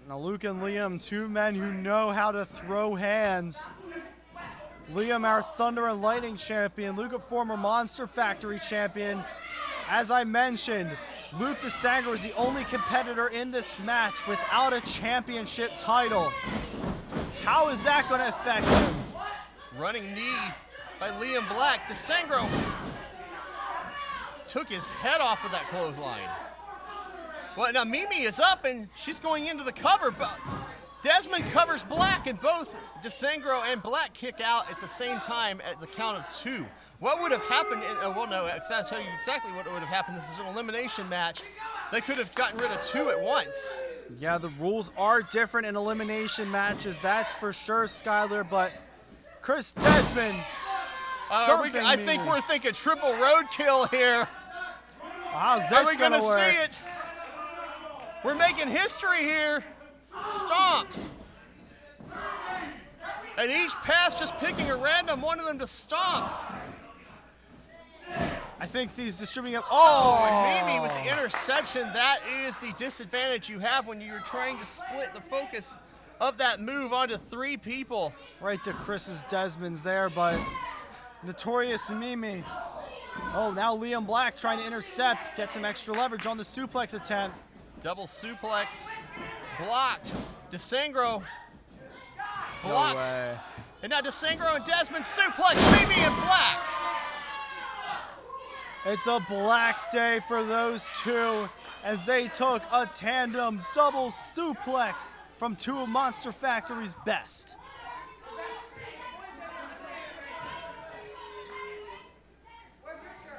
Now Luke and Liam, 2 men who know how to throw hands. Liam, our Thunder and Lightning champion. Luke, a former Monster Factory champion. As I mentioned, Luke DeSangro is the only competitor in this match without a championship title. How is that going to affect him? Running knee by Liam Black. DeSangro took his head off of that clothesline. Well, now Mimi is up and she's going into the cover, but Desmond covers Black, and both DeSangro and Black kick out at the same time at the count of 2. What would have happened? Well, no, I'll tell you exactly what would have happened. This is an elimination match. They could have gotten rid of 2 at once. Yeah, the rules are different in elimination matches, that's for sure, Skylar, but Chris Desmond I think we're thinking triple roadkill here. How's Are this we going to see work? it? We're making history here. Stomps. And each pass just picking a random one of them to stomp. I think he's distributing up. And Mimi with the interception. That is the disadvantage you have when you're trying to split the focus of that move onto 3 people. Right to Chris's Desmond's there, but notorious Mimi. Oh, now Liam Black trying to intercept, get some extra leverage on the suplex attempt. Double suplex, blocked. DeSangro blocks. No way. And now DeSangro and Desmond suplex, Mimi and Black. It's a black day for those 2 as they took a tandem double suplex from 2 of Monster Factory's best.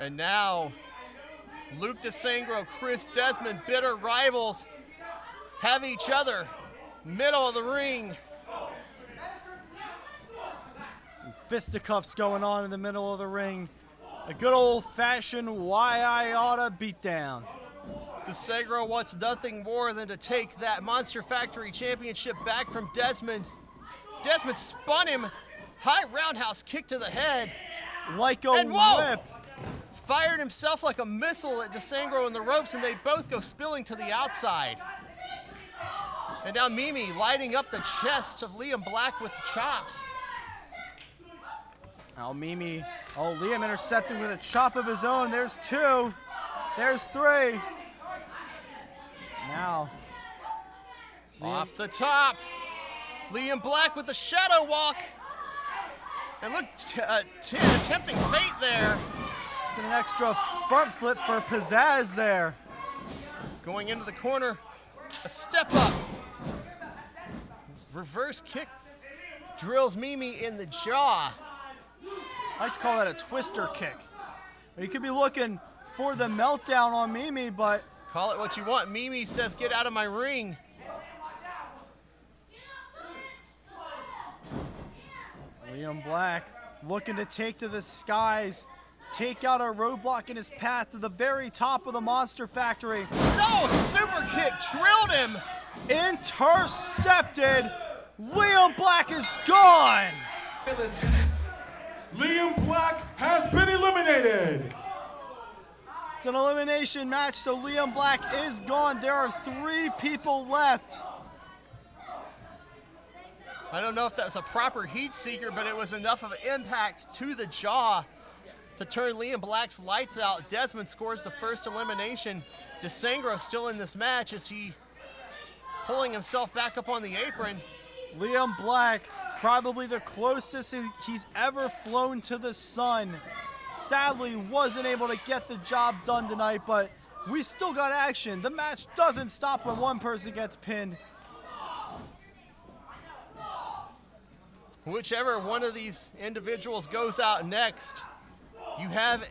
And now, Luke DeSangro, Chris Desmond, bitter rivals, have each other, middle of the ring. Some fisticuffs going on in the middle of the ring. A good old-fashioned why I oughta beatdown. DeSangro wants nothing more than to take that Monster Factory Championship back from Desmond. Desmond spun him, high roundhouse kick to the head. Like a And whoa! whip. Fired himself like a missile at DeSangro in the ropes, and they both go spilling to the outside. And now Mimi lighting up the chest of Liam Black with the chops. Now Mimi, Liam intercepting with a chop of his own. There's 2, there's 3. Now. Off the top, Liam Black with the shadow walk. And look, attempting fate there. It's an extra front flip for pizzazz there. Going into the corner, a step up. Reverse kick drills Mimi in the jaw. I like to call that a twister kick. You could be looking for the meltdown on Mimi, but Call it what you want. Mimi says, get out of my ring. Liam Black looking to take to the skies, take out a roadblock in his path to the very top of the Monster Factory. No, super kick drilled him. Intercepted. Liam Black is gone. Liam Black has been eliminated. It's an elimination match, so Liam Black is gone. There are 3 people left. I don't know if that was a proper heat seeker, but it was enough of an impact to the jaw to turn Liam Black's lights out. Desmond scores the first elimination. DeSangro still in this match as he pulling himself back up on the apron. Liam Black, probably the closest he's ever flown to the sun. Sadly, wasn't able to get the job done tonight, but we still got action. The match doesn't stop when one person gets pinned. Whichever one of these individuals goes out next, you have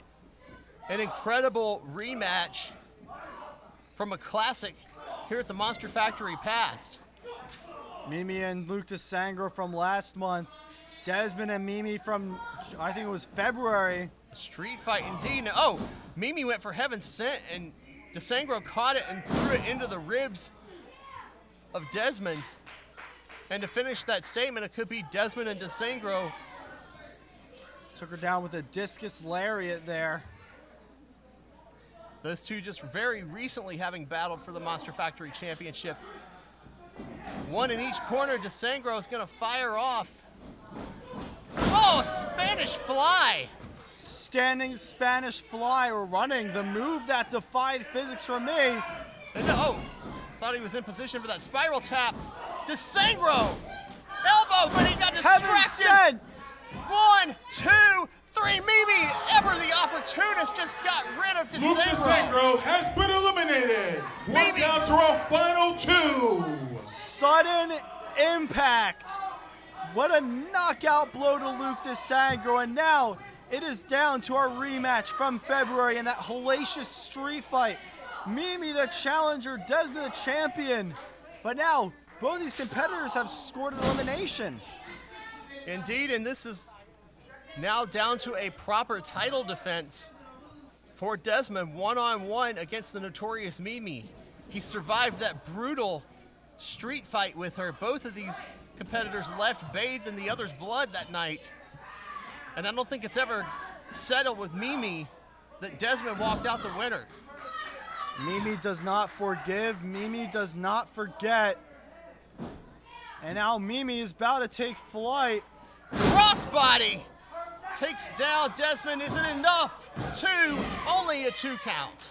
an incredible rematch from a classic here at the Monster Factory past. Mimi and Luke DeSangro from last month. Desmond and Mimi from, I think it was February. Street fight indeed. Oh, Mimi went for Heaven Sent, and DeSangro caught it and threw it into the ribs of Desmond. And to finish that statement, it could be Desmond and DeSangro. Took her down with a discus lariat there. Those two just very recently having battled for the Monster Factory Championship. One in each corner. DeSangro is going to fire off. Oh, Spanish fly. Standing Spanish fly, or running, the move that defied physics for me. And oh, thought he was in position for that spiral tap. DeSangro, elbow, but he got Heaven distracted. sent. 1, 2, 3, Mimi, ever the opportunist, just got rid of Luke DeSangro. DeSangro has been eliminated. We're Maybe. down to our final 2. Sudden impact. What a knockout blow to Luke DeSangro, and now it is down to our rematch from February in that hellacious street fight. Mimi the challenger, Desmond the champion. But now, both these competitors have scored an elimination. Indeed, and this is now down to a proper title defense for Desmond, one-on-one against the notorious Mimi. He survived that brutal street fight with her. Both of these competitors left bathed in the other's blood that night. And I don't think it's ever settled with Mimi that Desmond walked out the winner. Mimi does not forgive. Mimi does not forget. And now Mimi is about to take flight. Crossbody takes down Desmond. Isn't enough. 2, only a 2 count.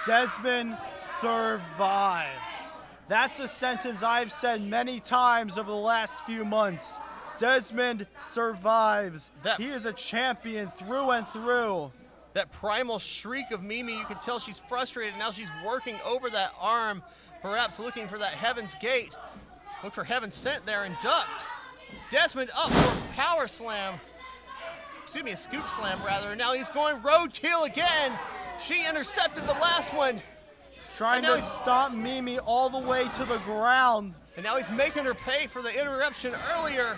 Desmond survives. That's a sentence I've said many times over the last few months. Desmond survives. He is a champion through and through. That primal shriek of Mimi, you can tell she's frustrated. Now she's working over that arm, perhaps looking for that Heaven's Gate. Look for Heaven Sent there and ducked. Desmond up for a power slam. Excuse me, a scoop slam rather. And now he's going roadkill again. She intercepted the last one. Trying to stomp Mimi all the way to the ground. And now he's making her pay for the interruption earlier.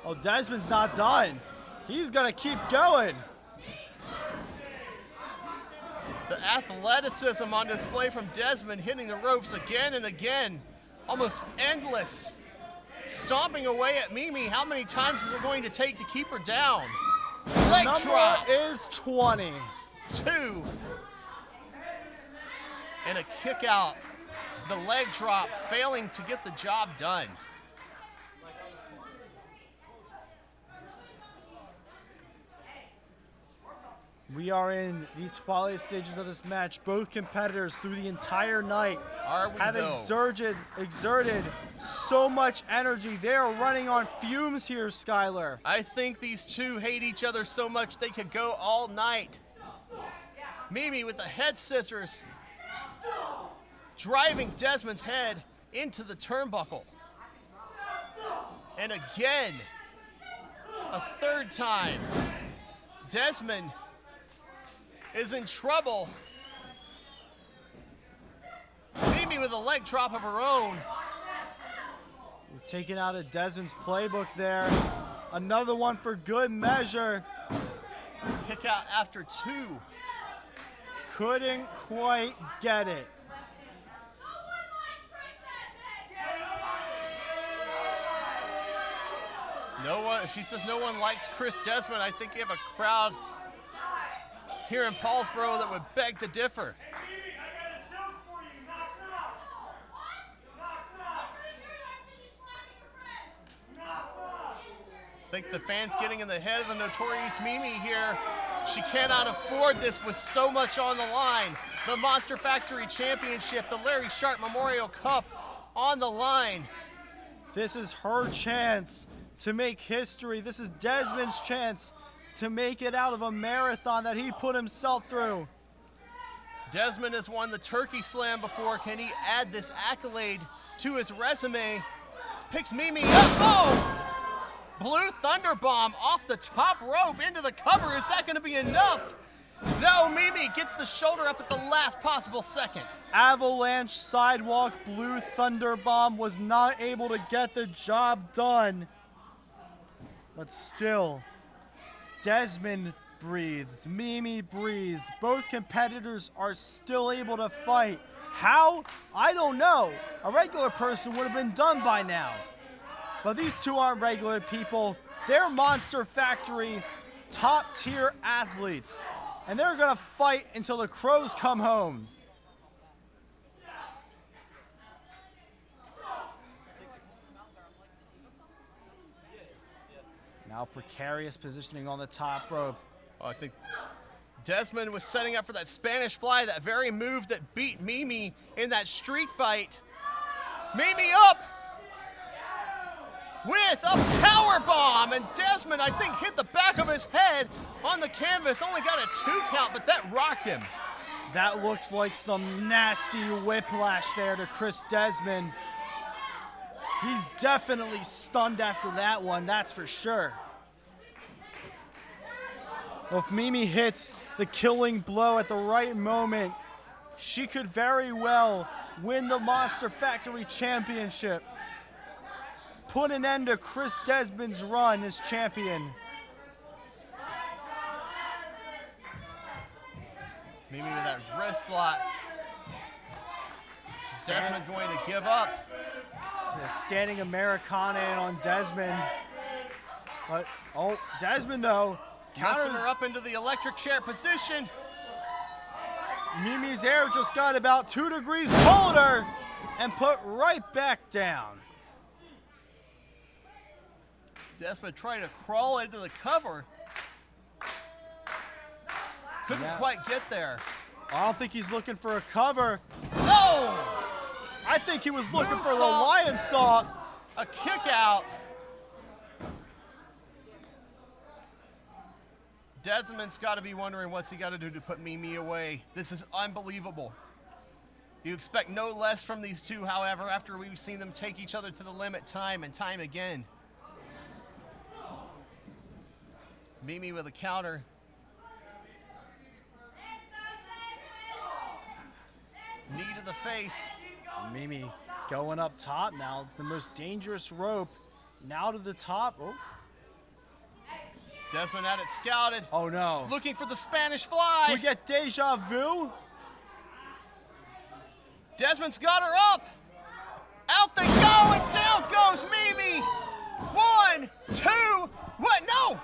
Oh, Desmond's not done. He's gonna keep going. The athleticism on display from Desmond, hitting the ropes again and again. Almost endless. Stomping away at Mimi. How many times is it going to take to keep her down? Leg Number drop. is 20. 2. And a kick out. The leg drop failing to get the job done. We are in the twilight stages of this match. Both competitors through the entire night have exerted so much energy. They are running on fumes here, Skylar. I think these two hate each other so much they could go all night. Mimi with the head scissors, driving Desmond's head into the turnbuckle. And again, a third time, Desmond is in trouble. Mimi with a leg drop of her own. We're taking out of Desmond's playbook there. Another one for good measure. Kick out after two. Couldn't quite get it. No one, she says no one likes Chris Desmond. I think you have a crowd here in Paulsboro that would beg to differ. I think the fans getting in the head of the notorious Mimi here. She cannot afford this with so much on the line. The Monster Factory Championship, the Larry Sharpe Memorial Cup on the line. This is her chance to make history. This is Desmond's chance to make it out of a marathon that he put himself through. Desmond has won the Turkey Slam before. Can he add this accolade to his resume? This picks Mimi up. Oh! Blue Thunder Bomb off the top rope into the cover. Is that going to be enough? No, Mimi gets the shoulder up at the last possible second. Avalanche Sidewalk Blue Thunder Bomb was not able to get the job done. But still, Desmond breathes, Mimi breathes. Both competitors are still able to fight. How? I don't know. A regular person would have been done by now. But these two aren't regular people. They're Monster Factory top tier athletes. And they're gonna fight until the crows come home. Now precarious positioning on the top rope. Oh, I think Desmond was setting up for that Spanish fly, that very move that beat Mimi in that street fight. Mimi up with a power bomb, and Desmond, I think, hit the back of his head on the canvas. Only got a 2 count, but that rocked him. That looks like some nasty whiplash there to Chris Desmond. He's definitely stunned after that one, that's for sure. Well, if Mimi hits the killing blow at the right moment, she could very well win the Monster Factory Championship. Put an end to Chris Desmond's run as champion. Mimi with that wrist lock. Desmond going to give up. A standing Americana in on Desmond. But, oh, Desmond though, Lifting her up into the electric chair position. Mimi's air just got about 2 degrees colder and put right back down. Desmond trying to crawl into the cover. Couldn't quite get there. I don't think he's looking for a cover. No! I think he was looking for the lion salt. A kick out. Desmond's got to be wondering what's he got to do to put Mimi away. This is unbelievable. You expect no less from these two, however, after we've seen them take each other to the limit time and time again. Mimi with a counter. Knee to the face. Mimi going up top now. It's the most dangerous rope. Now to the top. Oh. Desmond had it scouted. Oh no. Looking for the Spanish fly. We get deja vu. Desmond's got her up. Out they go, and down goes Mimi. 1, 2, what? No!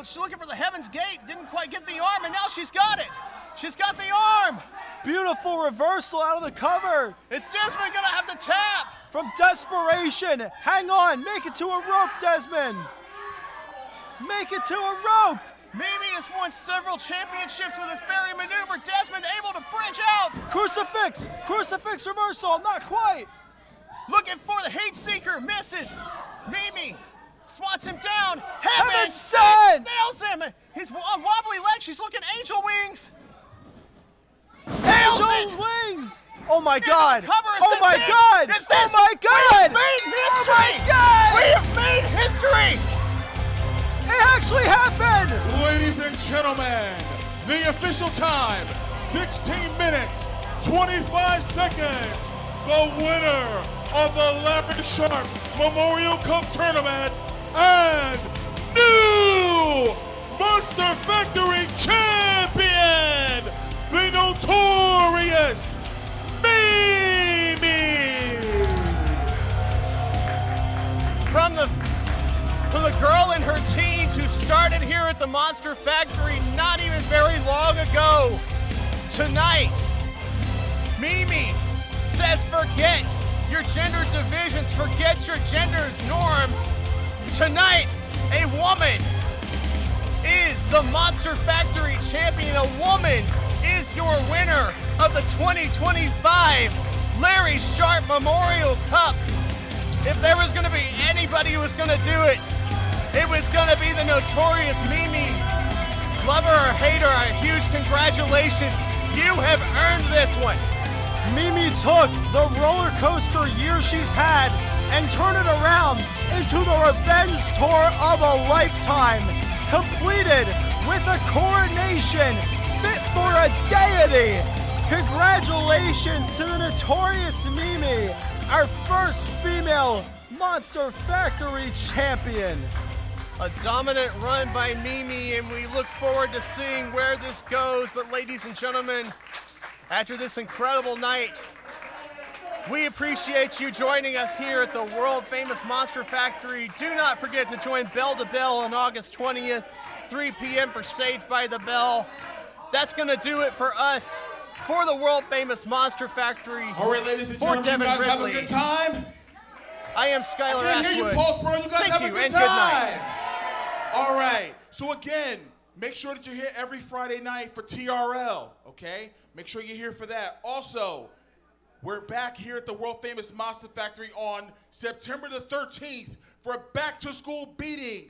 She's looking for the Heaven's Gate. Didn't quite get the arm, and now she's got it. She's got the arm. Beautiful reversal out of the cover. It's Desmond gonna have to tap. From desperation. Hang on, make it to a rope, Desmond. Make it to a rope. Mimi has won several championships with this very maneuver. Desmond able to bridge out. Crucifix! Crucifix reversal, not quite! Looking for the heat seeker, misses. Mimi swats him down. Heaven sent! Nails him. He's on wobbly legs. She's looking angel wings. Nails Angel's it. wings! Oh my god! Cover, Oh my god! Is Oh this? my god! We have made history. Oh my god! We have made history. It actually happened! Ladies and gentlemen, the official time, 16 minutes, 25 seconds. The winner of the Larry Sharpe Memorial Cup Tournament and new Monster Factory champion, the notorious Mimi! From the girl in her teens who started here at the Monster Factory not even very long ago, tonight, Mimi says forget your gender divisions, forget your gender's norms. Tonight, a woman is the Monster Factory champion. A woman is your winner of the 2025 Larry Sharpe Memorial Cup. If there was going to be anybody who was going to do it, it was going to be the notorious Mimi. Lover or hater, a huge congratulations. You have earned this one. Mimi took the roller coaster year she's had and turned it around into the revenge tour of a lifetime, completed with a coronation fit for a deity. Congratulations to the notorious Mimi, our first female Monster Factory champion. A dominant run by Mimi, and we look forward to seeing where this goes. But ladies and gentlemen, after this incredible night, we appreciate you joining us here at the world famous Monster Factory. Do not forget to join Bell to Bell on August 20th, 3 p.m. for Saved by the Bell. That's gonna do it for us, for the world famous Monster Factory. All right, ladies and For gentlemen, you Devin guys have a Ridley. good time? I am Skylar I hear you, Ashwood. Paulsboro. You guys Thank have you a good and time. good night. All right. So again, make sure that you're here every Friday night for TRL, okay? Make sure you're here for that. Also, we're back here at the world famous Monster Factory on September the 13th for back to school beatings.